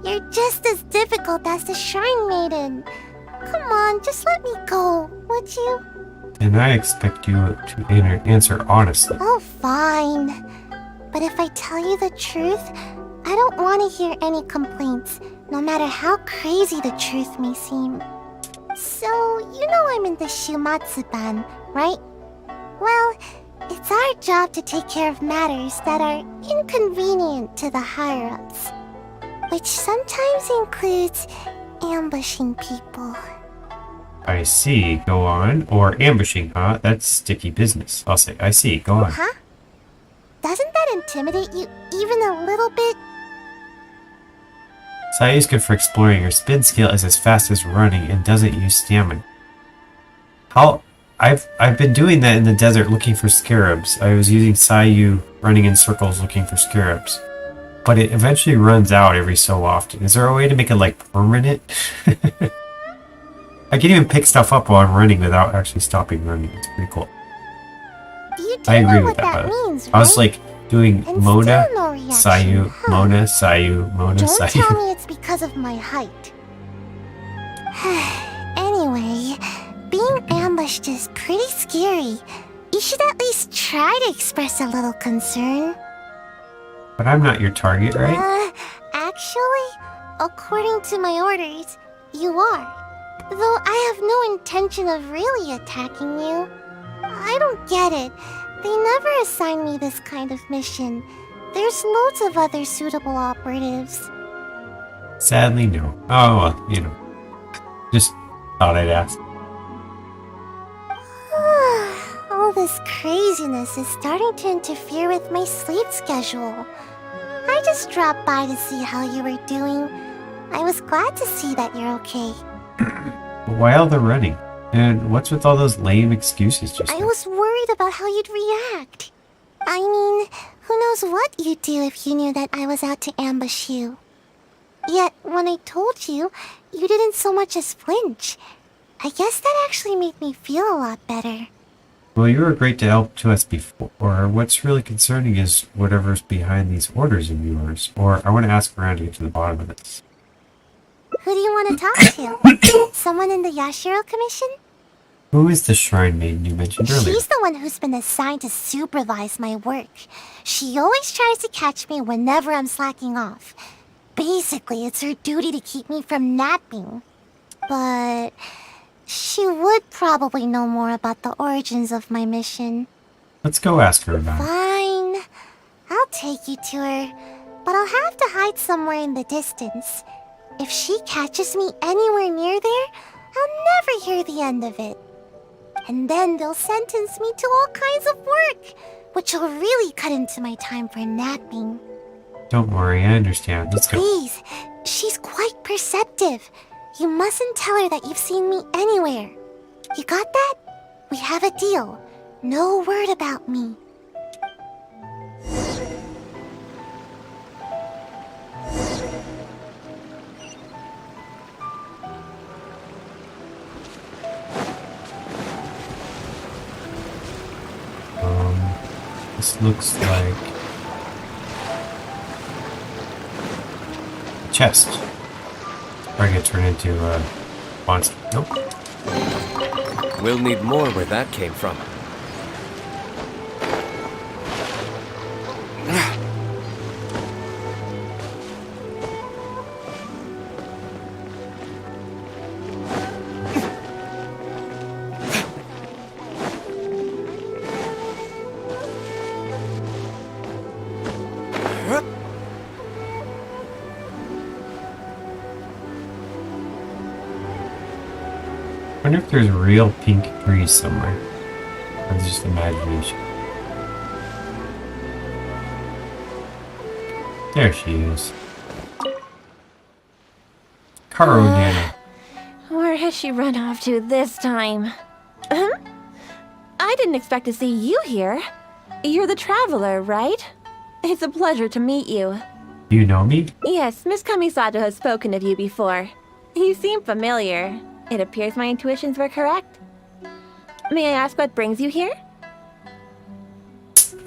You're just as difficult as the Shrine Maiden. Come on, just let me go, would you? And I expect you to answer honestly. Oh, fine. But if I tell you the truth, I don't want to hear any complaints, no matter how crazy the truth may seem. So, you know I'm in the Shumatsu-ban, right? Well, it's our job to take care of matters that are inconvenient to the higher-ups, which sometimes includes ambushing people. I see, go on. Or ambushing, huh? That's sticky business. I'll say, I see, go on. Huh? Doesn't that intimidate you even a little bit? Sayu's good for exploring. Her spin skill is as fast as running and doesn't use stamina. I've been doing that in the desert looking for scarabs. I was using Sayu running in circles looking for scarabs. But it eventually runs out every so often. Is there a way to make it like permanent? I can even pick stuff up while I'm running without actually stopping running. It's pretty cool. You do I agree know with what that. means, right? I was like doing And Mona, still no reaction, Sayu, huh? Mona, Sayu, Mona, Don't Sayu. tell me it's because of my height. Anyway, being ambushed is pretty scary. You should at least try to express a little concern. But I'm not your target, right? Actually, according to my orders, you are. Though I have no intention of really attacking you. I don't get it. They never assign me this kind of mission. There's loads of other suitable operatives. Sadly, no. Oh, well, you know. Just thought I'd ask. All this craziness is starting to interfere with my sleep schedule. I just dropped by to see how you were doing. I was glad to see that you're okay. But why all the running? And what's with all those lame excuses just I now? was worried about how you'd react. I mean, who knows what you'd do if you knew that I was out to ambush you. Yet, when I told you, you didn't so much as flinch. I guess that actually made me feel a lot better. Well, you were great to help to us before. What's really concerning is whatever's behind these orders of yours. Or I want to ask around to get to the bottom of this. Who do you want to talk to? Someone in the Yashiro Commission? Who is the shrine maiden you mentioned earlier? She's the one who's been assigned to supervise my work. She always tries to catch me whenever I'm slacking off. Basically, it's her duty to keep me from napping. But she would probably know more about the origins of my mission. Let's go ask her about it. Fine. I'll take you to her, but I'll have to hide somewhere in the distance. If she catches me anywhere near there, I'll never hear the end of it. And then they'll sentence me to all kinds of work, which will really cut into my time for napping. Don't worry, I understand. Let's go. Please, she's quite perceptive. You mustn't tell her that you've seen me anywhere. You got that? We have a deal. No word about me. This looks like a chest. Probably gonna turn into a monster. Nope. We'll need more where that came from. I wonder if there's real pink trees somewhere. That's just imagination. There she is. Caro Nana. Where has she run off to this time? I didn't expect to see you here. You're the traveler, right? It's a pleasure to meet you. You know me? Yes, Miss Kamisato has spoken of you before. You seem familiar. It appears my intuitions were correct. May I ask what brings you here?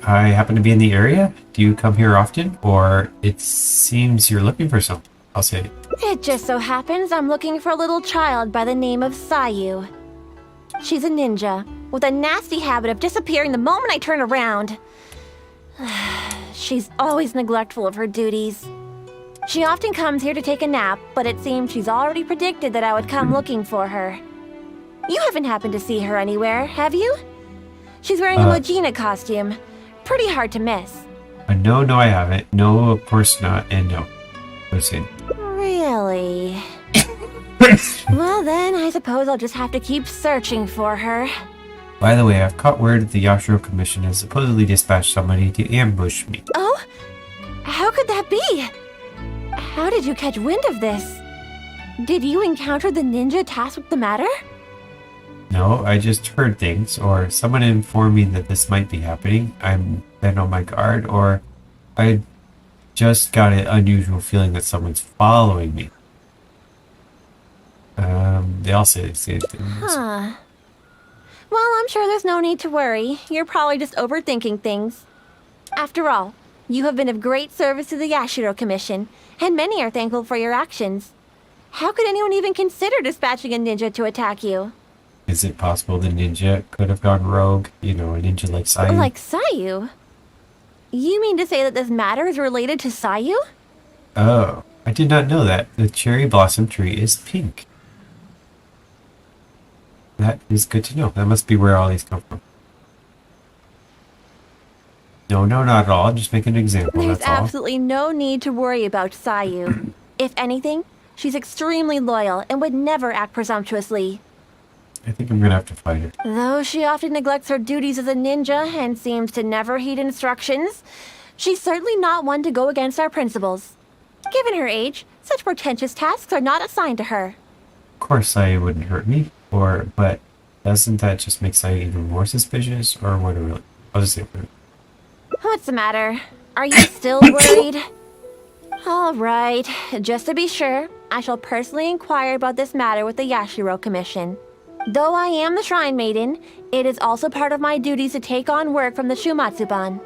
I happen to be in the area. Do you come here often? Or it seems you're looking for something. I'll say. It just so happens I'm looking for a little child by the name of Sayu. She's a ninja, with a nasty habit of disappearing the moment I turn around. She's always neglectful of her duties. She often comes here to take a nap, but it seems she's already predicted that I would come looking for her. You haven't happened to see her anywhere, have you? She's wearing a Mojina costume. Pretty hard to miss. No, I haven't. No, of course not. And no. Listen. Really? Well then, I suppose I'll just have to keep searching for her. By the way, I've caught word that the Yashiro Commission has supposedly dispatched somebody to ambush me. Oh? How could that be? How did you catch wind of this? Did you encounter the ninja tasked with the matter? No, I just heard things, or someone informed me that this might be happening. I'm been on my guard, or I just got an unusual feeling that someone's following me. They all say the same things. Huh. Well, I'm sure there's no need to worry. You're probably just overthinking things. After all, you have been of great service to the Yashiro Commission, and many are thankful for your actions. How could anyone even consider dispatching a ninja to attack you? Is it possible the ninja could have gone rogue? You know, a ninja like Sayu? Like Sayu? You mean to say that this matter is related to Sayu? Oh, I did not know that. The cherry blossom tree is pink. That is good to know. That must be where all these come from. No, not at all. I'm just making an example, There's that's all. absolutely no need to worry about Sayu. If anything, she's extremely loyal and would never act presumptuously. I think I'm gonna have to fight her. Though she often neglects her duties as a ninja and seems to never heed instructions, she's certainly not one to go against our principles. Given her age, such pretentious tasks are not assigned to her. Of course Sayu wouldn't hurt me, but doesn't that just make Sayu even more suspicious, or what really? I'll just say it. What's the matter? Are you still worried? All right, just to be sure, I shall personally inquire about this matter with the Yashiro Commission. Though I am the Shrine Maiden, it is also part of my duties to take on work from the Shumatsuban.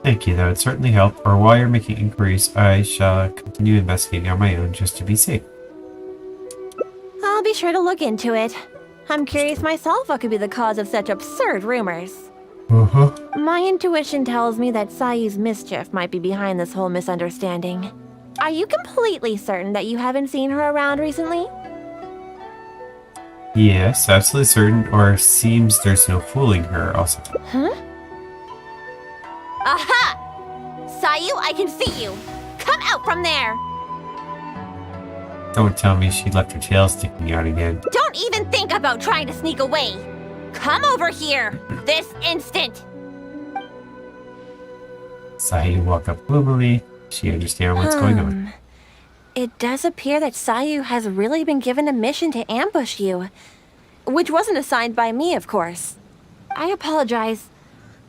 Thank you, that would certainly help. Or while you're making inquiries, I shall continue investigating on my own just to be safe. I'll be sure to look into it. I'm curious myself what could be the cause of such absurd rumors. My intuition tells me that Sayu's mischief might be behind this whole misunderstanding. Are you completely certain that you haven't seen her around recently? Yes, absolutely certain, or seems there's no fooling her also. Huh? Aha! Sayu, I can see you! Come out from there! Don't tell me she left her tail sticking out again. Don't even think about trying to sneak away! Come over here! This instant! Sayu walked up gloomily. She understands what's going on. It does appear that Sayu has really been given a mission to ambush you. Which wasn't assigned by me, of course. I apologize.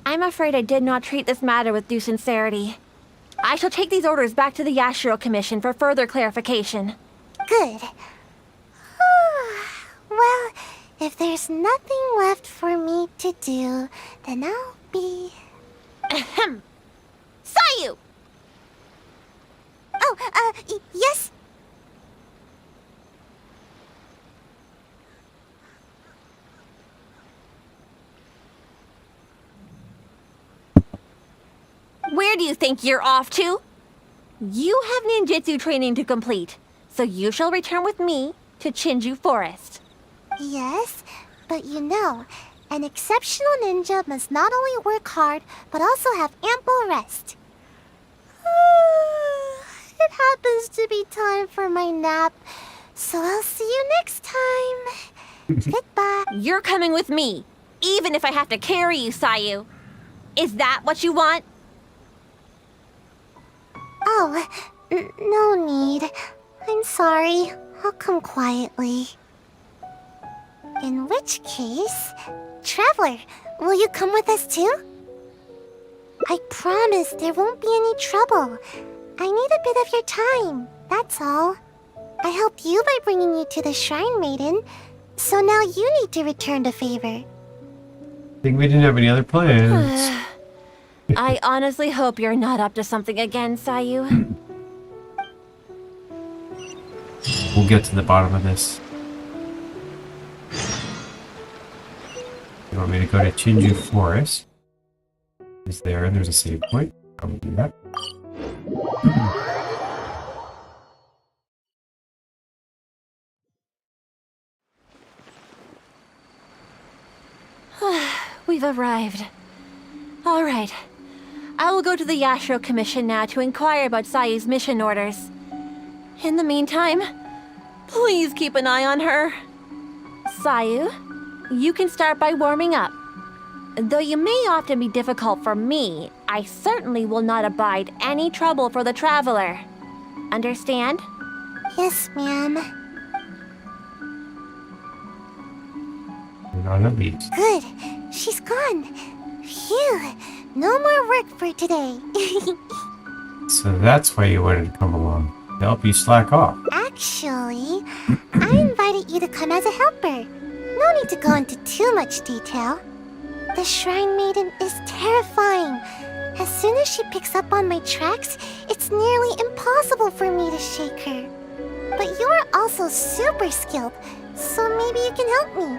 I'm afraid I did not treat this matter with due sincerity. I shall take these orders back to the Yashiro Commission for further clarification. Good. Well, if there's nothing left for me to do, then I'll be... Ahem. Sayu! Oh, yes? Where do you think you're off to? You have ninjutsu training to complete, so you shall return with me to Chinju Forest. Yes, but you know, an exceptional ninja must not only work hard, but also have ample rest. It happens to be time for my nap, so I'll see you next time. Goodbye. You're coming with me, even if I have to carry you, Sayu. Is that what you want? Oh, no need. I'm sorry. I'll come quietly. In which case, Traveler, will you come with us too? I promise there won't be any trouble. I need a bit of your time, that's all. I helped you by bringing you to the Shrine Maiden, so now you need to return the favor. I think we didn't have any other plans. I honestly hope you're not up to something again, Sayu. We'll get to the bottom of this. You want me to go to Chinju Forest? Is there, and there's a save point. I will do that. We've arrived. All right. I will go to the Yashiro Commission now to inquire about Sayu's mission orders. In the meantime, please keep an eye on her. Sayu, you can start by warming up. Though you may often be difficult for me, I certainly will not abide any trouble for the traveler. Understand? Yes, ma'am. Not at least. Good. She's gone. Phew. No more work for today. So that's why you wanted to come along. To help you slack off. Actually, I invited you to come as a helper. No need to go into too much detail. The Shrine Maiden is terrifying. As soon as she picks up on my tracks, it's nearly impossible for me to shake her. But you are also super skilled, so maybe you can help me.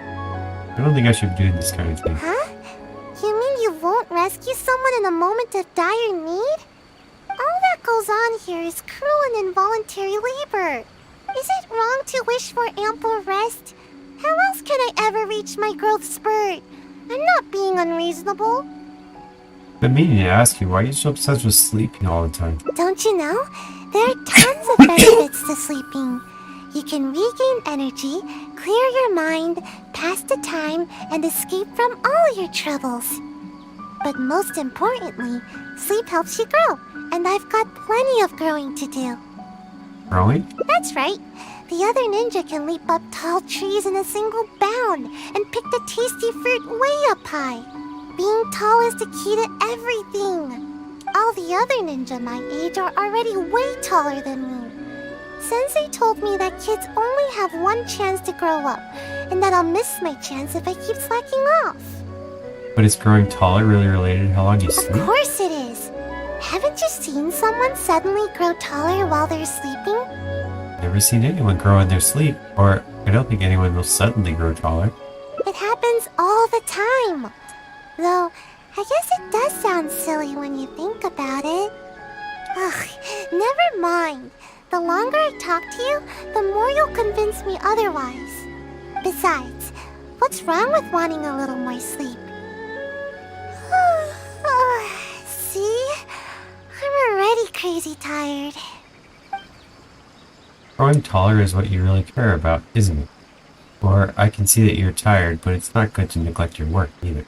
I don't think I should be doing this kind of thing. Huh? You mean you won't rescue someone in a moment of dire need? All that goes on here is cruel and involuntary labor. Is it wrong to wish for ample rest? How else can I ever reach my growth spurt? I'm not being unreasonable. I've been meaning to ask you, why are you so obsessed with sleeping all the time? Don't you know? There are tons of benefits to sleeping. You can regain energy, clear your mind, pass the time, and escape from all your troubles. But most importantly, sleep helps you grow, and I've got plenty of growing to do. Growing? That's right. The other ninja can leap up tall trees in a single bound and pick the tasty fruit way up high. Being tall is the key to everything. All the other ninja my age are already way taller than me. Sensei told me that kids only have one chance to grow up, and that I'll miss my chance if I keep slacking off. But is growing taller really related to how long you Of sleep? course it is. Haven't you seen someone suddenly grow taller while they're sleeping? Never seen anyone grow in their sleep, or I don't think anyone will suddenly grow taller. It happens all the time. Though, I guess it does sound silly when you think about it. Ugh, never mind. The longer I talk to you, the more you'll convince me otherwise. Besides, what's wrong with wanting a little more sleep? See? I'm already crazy tired. Growing taller is what you really care about, isn't it? Or I can see that you're tired, but it's not good to neglect your work either.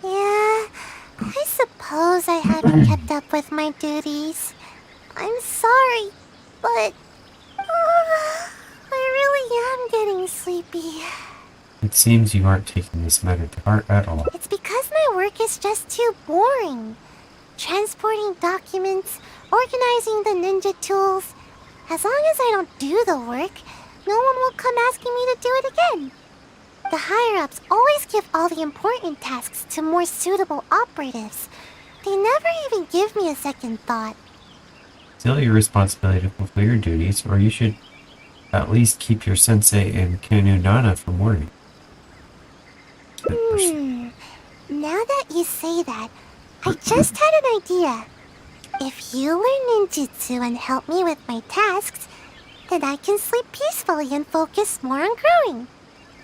Yeah, I suppose I haven't kept up with my duties. I'm sorry, but I really am getting sleepy. It seems you aren't taking this matter to heart at all. It's because my work is just too boring. Transporting documents, organizing the ninja tools. As long as I don't do the work, no one will come asking me to do it again. The higher-ups always give all the important tasks to more suitable operatives. They never even give me a second thought. Still your responsibility to fulfill your duties, or you should at least keep your sensei and Kenu Nana from worrying. Now that you say that, I just had an idea. If you learn ninjutsu and help me with my tasks, then I can sleep peacefully and focus more on growing.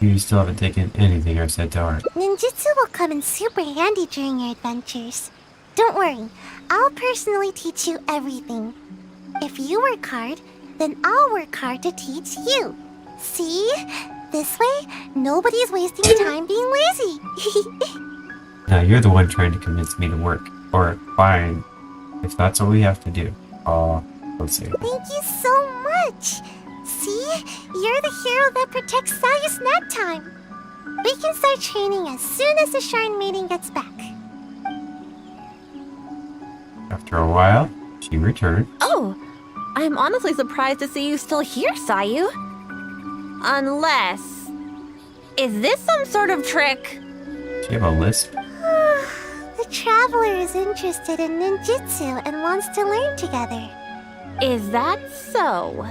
You still haven't taken anything I've said to heart. Ninjutsu will come in super handy during your adventures. Don't worry, I'll personally teach you everything. If you work hard, then I'll work hard to teach you. See? This way, nobody's wasting time being lazy. Now you're the one trying to convince me to work. Or, fine, if that's what we have to do. Don't say it. Thank you so much. See? You're the hero that protects Sayu's nap time. We can start training as soon as the Shrine Maiden gets back. After a while, she returned. Oh, I'm honestly surprised to see you still here, Sayu. Unless... Is this some sort of trick? Do you have a list? The traveler is interested in ninjutsu and wants to learn together. Is that so?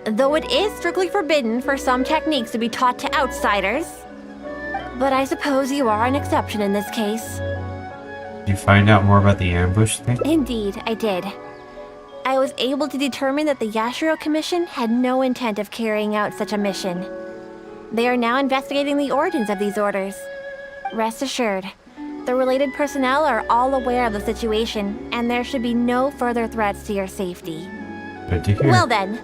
Though it is strictly forbidden for some techniques to be taught to outsiders. But I suppose you are an exception in this case. Did you find out more about the ambush thing? Indeed, I did. I was able to determine that the Yashiro Commission had no intent of carrying out such a mission. They are now investigating the origins of these orders. Rest assured, the related personnel are all aware of the situation, and there should be no further threats to your safety. Good to hear. Well then,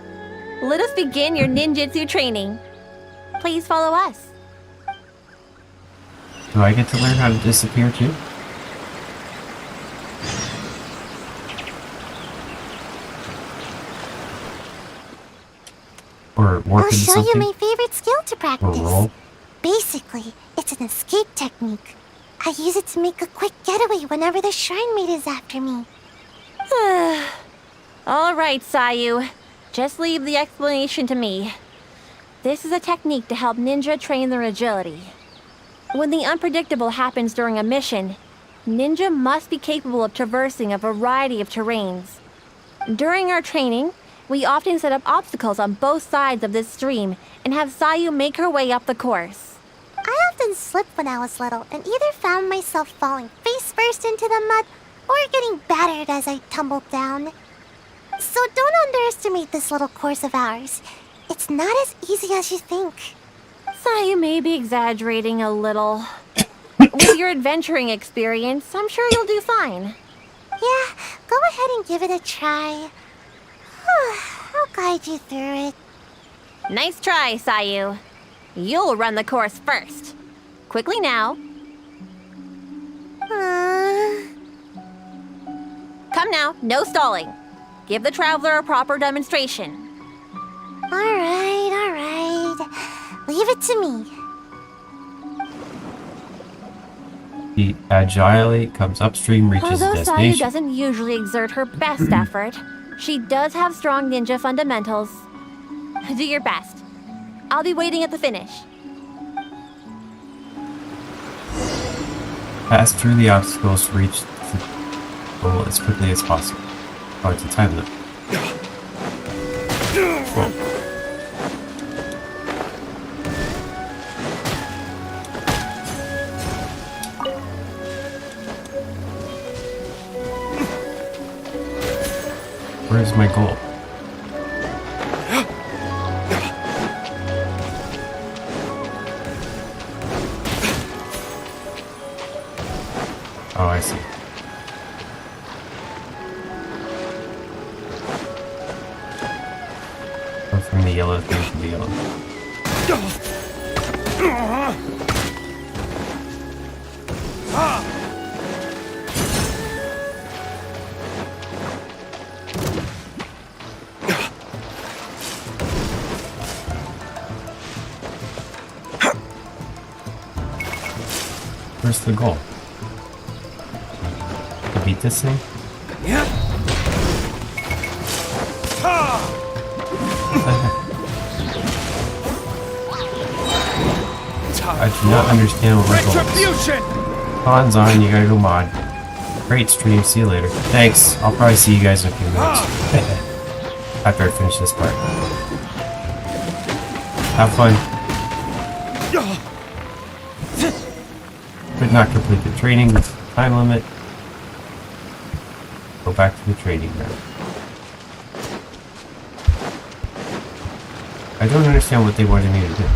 let us begin your ninjutsu training. Please follow us. Do I get to learn how to disappear too? Or warp I'll into show something? you my favorite skill to Or practice. roll? Basically, it's an escape technique. I use it to make a quick getaway whenever the Shrine Maid is after me. All right, Sayu. Just leave the explanation to me. This is a technique to help ninja train their agility. When the unpredictable happens during a mission, ninja must be capable of traversing a variety of terrains. During our training, we often set up obstacles on both sides of this stream and have Sayu make her way up the course. I often slipped when I was little and either found myself falling face first into the mud or getting battered as I tumbled down. So don't underestimate this little course of ours. It's not as easy as you think. Sayu may be exaggerating a little. With your adventuring experience, I'm sure you'll do fine. Yeah, go ahead and give it a try. I'll guide you through it. Nice try, Sayu. You'll run the course first. Quickly now. Come now, no stalling. Give the traveler a proper demonstration. Alright. Leave it to me. He agilely comes upstream, reaches Although his Sayu destination. doesn't usually exert her best effort, She does have strong ninja fundamentals. Do your best. I'll be waiting at the finish. Pass through the obstacles to reach the goal as quickly as possible. Oh, it's a time limit. Whoa. Where's my goal? Oh, I see. Go from the yellow thing to the yellow. Where's the goal? To beat this thing? Yeah. I do not understand what my goal is. Con's on, you gotta go mod. Great stream, see you later. Thanks, I'll probably see you guys in a few minutes. After I finish this part. Have fun. Could not complete the training with the time limit. Go back to the training ground. I don't understand what they wanted me to do.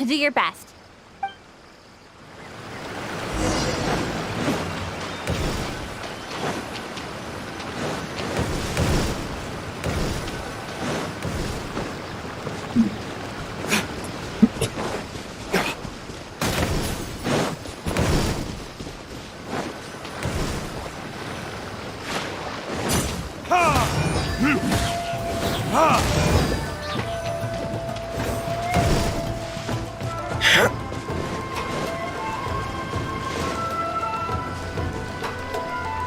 Do your best.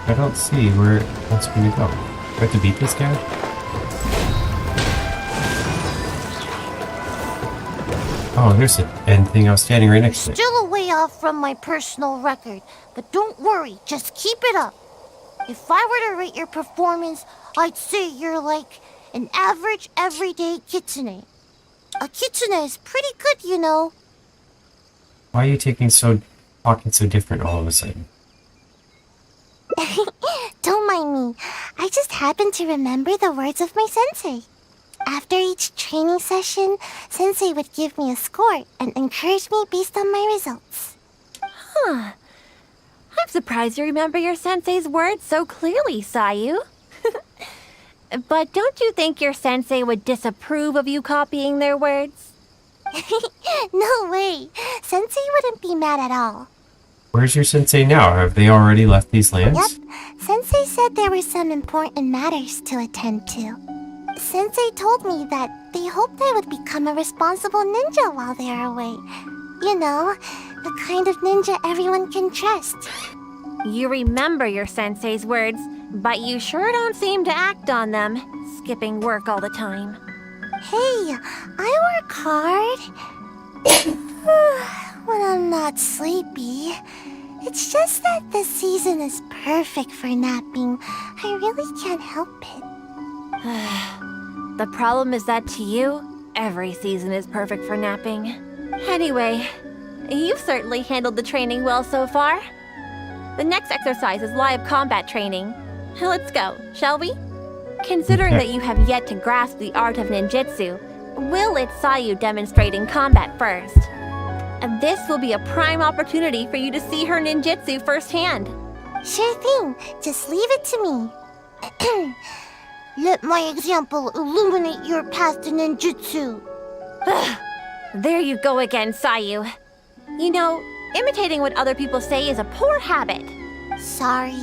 I don't see where it wants me to go. Do I have to beat this guy? Oh, there's the end thing. I was standing right next to it. Still a way off from my personal record, but don't worry, just keep it up. If I were to rate your performance, I'd say you're like an average everyday kitsune. A kitsune is pretty good, you know. Why are you talking so different all of a sudden? Don't mind me. I just happen to remember the words of my sensei. After each training session, sensei would give me a score and encourage me based on my results. Huh. I'm surprised you remember your sensei's words so clearly, Sayu. But don't you think your sensei would disapprove of you copying their words? No way. Sensei wouldn't be mad at all. Where's your sensei now? Have they already left these lands? Yep. Sensei said there were some important matters to attend to. Sensei told me that they hoped I would become a responsible ninja while they are away. You know, the kind of ninja everyone can trust. You remember your sensei's words, but you sure don't seem to act on them, skipping work all the time. Hey, I work hard. When I'm not sleepy. It's just that the season is perfect for napping. I really can't help it. The problem is that to you, every season is perfect for napping. Anyway, you've certainly handled the training well so far. The next exercise is live combat training. Let's go, shall we? Considering that you have yet to grasp the art of ninjutsu, we'll let Sayu demonstrate in combat first. And this will be a prime opportunity for you to see her ninjutsu firsthand. Sure thing. Just leave it to me. Let my example illuminate your path to ninjutsu. There you go again, Sayu. You know, imitating what other people say is a poor habit. Sorry.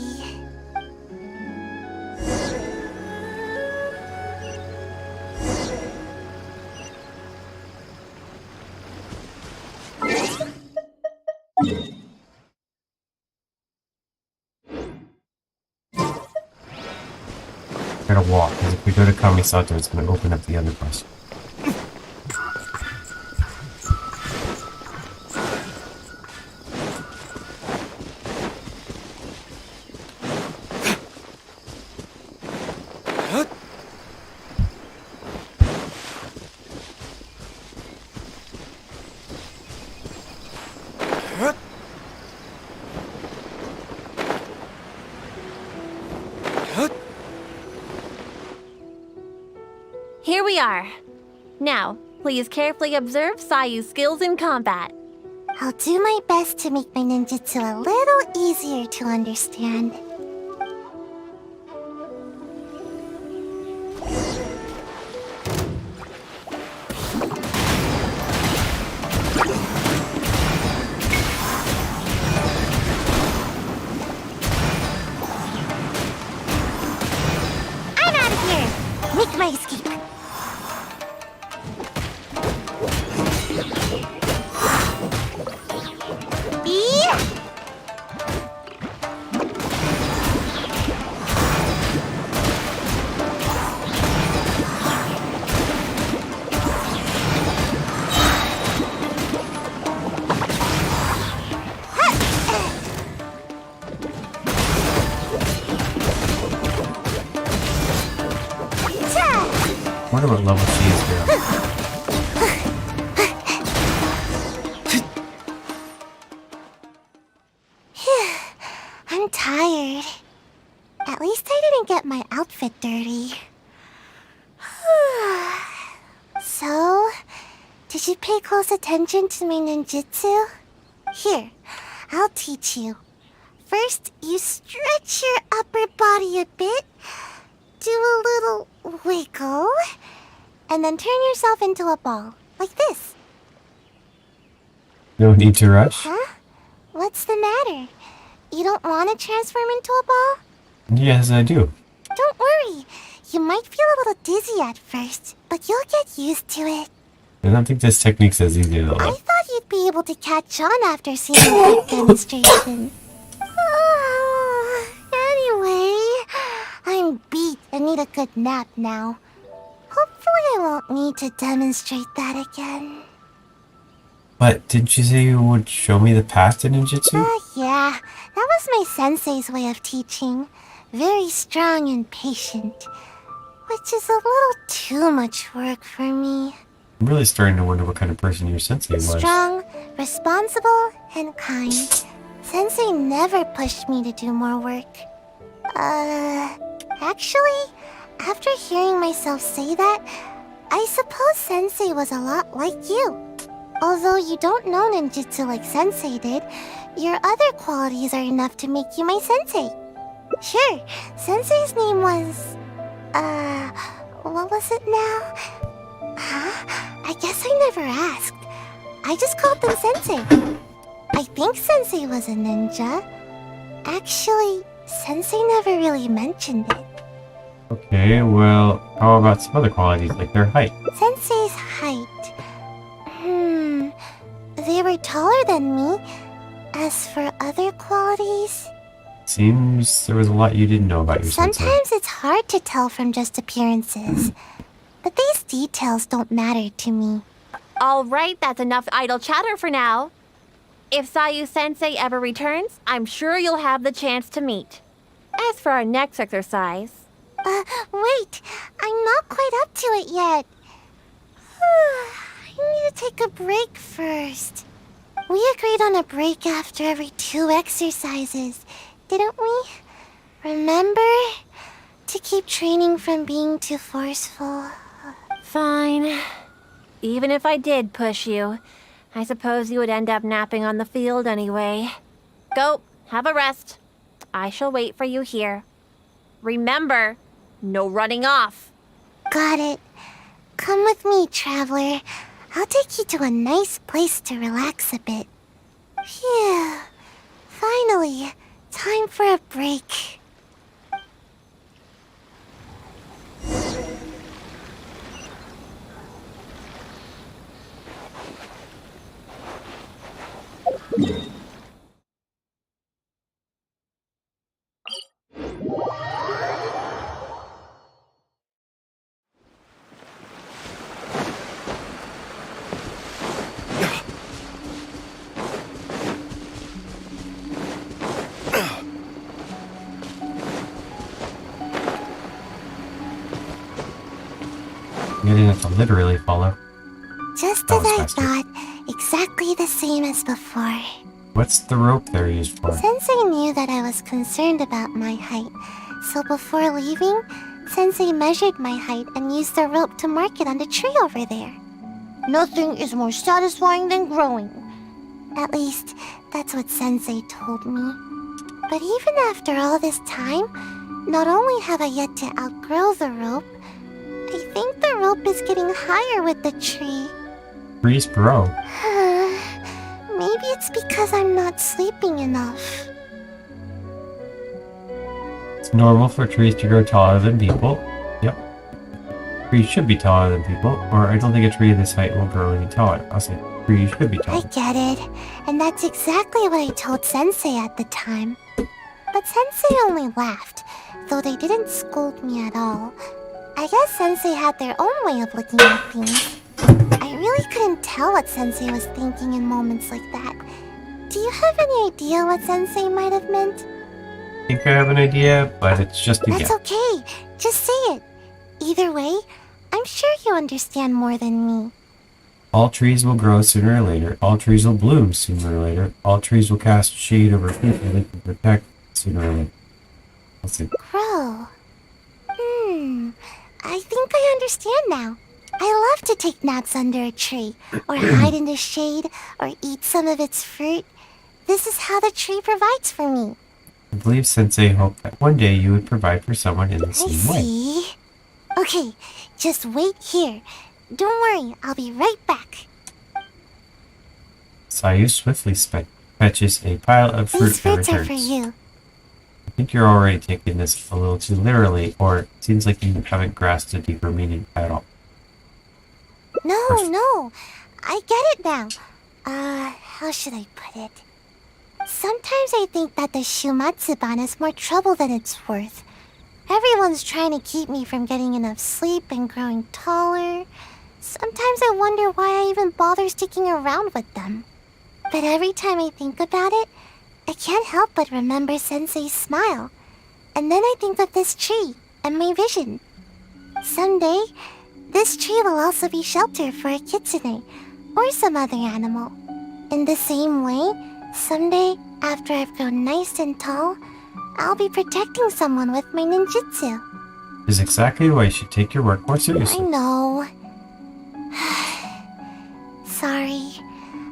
gotta walk, because if we go to Kamisato, it's gonna open up the underpass. Here we are. Now, please carefully observe Sayu's skills in combat. I'll do my best to make my ninjutsu a little easier to understand. I'm out of here! Make my escape! I wonder what level she is here. I'm tired. At least I didn't get my outfit dirty. So, did you pay close attention to my ninjutsu? Here, I'll teach you. First, you stretch your upper body a bit, do a little wiggle, and then turn yourself into a ball, like this. No need to rush? Huh? What's the matter? You don't want to transform into a ball? Yes, I do. Don't worry. You might feel a little dizzy at first, but you'll get used to it. I don't think this technique's as easy as I that. thought you'd be able to catch on after seeing the demonstration. Anyway, I'm beat and need a good nap now. Hopefully I won't need to demonstrate that again. But didn't you say you would show me the path to ninjutsu? Yeah, that was my sensei's way of teaching. Very strong and patient. Which is a little too much work for me. I'm really starting to wonder what kind of person your sensei was. Strong, responsible, and kind. Sensei never pushed me to do more work. Actually, after hearing myself say that, I suppose Sensei was a lot like you. Although you don't know ninjutsu like Sensei did, your other qualities are enough to make you my Sensei. Sure, Sensei's name was... what was it now? Huh? I guess I never asked. I just called them Sensei. I think Sensei was a ninja. Actually, Sensei never really mentioned it. Okay, well, how about some other qualities, like their height? Sensei's height. They were taller than me. As for other qualities... Seems there was a lot you didn't know about your sensei. Sometimes it's hard to tell from just appearances. But these details don't matter to me. All right, that's enough idle chatter for now. If Sayu-sensei ever returns, I'm sure you'll have the chance to meet. As for our next exercise... Wait! I'm not quite up to it yet. I need to take a break first. We agreed on a break after every 2 exercises, didn't we? Remember? To keep training from being too forceful. Fine. Even if I did push you, I suppose you would end up napping on the field anyway. Go, have a rest. I shall wait for you here. Remember, no running off. Got it. Come with me, traveler. I'll take you to a nice place to relax a bit. Phew. Finally, time for a break. You didn't have to literally follow. Just That as was I faster. thought, exactly the same as before. What's the rope they're used for? Sensei knew that I was concerned about my height, so before leaving, Sensei measured my height and used the rope to mark it on the tree over there. Nothing is more satisfying than growing. At least, that's what Sensei told me. But even after all this time, not only have I yet to outgrow the rope, I think the rope is getting higher with the tree. Trees grow. Maybe it's because I'm not sleeping enough. It's normal for trees to grow taller than people. Yep. Trees should be taller than people, or I don't think a tree this height will grow any taller. I'll say trees should be I taller. get it, and that's exactly what I told Sensei at the time. But Sensei only laughed, though they didn't scold me at all. I guess Sensei had their own way of looking at things. I really couldn't tell what Sensei was thinking in moments like that. Do you have any idea what Sensei might have meant? I think I have an idea, but it's just a That's guess. okay. Just say it. Either way, I'm sure you understand more than me. All trees will grow sooner or later. All trees will bloom sooner or later. All trees will cast shade over people they can protect sooner or later. Let's see. Grow. I think I understand now. I love to take naps under a tree, or hide in the shade, or eat some of its fruit. This is how the tree provides for me. I believe Sensei hoped that one day you would provide for someone in the I same way. see. Okay, just wait here. Don't worry, I'll be right back. Sayu swiftly fetches a pile of fruit These and fruits are returns. for you. I think you're already taking this a little too literally, or it seems like you haven't grasped a deeper meaning at all. No, I get it now. How should I put it? Sometimes I think that the Shumatsuban is more trouble than it's worth. Everyone's trying to keep me from getting enough sleep and growing taller. Sometimes I wonder why I even bother sticking around with them. But every time I think about it, I can't help but remember Sensei's smile. And then I think of this tree and my vision. Someday, this tree will also be shelter for a kitsune or some other animal. In the same way, someday, after I've grown nice and tall, I'll be protecting someone with my ninjutsu. Is exactly why you should take your work more I seriously. know. Sorry.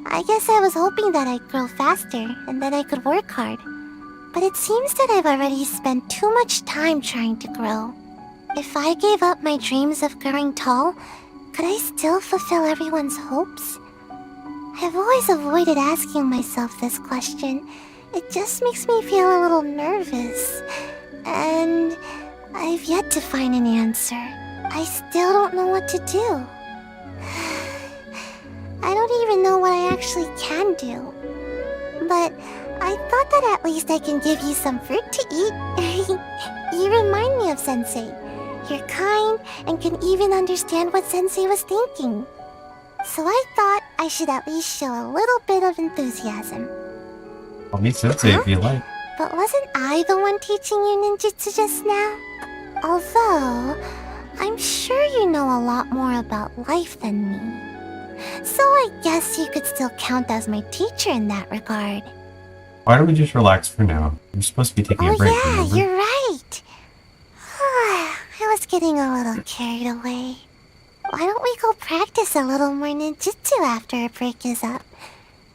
I guess I was hoping that I'd grow faster and then I could work hard. But it seems that I've already spent too much time trying to grow. If I gave up my dreams of growing tall, could I still fulfill everyone's hopes? I've always avoided asking myself this question. It just makes me feel a little nervous. And I've yet to find an answer. I still don't know what to do. I don't even know what I actually can do. But I thought that at least I can give you some fruit to eat. You remind me of Sensei. You're kind and can even understand what Sensei was thinking. So I thought I should at least show a little bit of enthusiasm. Call me Sensei if you like. But wasn't I the one teaching you ninjutsu just now? Although, I'm sure you know a lot more about life than me. So I guess you could still count as my teacher in that regard. Why don't we just relax for now? You're supposed to be taking a break, Oh yeah, remember? you're right. I was getting a little carried away. Why don't we go practice a little more ninjutsu after our break is up?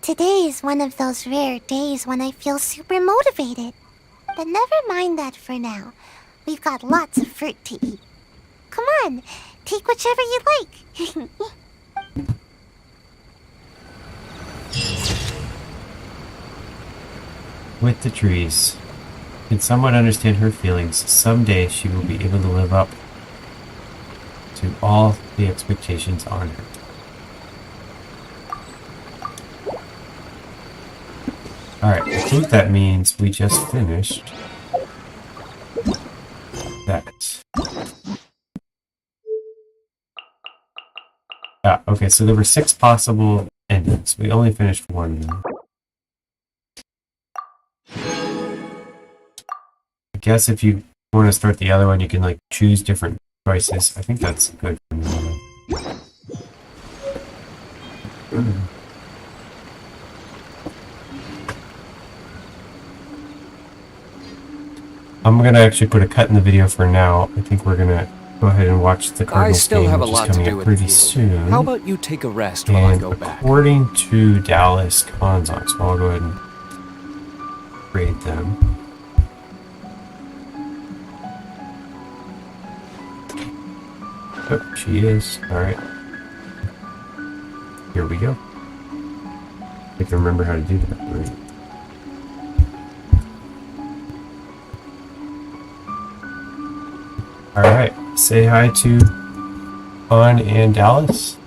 Today is one of those rare days when I feel super motivated. But never mind that for now. We've got lots of fruit to eat. Come on, take whichever you like. With the trees. Can someone understand her feelings? Someday she will be able to live up to all the expectations on her. Alright, I think that means we just finished that. Ah, okay, so there were 6 possible endings. We only finished 1 now. I guess if you want to start the other one, you can like choose different choices. I think that's good for me. I'm gonna actually put a cut in the video for now. I think we're gonna go ahead and watch the I Cardinals still game, have a which is lot to coming do up with pretty you. soon. How about you take a rest while I And go back? according to Dallas, Con's on, so I'll go ahead and grade them. Oh, she is. Alright. Here we go. I can remember how to do that. Right. Alright. Say hi to Con and Dallas.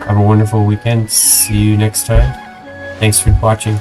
Have a wonderful weekend. See you next time. Thanks for watching.